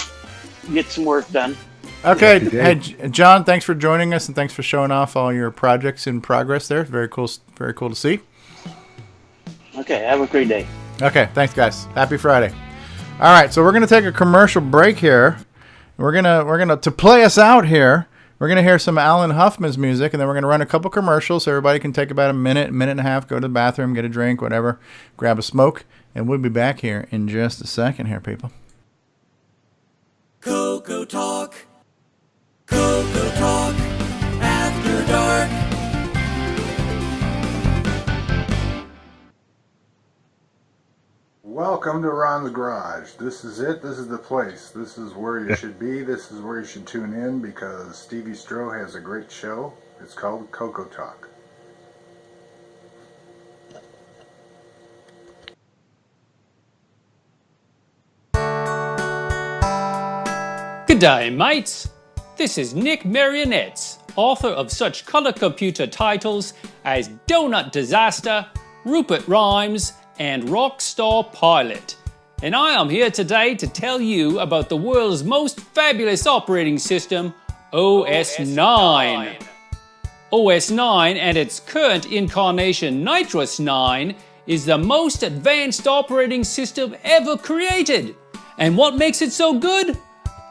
get some work done. Okay, hey John, thanks for joining us and thanks for showing off all your projects in progress there. Very cool to see. Okay, have a great day. Okay, thanks guys. Happy Friday. All right, so we're gonna take a commercial break here. We're gonna to play us out here. We're gonna hear some Alan Huffman's music, and then we're gonna run a couple commercials so everybody can take about a minute and a half, go to the bathroom, get a drink, whatever, grab a smoke, and we'll be back here in just a second here, people. CoCoTALK. CoCoTALK. After Dark. Welcome to Ron's Garage. This is it. This is the place. This is where you should be. This is where you should tune in because Stevie Stroh has a great show. It's called CoCoTALK. G'day, mates. This is Nick Marionettes, author of such colour computer titles as Donut Disaster, Rupert Rhymes, and Rockstar Pilot. And I am here today to tell you about the world's most fabulous operating system, OS 9. OS 9 and its current incarnation Nitrous 9 is the most advanced operating system ever created. And what makes it so good?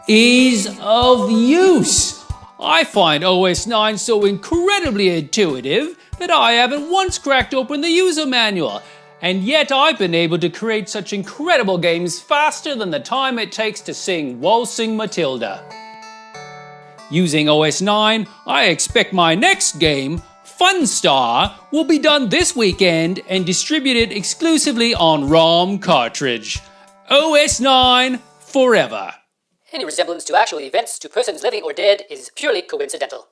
Ease of use. I find OS 9 so incredibly intuitive that I haven't once cracked open the user manual, and yet I've been able to create such incredible games faster than the time it takes to sing Waltzing Matilda. Using OS 9, I expect my next game, Funstar, will be done this weekend and distributed exclusively on ROM cartridge. OS 9 forever. Any resemblance to actual events to persons living or dead is purely coincidental.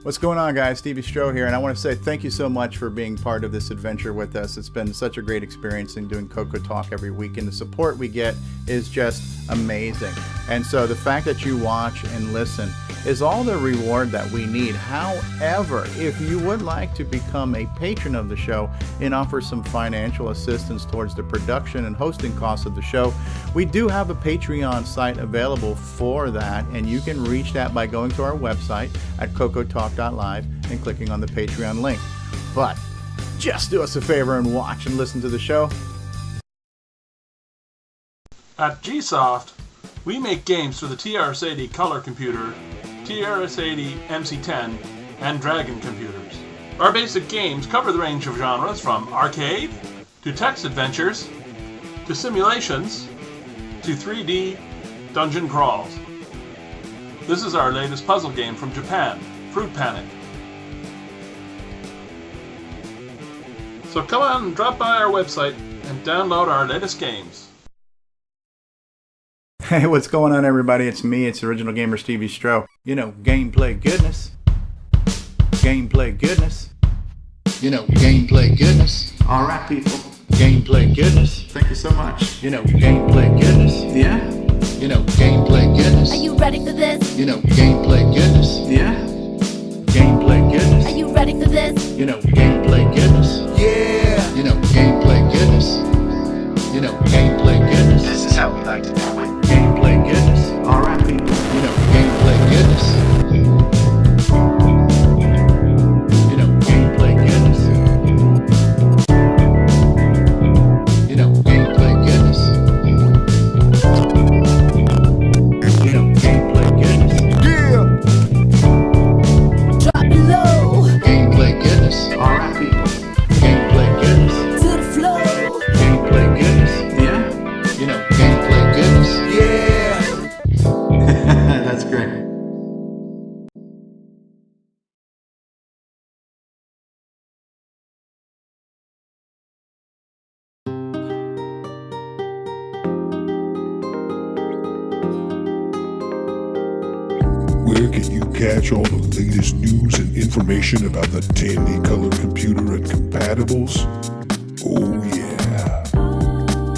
What's going on, guys? Stevie Stroh here, and I want to say thank you so much for being part of this adventure with us. It's been such a great experience in doing CoCoTALK every week, and the support we get is just amazing. And so the fact that you watch and listen is all the reward that we need. However, if you would like to become a patron of the show and offer some financial assistance towards the production and hosting costs of the show, we do have a Patreon site available for that, and you can reach that by going to our website at CoCoTALK.live and clicking on the Patreon link. But just do us a favor and watch and listen to the show. At Gsoft, we make games for the TRS-80 color computer, TRS-80 MC10, and Dragon computers. Our basic games cover the range of genres from arcade, to text adventures, to simulations, to 3D dungeon crawls. This is our latest puzzle game from Japan, Fruit Panic. So come on and drop by our website and download our latest games. Hey, what's going on, everybody? It's me, it's Original Gamer Stevie Stroh. You know, gameplay goodness. Gameplay goodness. You know, gameplay goodness. All right, people. Gameplay goodness. Thank you so much. You know, gameplay goodness. Yeah? You know, gameplay goodness. Are you ready for this? You know, gameplay goodness. Yeah? Gameplay goodness. Are you ready for this? You know, gameplay goodness. Yeah! You know, gameplay Gameplay goodness. All right, people. Gameplay goodness. Gameplay goodness. Gameplay goodness. Gameplay goodness. Yeah. Drop it low. Gameplay goodness. All right, people. Gameplay goodness. To the flow. Gameplay goodness. Yeah. Gameplay goodness. Yeah. That's great. Where can you catch all the latest news and information about the Tandy Color Computer and compatibles? Oh yeah,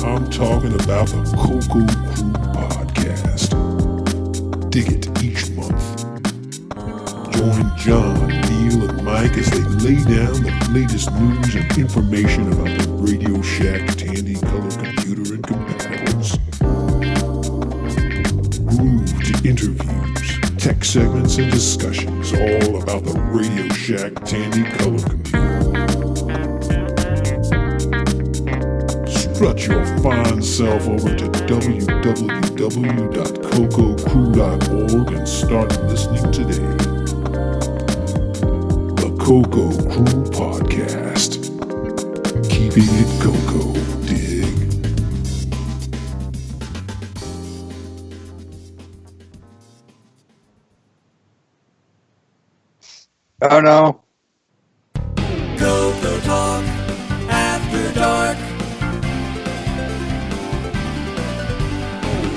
I'm talking about the CoCo Crew podcast. Dig it each month. Join John, Neil, and Mike as they lay down the latest news and information about the Radio Shack Tandy Color Computer and compatibles. Groove to interviews, tech segments, and discussions all about the Radio Shack Tandy Color Computer. Strut your fine self over to www.cococrew.org and start listening today. The CoCo Crew Podcast. Keeping it CoCo, dig? Oh no. CoCoTALK After Dark.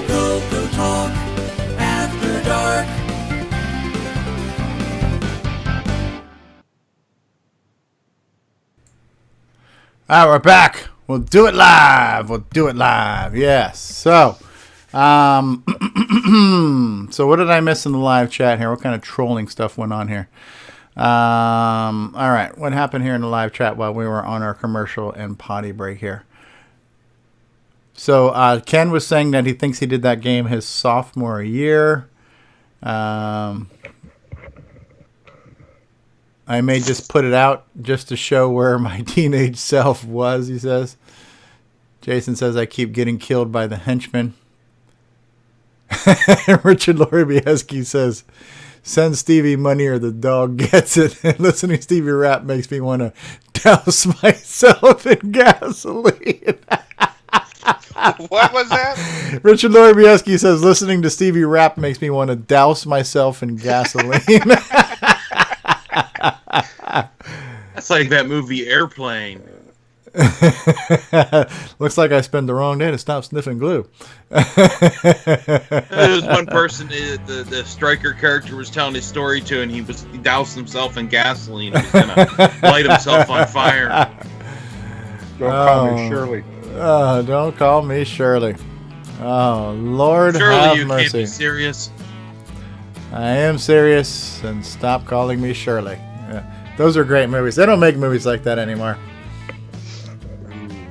CoCoTALK After Dark. All right, we're back. We'll do it live. Yes. So, so what did I miss in the live chat here? What kind of trolling stuff went on here? All right. What happened here in the live chat while we were on our commercial and potty break here? So, Ken was saying that he thinks he did that game his sophomore year. I may just put it out just to show where my teenage self was, he says. Jason says, I keep getting killed by the henchmen. Richard Loribieski says, send Stevie money or the dog gets it. And listening to Stevie rap makes me want to douse myself in gasoline. What was that? Richard Loribieski says, listening to Stevie rap makes me want to douse myself in gasoline. That's like that movie Airplane. Looks like I spent the wrong day to stop sniffing glue. There was one person, the striker character was telling his story to, and he doused himself in gasoline. He was going to light himself on fire. Don't call me Shirley. Don't call me Shirley. Oh, Lord Surely have you mercy. can't be serious. I am serious, and stop calling me Shirley. Yeah. Those are great movies. They don't make movies like that anymore.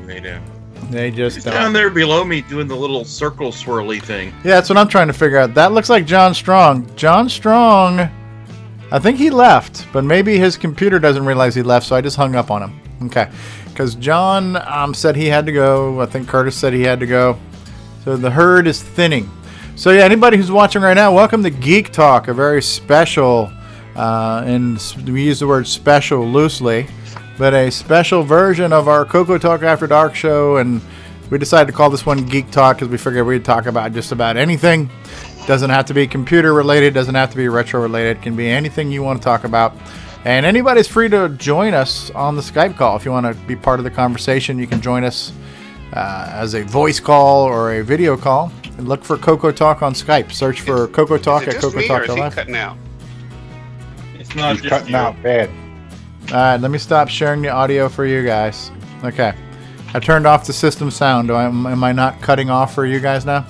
They do. They just He's don't. down there below me doing the little circle swirly thing. Yeah, that's what I'm trying to figure out. That looks like John Strong. John Strong, I think he left, but maybe his computer doesn't realize he left, so I just hung up on him. Okay. Because John said he had to go. I think Curtis said he had to go. So the herd is thinning. So yeah, anybody who's watching right now, welcome to Geek Talk, a very special, and we use the word special loosely, but a special version of our CoCoTALK After Dark show, and we decided to call this one Geek Talk because we figured we'd talk about just about anything. Doesn't have to be computer related, doesn't have to be retro related, it can be anything you want to talk about. And anybody's free to join us on the Skype call. If you want to be part of the conversation, you can join us as a voice call or a video call. And look for CoCoTALK on Skype. Search for CoCoTALK at CoCoTALK. Is he cutting out? It's not He's just cutting you. out bad. All right, let me stop sharing the audio for you guys. Okay. I turned off the system sound. Am I not cutting off for you guys now?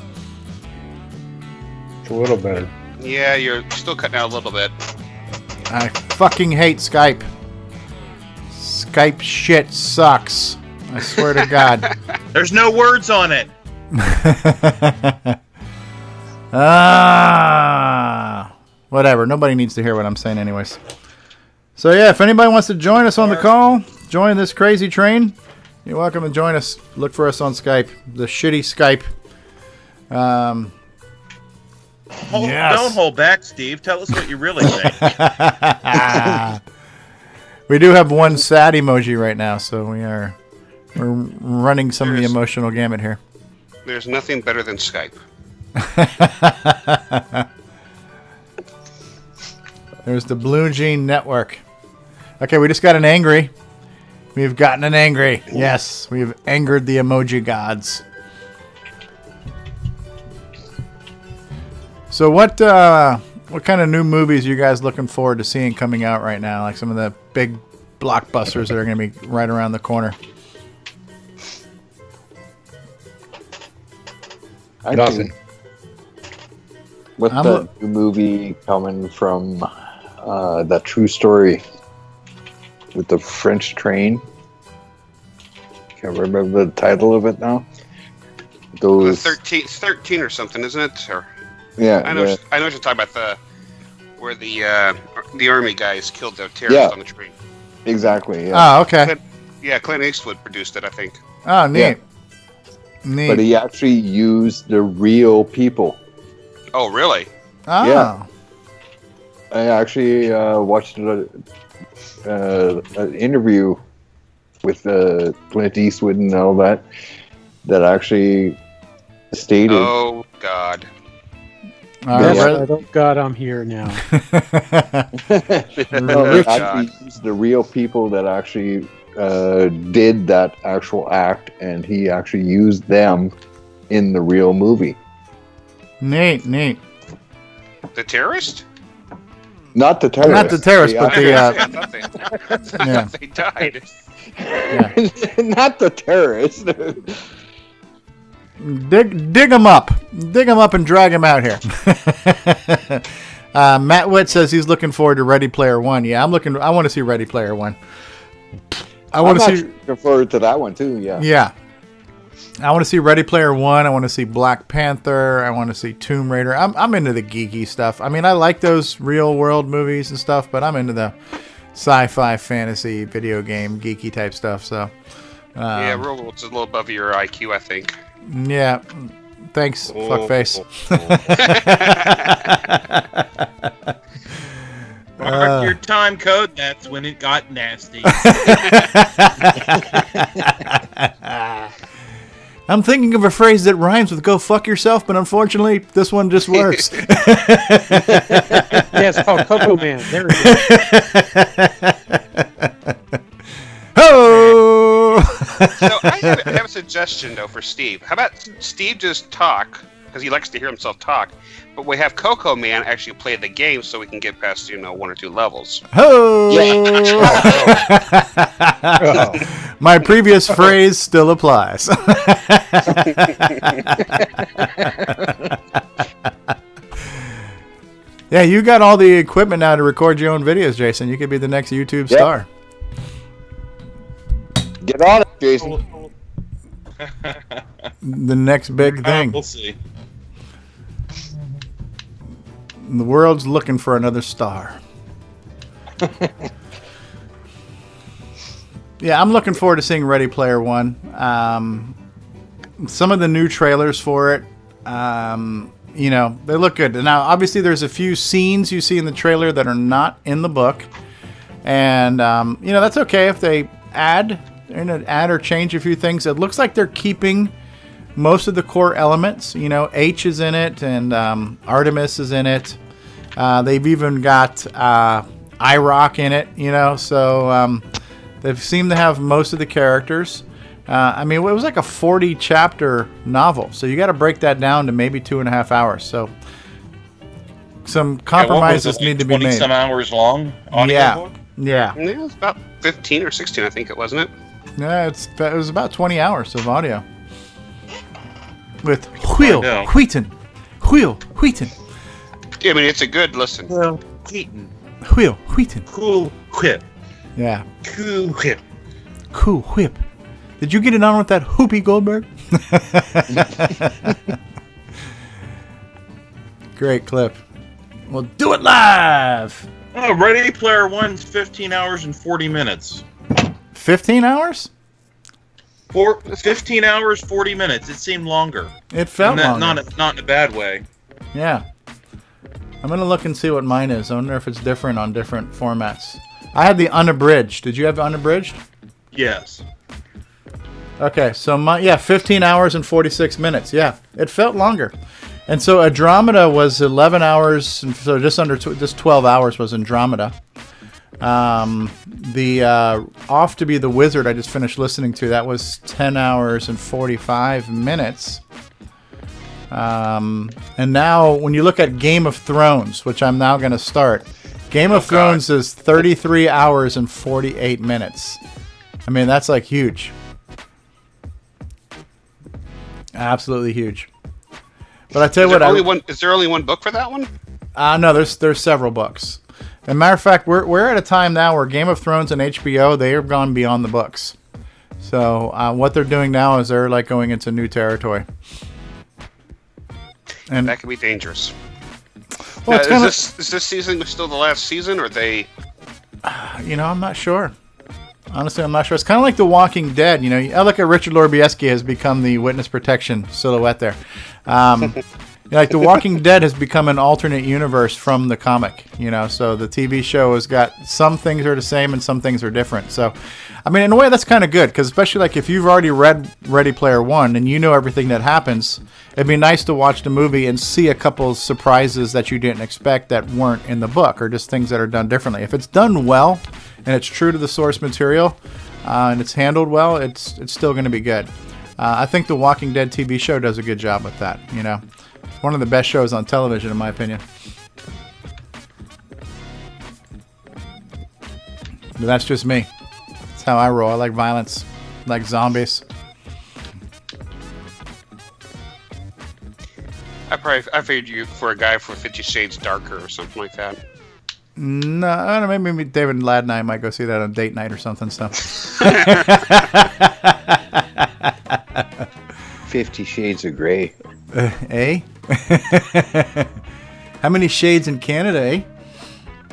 It's a little better. Yeah, you're still cutting out a little bit. I fucking hate Skype. Skype shit sucks. I swear to God. There's no words on it. Whatever. Nobody needs to hear what I'm saying anyways. So yeah, if anybody wants to join us on the call, join this crazy train, you're welcome to join us. Look for us on Skype. The shitty Skype. Don't hold back, Steve. Tell us what you really think. We do have one sad emoji right now, so we're running some of the emotional gamut here. There's nothing better than Skype. There's the Blue Jean Network. Okay, we just got an angry. We've gotten an angry. Yes, we've angered the emoji gods. So what kind of new movies are you guys looking forward to seeing coming out right now? Like some of the big blockbusters that are going to be right around the corner. Nothing. What's the new movie coming from that True Story with the French train? Can't remember the title of it now. Those 13 or something, isn't it? Or, yeah, I know what you're talking about, where the army guys killed the terrorists on the train. Exactly. Yeah. Oh, okay. Clint Eastwood produced it, I think. Oh, neat. Yeah. Neat. But he actually used the real people. Oh, really? Oh. Yeah. I actually watched an interview with Clint Eastwood and all that actually stated. Oh, God. I don't God, I'm here now. No, actually used the real people that actually did that actual act, and he actually used them in the real movie. Neat. The terrorist? Not the terrorist. Not the terrorist, but the... I thought they died. Yeah. Not the terrorist. Dig them up. Dig them up and drag them out here. Matt Witt says he's looking forward to Ready Player One. Yeah, I want to see Ready Player One. I'm looking forward to that one too. Yeah. Yeah. I want to see Ready Player One. I want to see Black Panther. I want to see Tomb Raider. I'm into the geeky stuff. I mean, I like those real world movies and stuff, but I'm into the sci-fi, fantasy, video game, geeky type stuff. So. Yeah, real world's a little above your IQ, I think. Yeah. Thanks, fuckface. Mark your time code. That's when it got nasty. I'm thinking of a phrase that rhymes with "go fuck yourself," but unfortunately, this one just works. Yeah, it's called Coco Man. There it is. Ho! So I have a suggestion though for Steve. How about Steve just talk, because he likes to hear himself talk, but we have Coco Man actually play the game so we can get past 1 or 2 levels. Ho! My previous phrase still applies. Yeah, you got all the equipment now to record your own videos, Jason. You could be the next YouTube star. Get on it, Jason. The next big thing. We'll see. The world's looking for another star. Yeah, I'm looking forward to seeing Ready Player One. Some of the new trailers for it, they look good. Now, obviously, there's a few scenes you see in the trailer that are not in the book. And, that's okay if they add or change a few things. It looks like they're keeping most of the core elements. H is in it, and Artemis is in it. They've even got IROC in it, so they seem to have most of the characters. It was like a 40-chapter novel, so you got to break that down to maybe 2.5 hours. So some compromises need to be made. 20-some hours long audiobook? Yeah. It was about 15 or 16, I think it wasn't it? Yeah, it was about 20 hours of audio. With Will Wheaton. Yeah, it's a good listen. Will Wheaton. Will Wheaton. Cool whip. Yeah. Cool whip. Cool whip. Did you get it on with that Whoopi Goldberg? Great clip. We'll do it live. Oh, Ready Player One's 15 hours and 40 minutes. 15 hours? 15 hours, 40 minutes. It seemed longer. It felt longer. Not in a bad way. Yeah. I'm going to look and see what mine is. I wonder if it's different on different formats. I had the unabridged. Did you have unabridged? Yes. Okay, so 15 hours and 46 minutes. Yeah, it felt longer. And so Andromeda was 11 hours, and so just under just 12 hours was Andromeda. The Off to Be the Wizard I just finished listening to, that was 10 hours and 45 minutes. And now when you look at Game of Thrones, which I'm now going to start, Game of Thrones is 33 hours and 48 minutes. I mean, that's like huge. Absolutely huge. But I tell you what, is there only one book for that one? No, there's several books. As a matter of fact, we're at a time now where Game of Thrones and HBO, they have gone beyond the books. So what they're doing now is they're like going into new territory. And that could be dangerous. Well, is this season still the last season, or they? I'm not sure. Honestly, I'm not sure. It's kind of like The Walking Dead. I look at Richard Lorbieski has become the witness protection silhouette there. Like The Walking Dead has become an alternate universe from the comic. So the TV show has got some things are the same and some things are different. So, I mean, in a way, that's kind of good because especially like if you've already read Ready Player One and you know everything that happens, it'd be nice to watch the movie and see a couple of surprises that you didn't expect that weren't in the book or just things that are done differently. If it's done well and it's true to the source material and it's handled well, it's still going to be good. I think the Walking Dead TV show does a good job with that. It's one of the best shows on television, in my opinion. But that's just me. That's how I roll. I like violence, I like zombies. I figured you for a guy for 50 Shades Darker or something like that. No, I don't know, maybe David Ladd and I might go see that on date night or something. So. 50 Shades of Grey. Eh? How many shades in Canada, eh?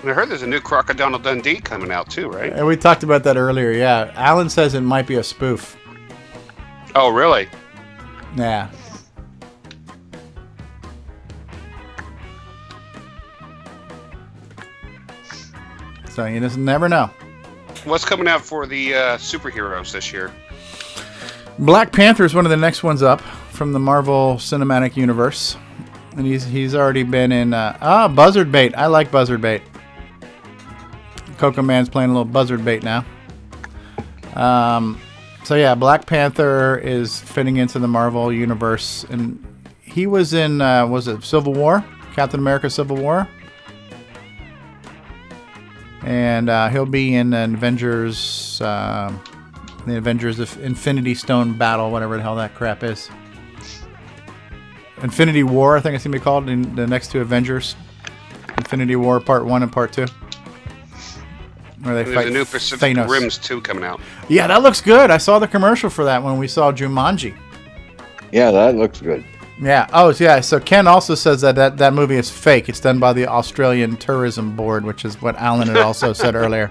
I heard there's a new Crocodile Dundee coming out too, right? And we talked about that earlier, yeah. Alan says it might be a spoof. Oh, really? Yeah. So you just never know. What's coming out for the superheroes this year? Black Panther is one of the next ones up from the Marvel Cinematic Universe. And he's already been in... Buzzard Bait. I like Buzzard Bait. CoCo Man's playing a little Buzzard Bait now. So yeah, Black Panther is fitting into the Marvel Universe. And he was in, was it Civil War? Captain America Civil War? And he'll be in Avengers... the Avengers Infinity Stone Battle, whatever the hell that crap is. Infinity War, I think it's going to be called, in the next two Avengers. Infinity War Part 1 and Part 2. Where they There's a new Pacific Thanos. Rims 2 coming out. Yeah, that looks good. I saw the commercial for that when we saw Jumanji. Yeah, that looks good. Yeah. Oh, yeah. So Ken also says that movie is fake. It's done by the Australian Tourism Board, which is what Alan had also said earlier.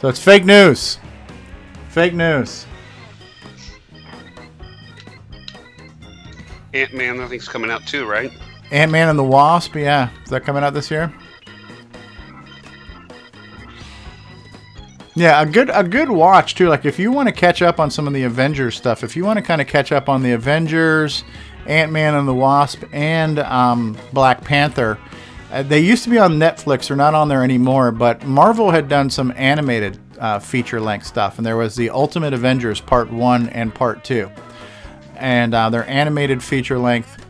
So it's fake news. Fake news. Ant-Man, I think, is coming out too, right? Ant-Man and the Wasp, yeah. Is that coming out this year? Yeah, a good watch too. Like if you want to catch up on some of the Avengers stuff, if you want to kind of catch up on the Avengers, Ant-Man and the Wasp, and Black Panther, they used to be on Netflix. They're not on there anymore. But Marvel had done some animated feature-length stuff, and there was the Ultimate Avengers Part 1 and Part 2, and they're animated feature-length.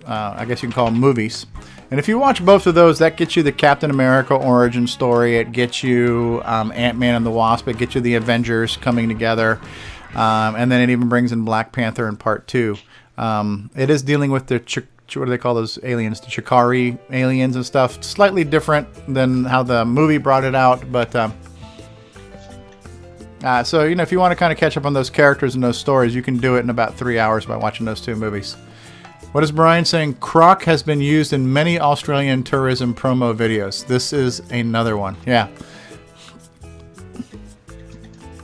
I guess you can call them movies. And if you watch both of those, that gets you the Captain America origin story. It gets you Ant-Man and the Wasp. It gets you the Avengers coming together. And then it even brings in Black Panther in Part 2. It is dealing with the, what do they call those aliens? The Chitauri aliens and stuff. Slightly different than how the movie brought it out. But So, if you want to kind of catch up on those characters and those stories, you can do it in about 3 hours by watching those 2 movies. What is Brian saying? Croc has been used in many Australian tourism promo videos. This is another one. Yeah.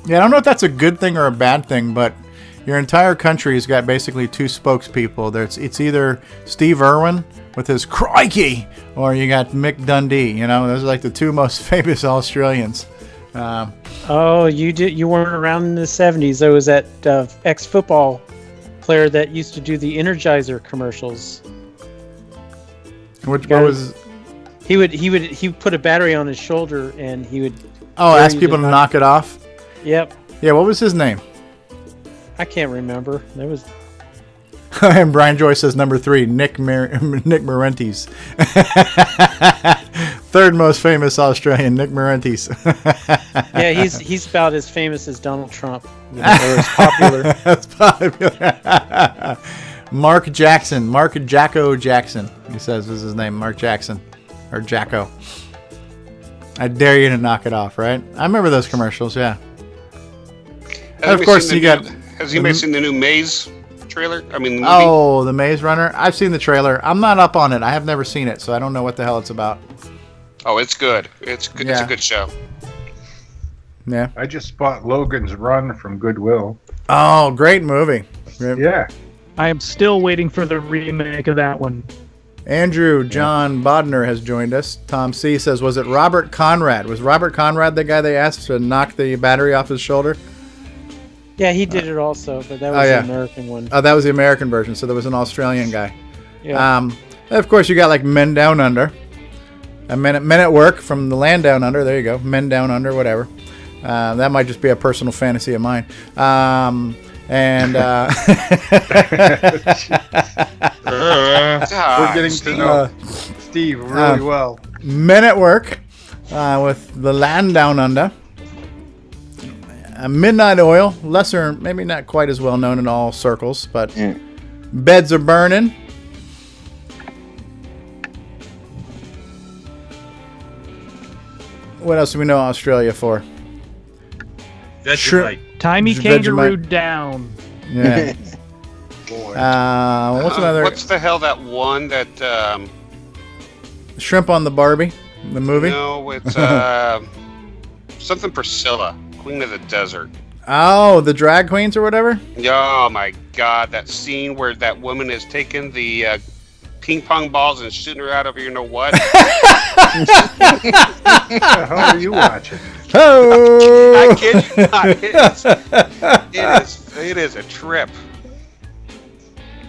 Yeah, I don't know if that's a good thing or a bad thing, but your entire country has got basically 2 spokespeople. It's either Steve Irwin with his crikey, or you got Mick Dundee. Those are like the 2 most famous Australians. You weren't around in the 70s. There was that ex-football player that used to do the Energizer commercials. What was? He would put a battery on his shoulder and he would. Ask people to knock it off. Yep. Yeah, what was his name? I can't remember. There was. And Brian Joyce says number 3, Nick Marentes. 3rd most famous Australian, Nick Marentes. Yeah, he's about as famous as Donald Trump. Or as popular. That's popular. Mark Jacko Jackson. He says is his name, Mark Jackson, or Jacko. I dare you to knock it off, right? I remember those commercials. Yeah. And of course, you got. Has anybody seen the new Maze trailer? I mean, the movie? Oh, the Maze Runner. I've seen the trailer. I'm not up on it. I have never seen it, so I don't know what the hell it's about. Oh, it's good. It's good. Yeah. It's a good show. Yeah. I just bought Logan's Run from Goodwill. Oh, great movie. Yeah. I am still waiting for the remake of that one. Andrew John Bodner has joined us. Tom C. says, was it Robert Conrad? Was Robert Conrad the guy they asked to knock the battery off his shoulder? Yeah, he did it also, but that was the American one. Oh, that was the American version, so there was an Australian guy. Yeah. Of course, you got like Men Down Under. Men at Work from the Land Down Under. There you go. Men Down Under, whatever. That might just be a personal fantasy of mine. We're getting to know Steve really well. Men at Work with the Land Down Under. Midnight Oil, lesser, maybe not quite as well known in all circles, but Beds Are Burning. What else do we know Australia for? Vegemite. Timey Kangaroo Down. Yeah. What's another? What's the hell that one that? Shrimp on the Barbie, the movie. No, it's something Priscilla, Queen of the Desert. Oh, the drag queens or whatever. Oh my God, that scene where that woman is taking the ping pong balls and shooting her out of you know what? What the hell are you watching? I kid you not. It is a trip.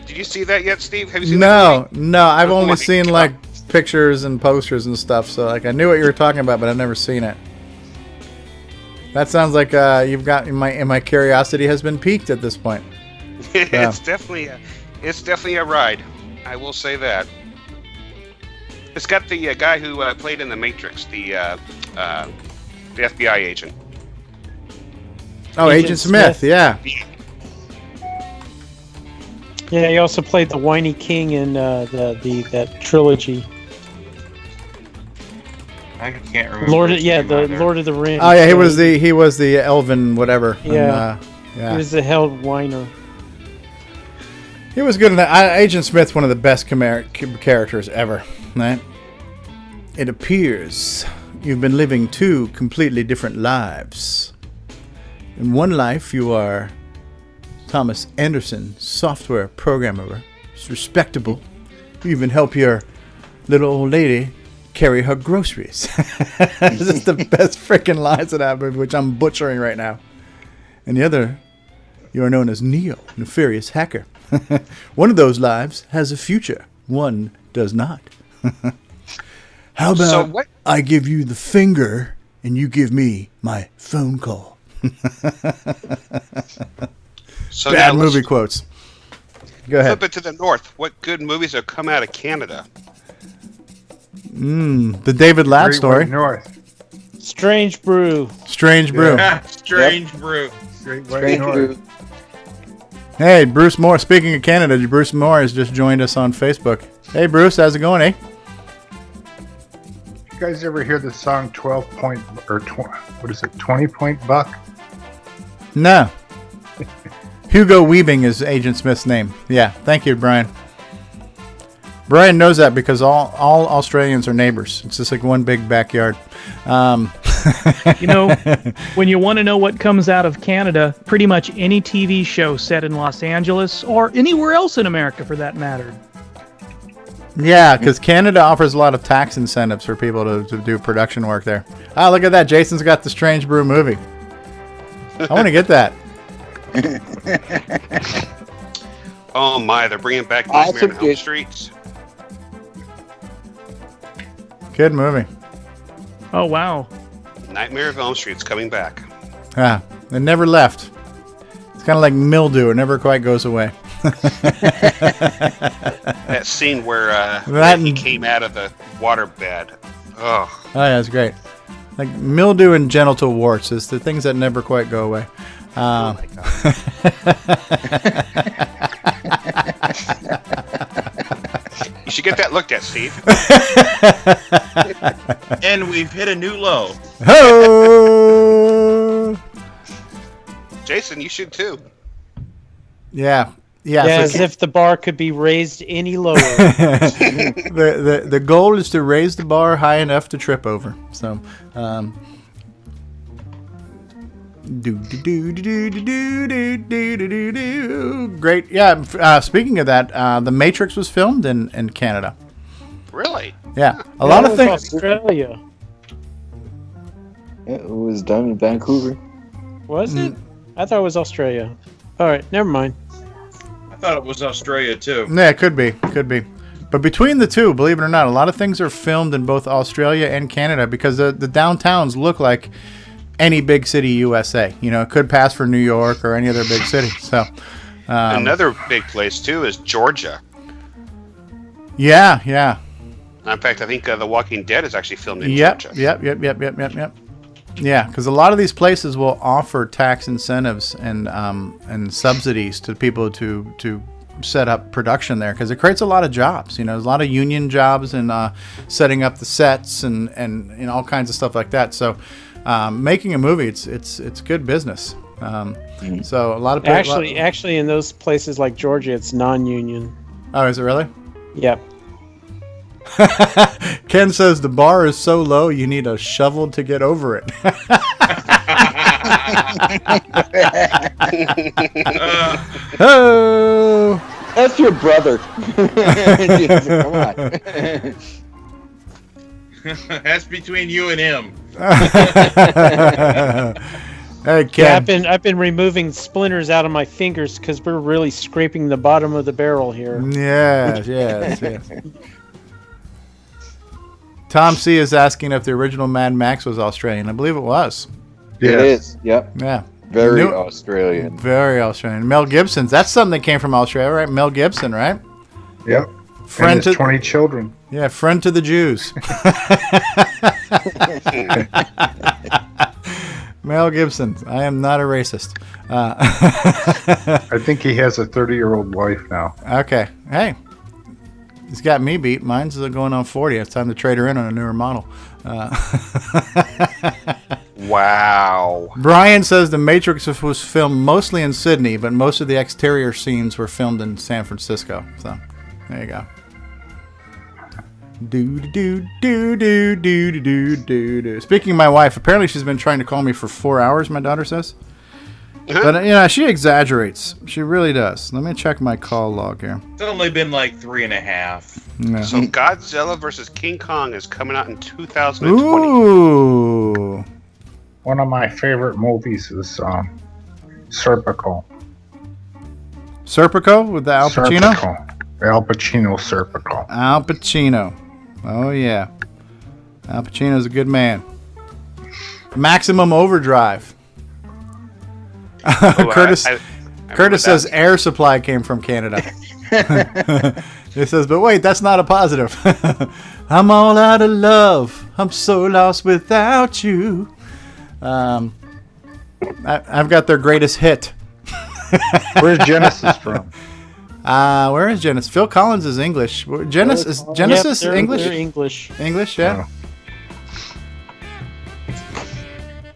Did you see that yet, Steve? Have you seen that movie? No. I've only seen like pictures and posters and stuff. So like I knew what you were talking about, but I've never seen it. That sounds like you've got my curiosity has been piqued at this point. It's definitely a ride. I will say that. It's got the guy who played in The Matrix, the FBI agent. Oh, Agent Smith, yeah. Yeah, he also played the whiny king in that trilogy. I can't remember. Lord of the Rings. Oh yeah, he was the elven whatever. Yeah, yeah. He was the hell whiner. He was good in that. Agent Smith's one of the best characters ever. Right? It appears you've been living 2 completely different lives. In one life, you are Thomas Anderson, software programmer. It's respectable. You even help your little old lady carry her groceries. This is the best freaking lines of that movie, which I'm butchering right now. And the other, you are known as Neo, nefarious hacker. One of those lives has a future. One does not. How about I give you the finger and you give me my phone call? So bad movie quotes. Go ahead. Flip it to the north. What good movies have come out of Canada? The David Ladd story. North. Strange Brew. Strange Brew. Yeah. Strange Brew. Strange Brew. Hey, Bruce Moore. Speaking of Canada, Bruce Moore has just joined us on Facebook. Hey, Bruce, how's it going, eh? You guys ever hear the song 20 Point Buck? No. Hugo Weaving is Agent Smith's name. Yeah, thank you, Brian. Brian knows that because all Australians are neighbors. It's just like one big backyard. You know, when you want to know what comes out of Canada, pretty much any TV show set in Los Angeles or anywhere else in America for that matter. Yeah, because Canada offers a lot of tax incentives for people to do production work there. Ah, look at that. Jason's got the Strange Brew movie. I want to get that. Oh my, they're bringing back Nightmare on Elm Street. Good movie. Oh, wow. Nightmare of Elm Street's coming back. Ah, it never left. It's kind of like mildew. It never quite goes away. That scene where he came out of the waterbed. Oh. Oh, yeah, it's great. Like mildew and genital warts is the things that never quite go away. Oh my God. You should get that looked at, Steve. And we've hit a new low. Ho! Jason, you should too. Yeah. Yeah, as if the bar could be raised any lower. The goal is to raise the bar high enough to trip over. So, great. Yeah. Speaking of that, The Matrix was filmed in Canada. Really? Yeah. A lot of things. Australia. It was done in Vancouver. Was it? I thought it was Australia. All right, never mind. I thought it was Australia too. Yeah, it could be. But between the two, believe it or not, a lot of things are filmed in both Australia and Canada because the downtowns look like any big city USA. You know, it could pass for New York or any other big city. So another big place too is Georgia. Yeah, yeah. In fact, I think The Walking Dead is actually filmed in Georgia. Yep. Yeah, because a lot of these places will offer tax incentives and subsidies to people to set up production there because it creates a lot of jobs. You know, there's a lot of union jobs and setting up the sets and all kinds of stuff like that. So making a movie, it's good business. So a lot of people, actually in those places like Georgia, it's non-union. Oh, is it really? Yep. Ken says the bar is so low you need a shovel to get over it. Oh, that's your brother. Come on. That's between you and him. Hey, Ken. Yeah, I've been removing splinters out of my fingers because we're really scraping the bottom of the barrel here. Yes. Tom C is asking if the original Mad Max was Australian. I believe it was. It is. Yep. Yeah. Very Australian. Very Australian. Mel Gibson's. That's something that came from Australia, right? Mel Gibson, right? Yep. Friend and his 20 children. Yeah, friend to the Jews. Mel Gibson. I am not a racist. I think he has a 30-year-old wife now. Okay. Hey. He's got me beat. Mine's going on 40. It's time to trade her in on a newer model. Wow. Brian says The Matrix was filmed mostly in Sydney, but most of the exterior scenes were filmed in San Francisco. So, there you go. Do. Speaking of my wife, apparently she's been trying to call me for 4 hours, my daughter says. But, you know, she exaggerates. She really does. Let me check my call log here. It's only been like 3.5. Yeah. So Godzilla vs. King Kong is coming out in 2020. Ooh. One of my favorite movies is Serpico. Serpico with the Al Pacino? Serpico. Al Pacino Serpico. Al Pacino. Oh, yeah. Al Pacino's a good man. Maximum Overdrive. Curtis says air supply came from Canada. He says, but wait, that's not a positive. I'm all out of love. I'm so lost without you. I've got their greatest hit. Where's Genesis from? Where is Genesis? Phil Collins is English. Genesis English? They're English. English, yeah.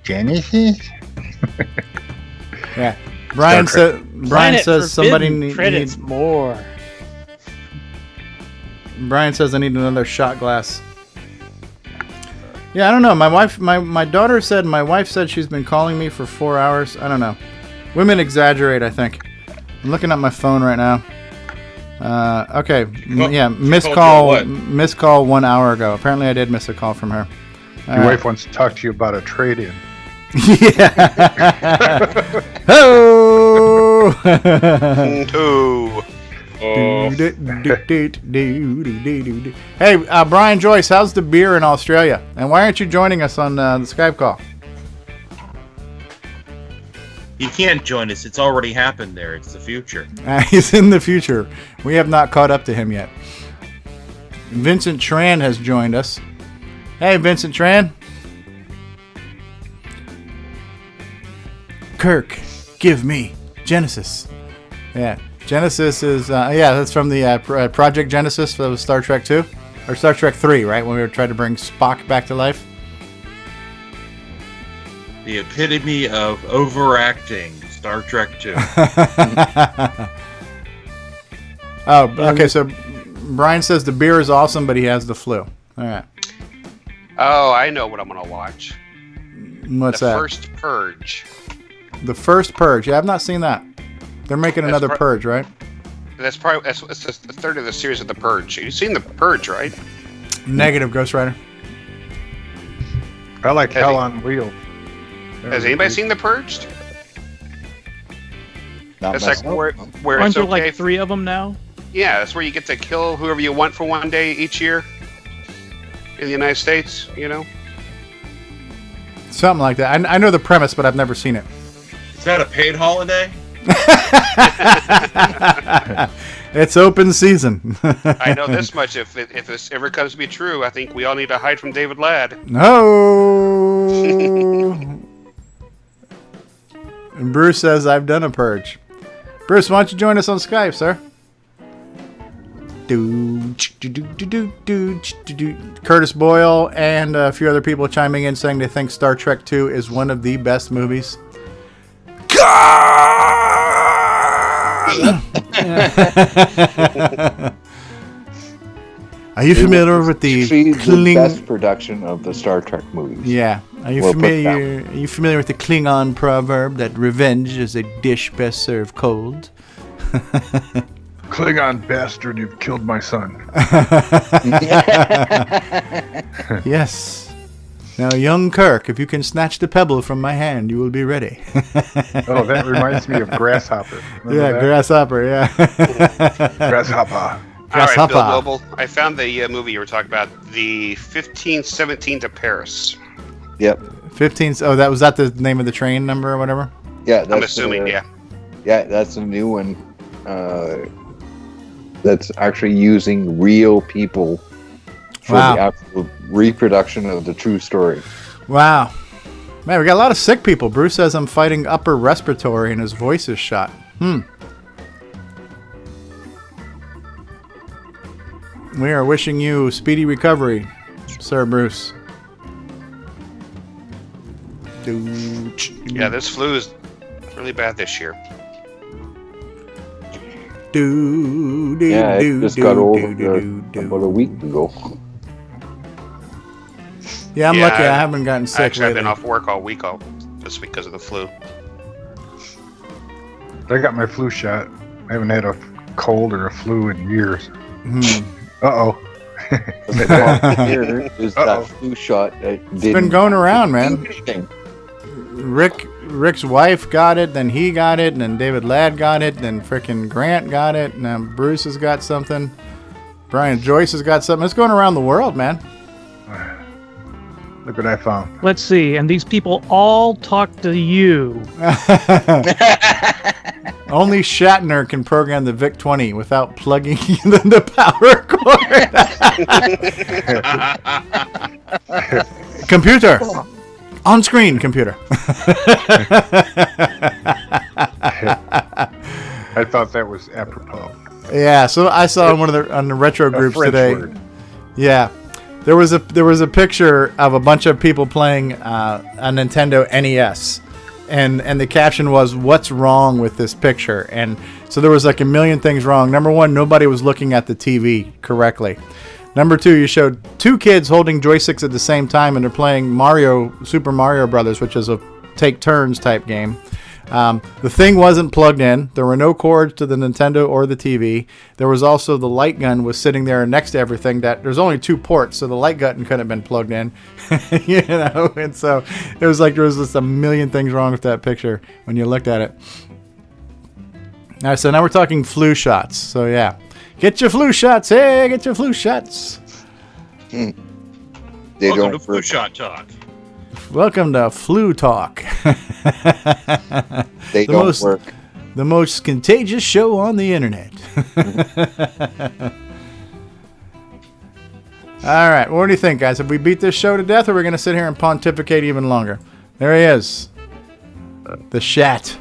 Genesis? Yeah. Brian says somebody credits needs more. Brian says I need another shot glass. Yeah, I don't know. My daughter said my wife said she's been calling me for 4 hours. I don't know. Women exaggerate, I think. I'm looking at my phone right now. Okay. Yeah, missed call 1 hour ago. Apparently I did miss a call from her. Your wife wants to talk to you about a trade-in. Yeah. Oh. Hey, Brian Joyce, how's the beer in Australia? And why aren't you joining us on the Skype call? You can't join us. It's already happened there. It's the future. He's in the future. We have not caught up to him yet. Vincent Tran has joined us. Hey, Vincent Tran. Kirk, give me Genesis. Yeah, Genesis is that's from the Project Genesis for Star Trek 2 or Star Trek 3, right? When we were trying to bring Spock back to life. The epitome of overacting. Star Trek 2. Oh, okay. So Brian says the beer is awesome, but he has the flu. All right. Oh, I know what I'm gonna watch. What's that? The First Purge. The First Purge. Yeah, I've not seen that. They're making another Purge, right? That's the third of the series of the Purge. You've seen the Purge, right? Negative, Ghost Rider. I like Hell on Wheels. Has anybody seen the Purged? That's like where Aren't it's there okay. like 3 of them now? Yeah, that's where you get to kill whoever you want for one day each year in the United States. You know. Something like that. I know the premise, but I've never seen it. Is that a paid holiday? It's open season. I know this much. If this ever comes to be true, I think we all need to hide from David Ladd. No. And Bruce says I've done a purge. Bruce, why don't you join us on Skype, sir? Curtis Boyle and a few other people chiming in saying they think Star Trek 2 is one of the best movies. Are you familiar with the best production of the Star Trek movies? Yeah. Are you familiar with the Klingon proverb that revenge is a dish best served cold? Klingon bastard, you've killed my son. Yes. Now, young Kirk, if you can snatch the pebble from my hand, you will be ready. Oh, that reminds me of Grasshopper. Remember that? Grasshopper, yeah. Grasshopper. All right, Bill Noble. I found the movie you were talking about, the 1517 to Paris. Yep. 15. Oh, was that the name of the train number or whatever? Yeah, I'm assuming. Yeah. Yeah, that's a new one. That's actually using real people for the actual reproduction of the true story. Wow. Man, we got a lot of sick people. Bruce says I'm fighting upper respiratory and his voice is shot. We are wishing you speedy recovery, Sir Bruce. Yeah, this flu is really bad this year. Yeah, it just got over about a week ago. Yeah, I'm lucky I haven't gotten sick. Actually, I've been off work all week just because of the flu. I got my flu shot. I haven't had a cold or a flu in years. Uh-oh. Here is that flu shot. It's been going around, man. Rick's wife got it, then he got it, and then David Ladd got it, then frickin' Grant got it, and then Bruce has got something. Brian Joyce has got something. It's going around the world, man. Look what I found. Let's see. And these people all talk to you. Only Shatner can program the VIC-20 without plugging in the power cord. Computer. On screen, computer. I thought that was apropos. Yeah, so I saw on the retro groups today. Word. Yeah. There was a picture of a bunch of people playing a Nintendo NES, and the caption was, "What's wrong with this picture?" And so there was like a million things wrong. Number one, nobody was looking at the TV correctly. Number two, you showed two kids holding joysticks at the same time, and they're playing Super Mario Brothers, which is a take turns type game. The thing wasn't plugged in. There were no cords to the Nintendo or the TV. There was also the light gun was sitting there next to everything. That there's only 2 ports, so the light gun couldn't have been plugged in. And so it was like there was just a million things wrong with that picture when you looked at it. All right, so now we're talking flu shots. So yeah, get your flu shots. Hey, get your flu shots. They Welcome don't to Flu Shot Talk. Welcome to Flu Talk. They don't work. The most contagious show on the internet. All right, what do you think, guys? Have we beat this show to death, or are we going to sit here and pontificate even longer? There he is. The shat.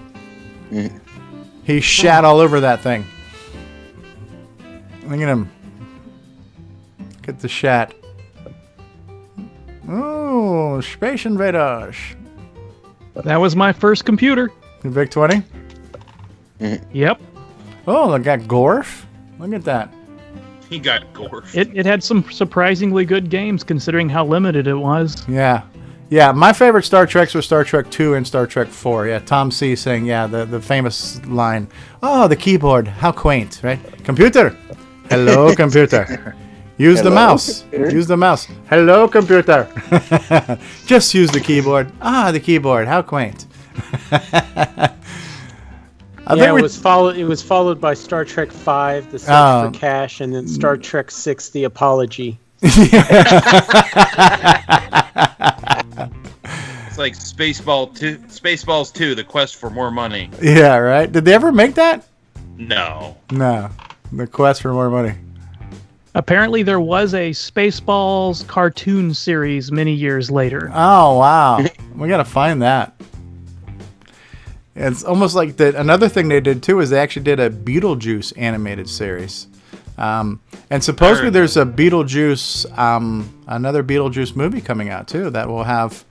He shat all over that thing. Look at him. Look at the shat. Oh, Space Invaders. That was my first computer. The VIC-20? Yep. Oh, they got Gorf? Look at that. He got Gorf. It had some surprisingly good games considering how limited it was. Yeah. Yeah, my favorite Star Treks were Star Trek 2 and Star Trek 4. Yeah, Tom C. saying, the famous line, "Oh, the keyboard, how quaint," right? Computer. Hello, computer. Use the mouse. Use the mouse. Hello, computer. Just use the keyboard. Ah, the keyboard. How quaint. It was followed by Star Trek 5, The Search for Cash, and then Star Trek 6, The Apology. It's like Spaceballs 2, The Quest for More Money. Yeah, right? Did they ever make that? No. No. The Quest for More Money. Apparently there was a Spaceballs cartoon series many years later. Oh, wow. We got to find that. It's almost like that. Another thing they did, too, is they actually did a Beetlejuice animated series. And supposedly there's a Beetlejuice, another Beetlejuice movie coming out, too, that will have...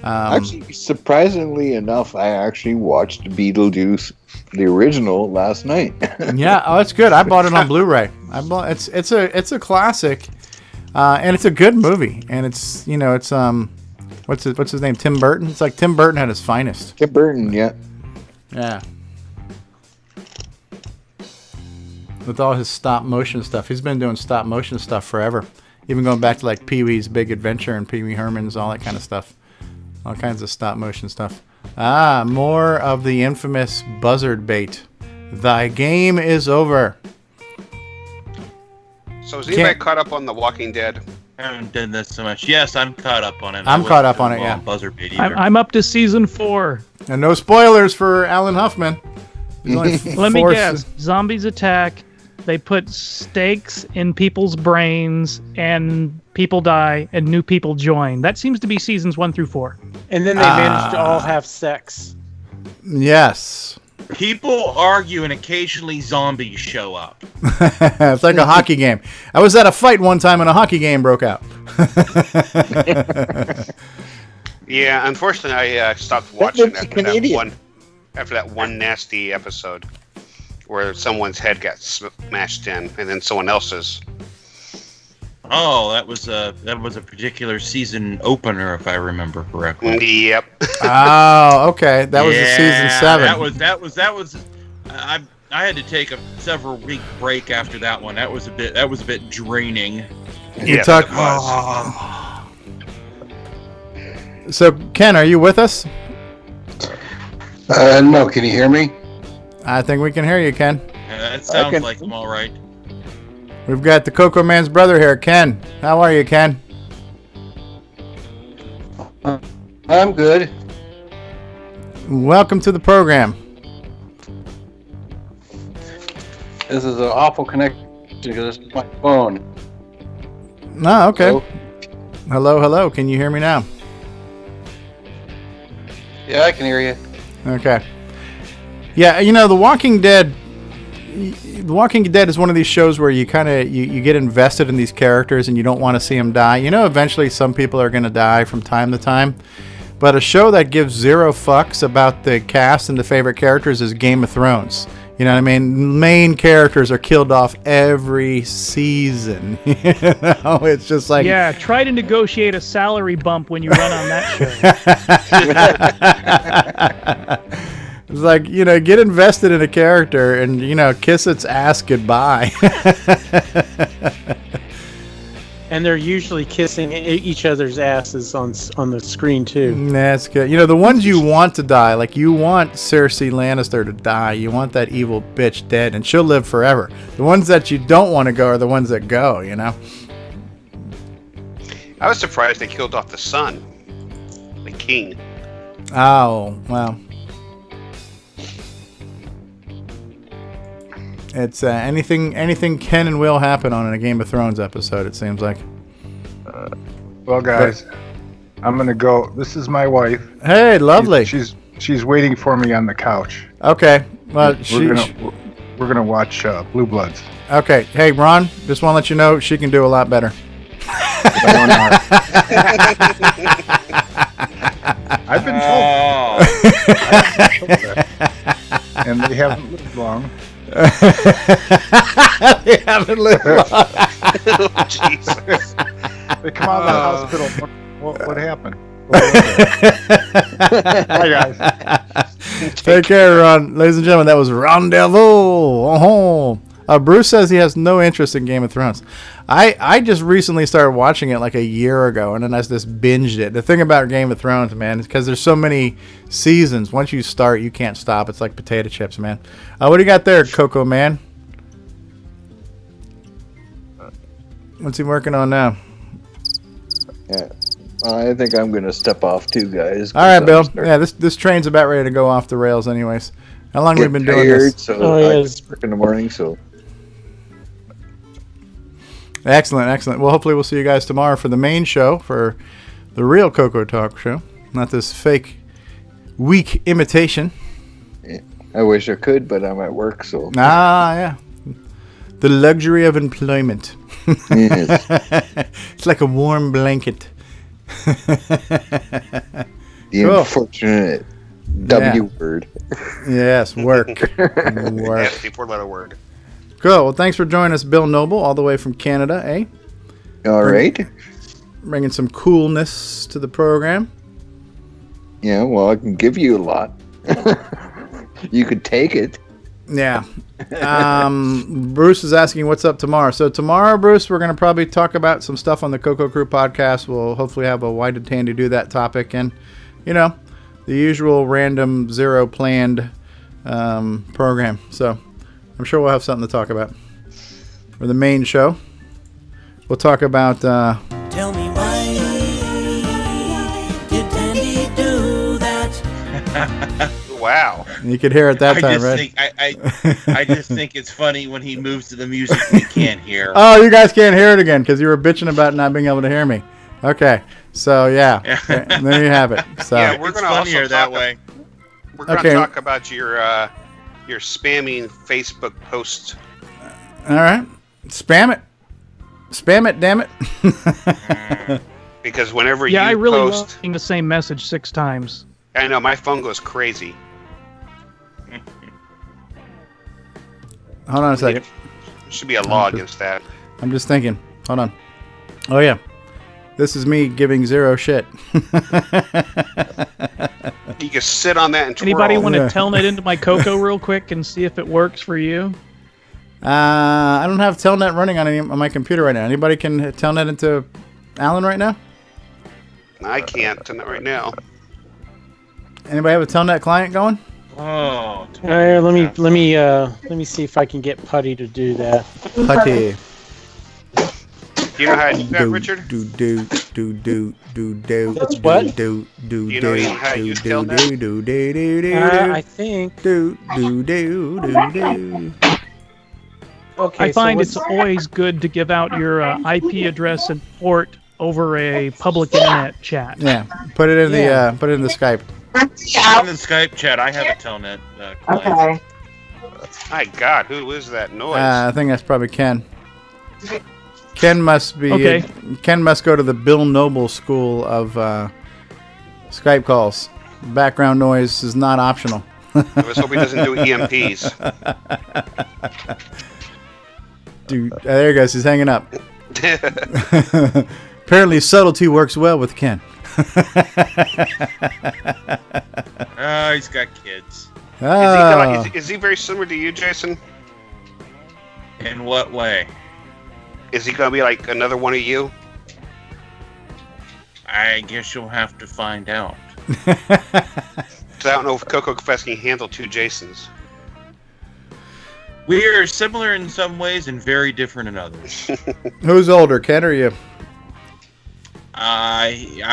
actually, surprisingly enough, I actually watched Beetlejuice, the original, last night. Yeah, oh, it's good. I bought it on Blu-ray. It's a classic, and it's a good movie. And it's what's his name? Tim Burton. It's like Tim Burton at his finest. Tim Burton, yeah. Yeah. With all his stop motion stuff, he's been doing stop motion stuff forever. Even going back to like Pee-wee's Big Adventure and Pee-wee Herman's, all that kind of stuff. All kinds of stop motion stuff. More of the infamous buzzard bait. Thy game is over. So is anybody caught up on The Walking Dead? I haven't done this so much. Yes, I'm caught up on it. I'm caught up on it, yeah. Buzzard bait either. I'm up to season 4. And no spoilers for Alan Huffman. Let me guess. Zombies attack. They put stakes in people's brains, and people die, and new people join. That seems to be seasons 1 through 4. And then they managed to all have sex. Yes. People argue, and occasionally zombies show up. It's like a hockey game. I was at a fight one time, and a hockey game broke out. Yeah, unfortunately, I stopped watching after that one nasty episode where someone's head got smashed in, and then someone else's. Oh, that was a particular season opener, if I remember correctly. Yep. Oh, okay. That was the season 7. That was. I had to take a several week break after that one. That was a bit draining. You talk. So, Ken, are you with us? No. Can you hear me? I think we can hear you, Ken. That sounds like I'm all right. We've got the Coco Man's brother here, Ken. How are you, Ken? I'm good. Welcome to the program. This is an awful connection because this is my phone. No, okay. Hello. Can you hear me now? Yeah, I can hear you. Okay. Yeah, The Walking Dead. The Walking Dead is one of these shows where you kind of you get invested in these characters and you don't want to see them die. Eventually some people are going to die from time to time, But a show that gives zero fucks about the cast and the favorite characters is Game of Thrones. You know what I mean? Main characters are killed off every season. You know, it's just like... Yeah, try to negotiate a salary bump when you run on that show. It's like, you know, get invested in a character and, you know, kiss its ass goodbye. And they're usually kissing each other's asses on the screen too. That's good. You know, the ones you want to die, like you want Cersei Lannister to die. You want that evil bitch dead, and she'll live forever. The ones that you don't want to go are the ones that go, you know? I was surprised they killed off the son, the king. Oh, well. It's anything can and will happen on a Game of Thrones episode, it seems like. Well, guys, I'm gonna go. This is my wife. Hey, lovely. She's waiting for me on the couch. Okay. Well, we're gonna watch Blue Bloods. Okay. Hey, Ron, just want to let you know she can do a lot better. I've been told that. And they haven't lived long. They haven't lived long. Oh, Jesus. They come out of the hospital. What happened? Hi, guys. Take care, Ron. Ladies and gentlemen, that was Rendezvous. Oh. Bruce says he has no interest in Game of Thrones. I just recently started watching it like a year ago, and then I just binged it. The thing about Game of Thrones, man, is because there's so many seasons. Once you start, you can't stop. It's like potato chips, man. What do you got there, Coco man? What's he working on now? Yeah, I think I'm gonna step off too, guys. All right, Bill. Yeah, this train's about ready to go off the rails, anyways. How long have we been doing this? So I work in the morning, so. Excellent. Well, hopefully we'll see you guys tomorrow for the main show, for the real CoCoTALK show, not this fake, weak imitation. Yeah, I wish I could, but I'm at work, so. Yeah. The luxury of employment. Yes. It's like a warm blanket. The unfortunate W word. Yes, work. Yes, the four-letter word. Cool. Well, thanks for joining us, Bill Noble, all the way from Canada, eh? All right. Bringing some coolness to the program. Yeah, well, I can give you a lot. You could take it. Yeah. Bruce is asking what's up tomorrow. So tomorrow, Bruce, we're going to probably talk about some stuff on the CoCo Crew podcast. We'll hopefully have a wide attain to do that topic. And, you know, the usual random, zero planned program. So I'm sure we'll have something to talk about. For the main show, we'll talk about... Tell me why did Tandy do that? Wow. You could hear it that time, right? I just think it's funny when he moves to the music we can't hear. Oh, you guys can't hear it again because you were bitching about not being able to hear me. Okay, so yeah, there you have it. So yeah, we're going to also that way. We're going to talk about your spamming Facebook post. All right, spam it, damn it. Because whenever you I really post, love seeing the same message 6 times. I know my phone goes crazy. Hold on a second. There should be a law against that. I'm just thinking. Hold on. Oh yeah, this is me giving zero shit. You can sit on that and twirl. Anybody want to telnet into my CoCo real quick and see if it works for you? I don't have Telnet running on my computer right now. Anybody can Telnet into Alan right now? I can't Telnet right now. Anybody have a Telnet client going? Oh. Let me see if I can get Putty to do that. Putty. Do you know how to do that, Richard? That's what? Do you know how to use Telnet? I think. Okay, I find it's always good to give out your IP address and port over a public internet chat. Yeah, put it in the Skype. In the Skype chat, I have a Telnet client. Okay. My God, who is that noise? I think that's probably Ken. Ken must be. Okay. Ken must go to the Bill Noble School of Skype calls. Background noise is not optional. Let's hope he doesn't do EMPs. Dude, there he goes. He's hanging up. Apparently, subtlety works well with Ken. Oh, he's got kids. Is he very similar to you, Jason? In what way? Is he going to be like another one of you? I guess you'll have to find out. So I don't know if Coco Fest can handle 2 Jasons. We are similar in some ways and very different in others. Who's older, Ken or you?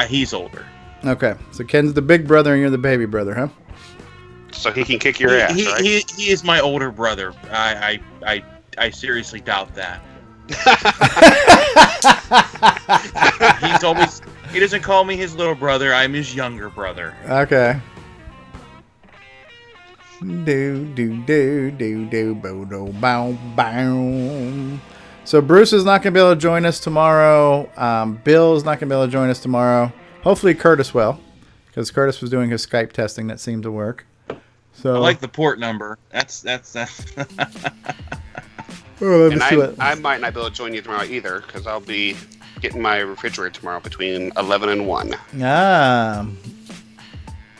He's older. Okay, so Ken's the big brother and you're the baby brother, huh? So he can kick your ass, right? He is my older brother. I seriously doubt that. He doesn't call me his little brother. I'm his younger brother. Okay. So Bruce is not going to be able to join us tomorrow. Bill's not going to be able to join us tomorrow. Hopefully Curtis will, because Curtis was doing his Skype testing. That seemed to work. So I like the port number. That's. And I might not be able to join you tomorrow either, because I'll be getting my refrigerator tomorrow between 11 and 1.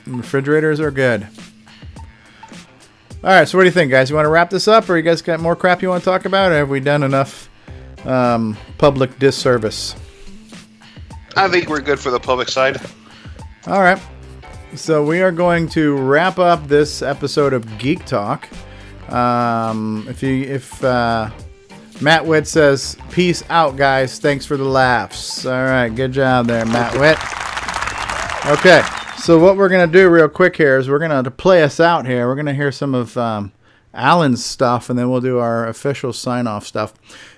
Refrigerators are good. All right, so what do you think, guys? You want to wrap this up, or you guys got more crap you want to talk about, or have we done enough public disservice? I think we're good for the public side. All right. So we are going to wrap up this episode of Geek Talk. If Matt Witt says, peace out, guys. Thanks for the laughs. All right, good job there, Matt Witt. Okay, so what we're going to do real quick here is we're going to play us out here. We're going to hear some of Alan's stuff, and then we'll do our official sign-off stuff.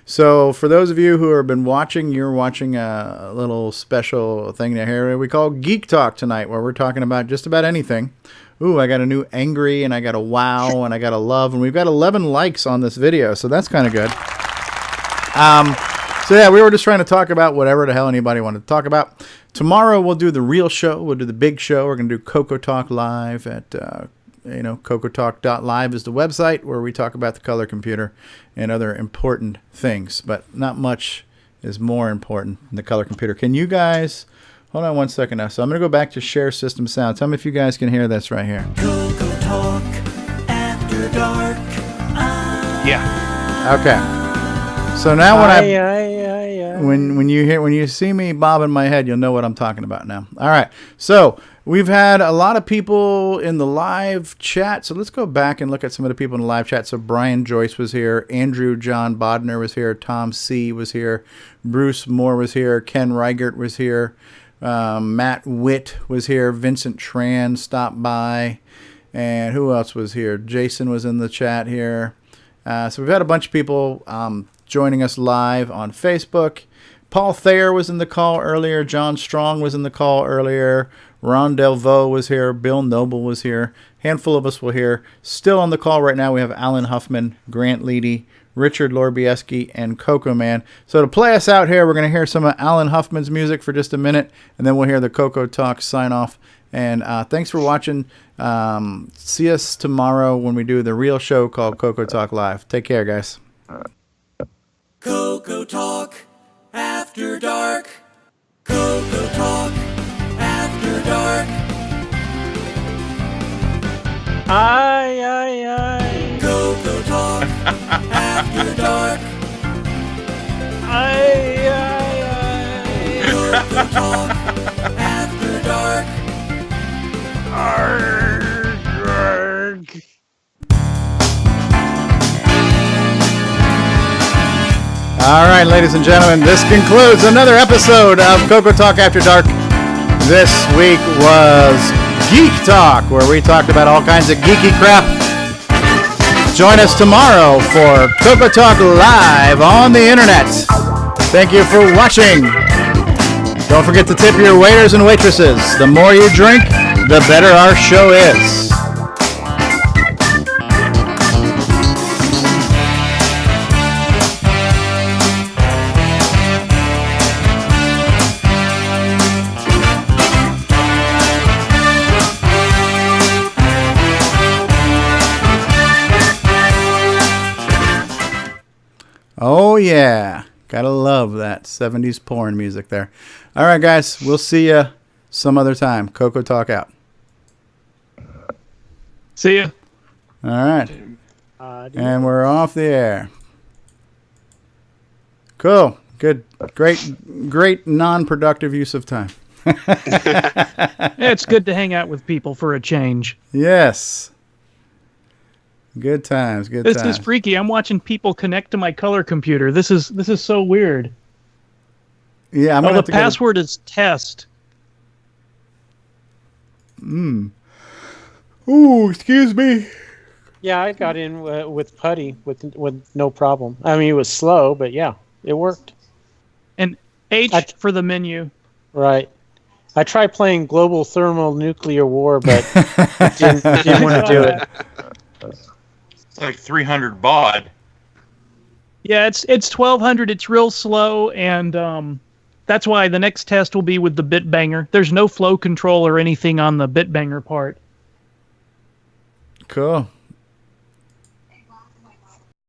So for those of you who have been watching, you're watching a little special thing here we call Geek Talk tonight, where we're talking about just about anything. Ooh, I got a new angry, and I got a wow, and I got a love, and we've got 11 likes on this video, so that's kind of good. So yeah, we were just trying to talk about whatever the hell anybody wanted to talk about. Tomorrow we'll do the real show. We'll do the big show. We're going to do CoCoTALK live at, CoCoTalk.live is the website where we talk about the color computer and other important things, but not much is more important than the color computer. Can you guys... Hold on one second now. So I'm going to go back to share system sound. Tell me if you guys can hear this right here. CoCoTalk After Dark. Yeah. Okay. So now when you see me bobbing my head, you'll know what I'm talking about now. All right. So we've had a lot of people in the live chat. So let's go back and look at some of the people in the live chat. So Brian Joyce was here. Andrew John Bodner was here. Tom C. was here. Bruce Moore was here. Ken Reichert was here. Matt Witt was here. Vincent Tran stopped by. And who else was here? Jason was in the chat here. So we've had a bunch of people joining us live on Facebook. Paul Thayer was in the call earlier. John Strong was in the call earlier. Ron Delvaux was here. Bill Noble was here. Handful of us were here. Still on the call right now, we have Alan Huffman, Grant Leedy, Richard Lorbieski, and Coco Man. So to play us out here, we're going to hear some of Alan Huffman's music for just a minute, and then we'll hear the CoCoTALK sign off. And thanks for watching. See us tomorrow when we do the real show called CoCoTALK Live. Take care, guys. CoCoTalk After Dark. CoCoTalk After Dark. Aye. CoCoTalk After Dark. Aye. CoCoTalk After Dark. Arg. All right, ladies and gentlemen, this concludes another episode of CoCoTALK After Dark. This week was Geek Talk, where we talked about all kinds of geeky crap. Join us tomorrow for CoCoTALK Live on the internet. Thank you for watching. Don't forget to tip your waiters and waitresses. The more you drink, the better our show is. Oh, yeah. Gotta love that 70s porn music there. All right, guys. We'll see you some other time. CoCoTALK out. See ya. All right. And we're off the air. Cool. Good. Great non-productive use of time. It's good to hang out with people for a change. Yes. Good times. Good This times. is freaky. I'm watching people connect to my color computer. This is so weird. Yeah, the password is test. Ooh, excuse me. Yeah, I got in with Putty with no problem. I mean, it was slow, but yeah, it worked. And H for the menu. Right. I tried playing Global Thermonuclear War, but didn't want to do it. It's like 300 baud. Yeah, it's 1200. It's real slow, and that's why the next test will be with the Bitbanger. There's no flow control or anything on the Bitbanger part. Cool.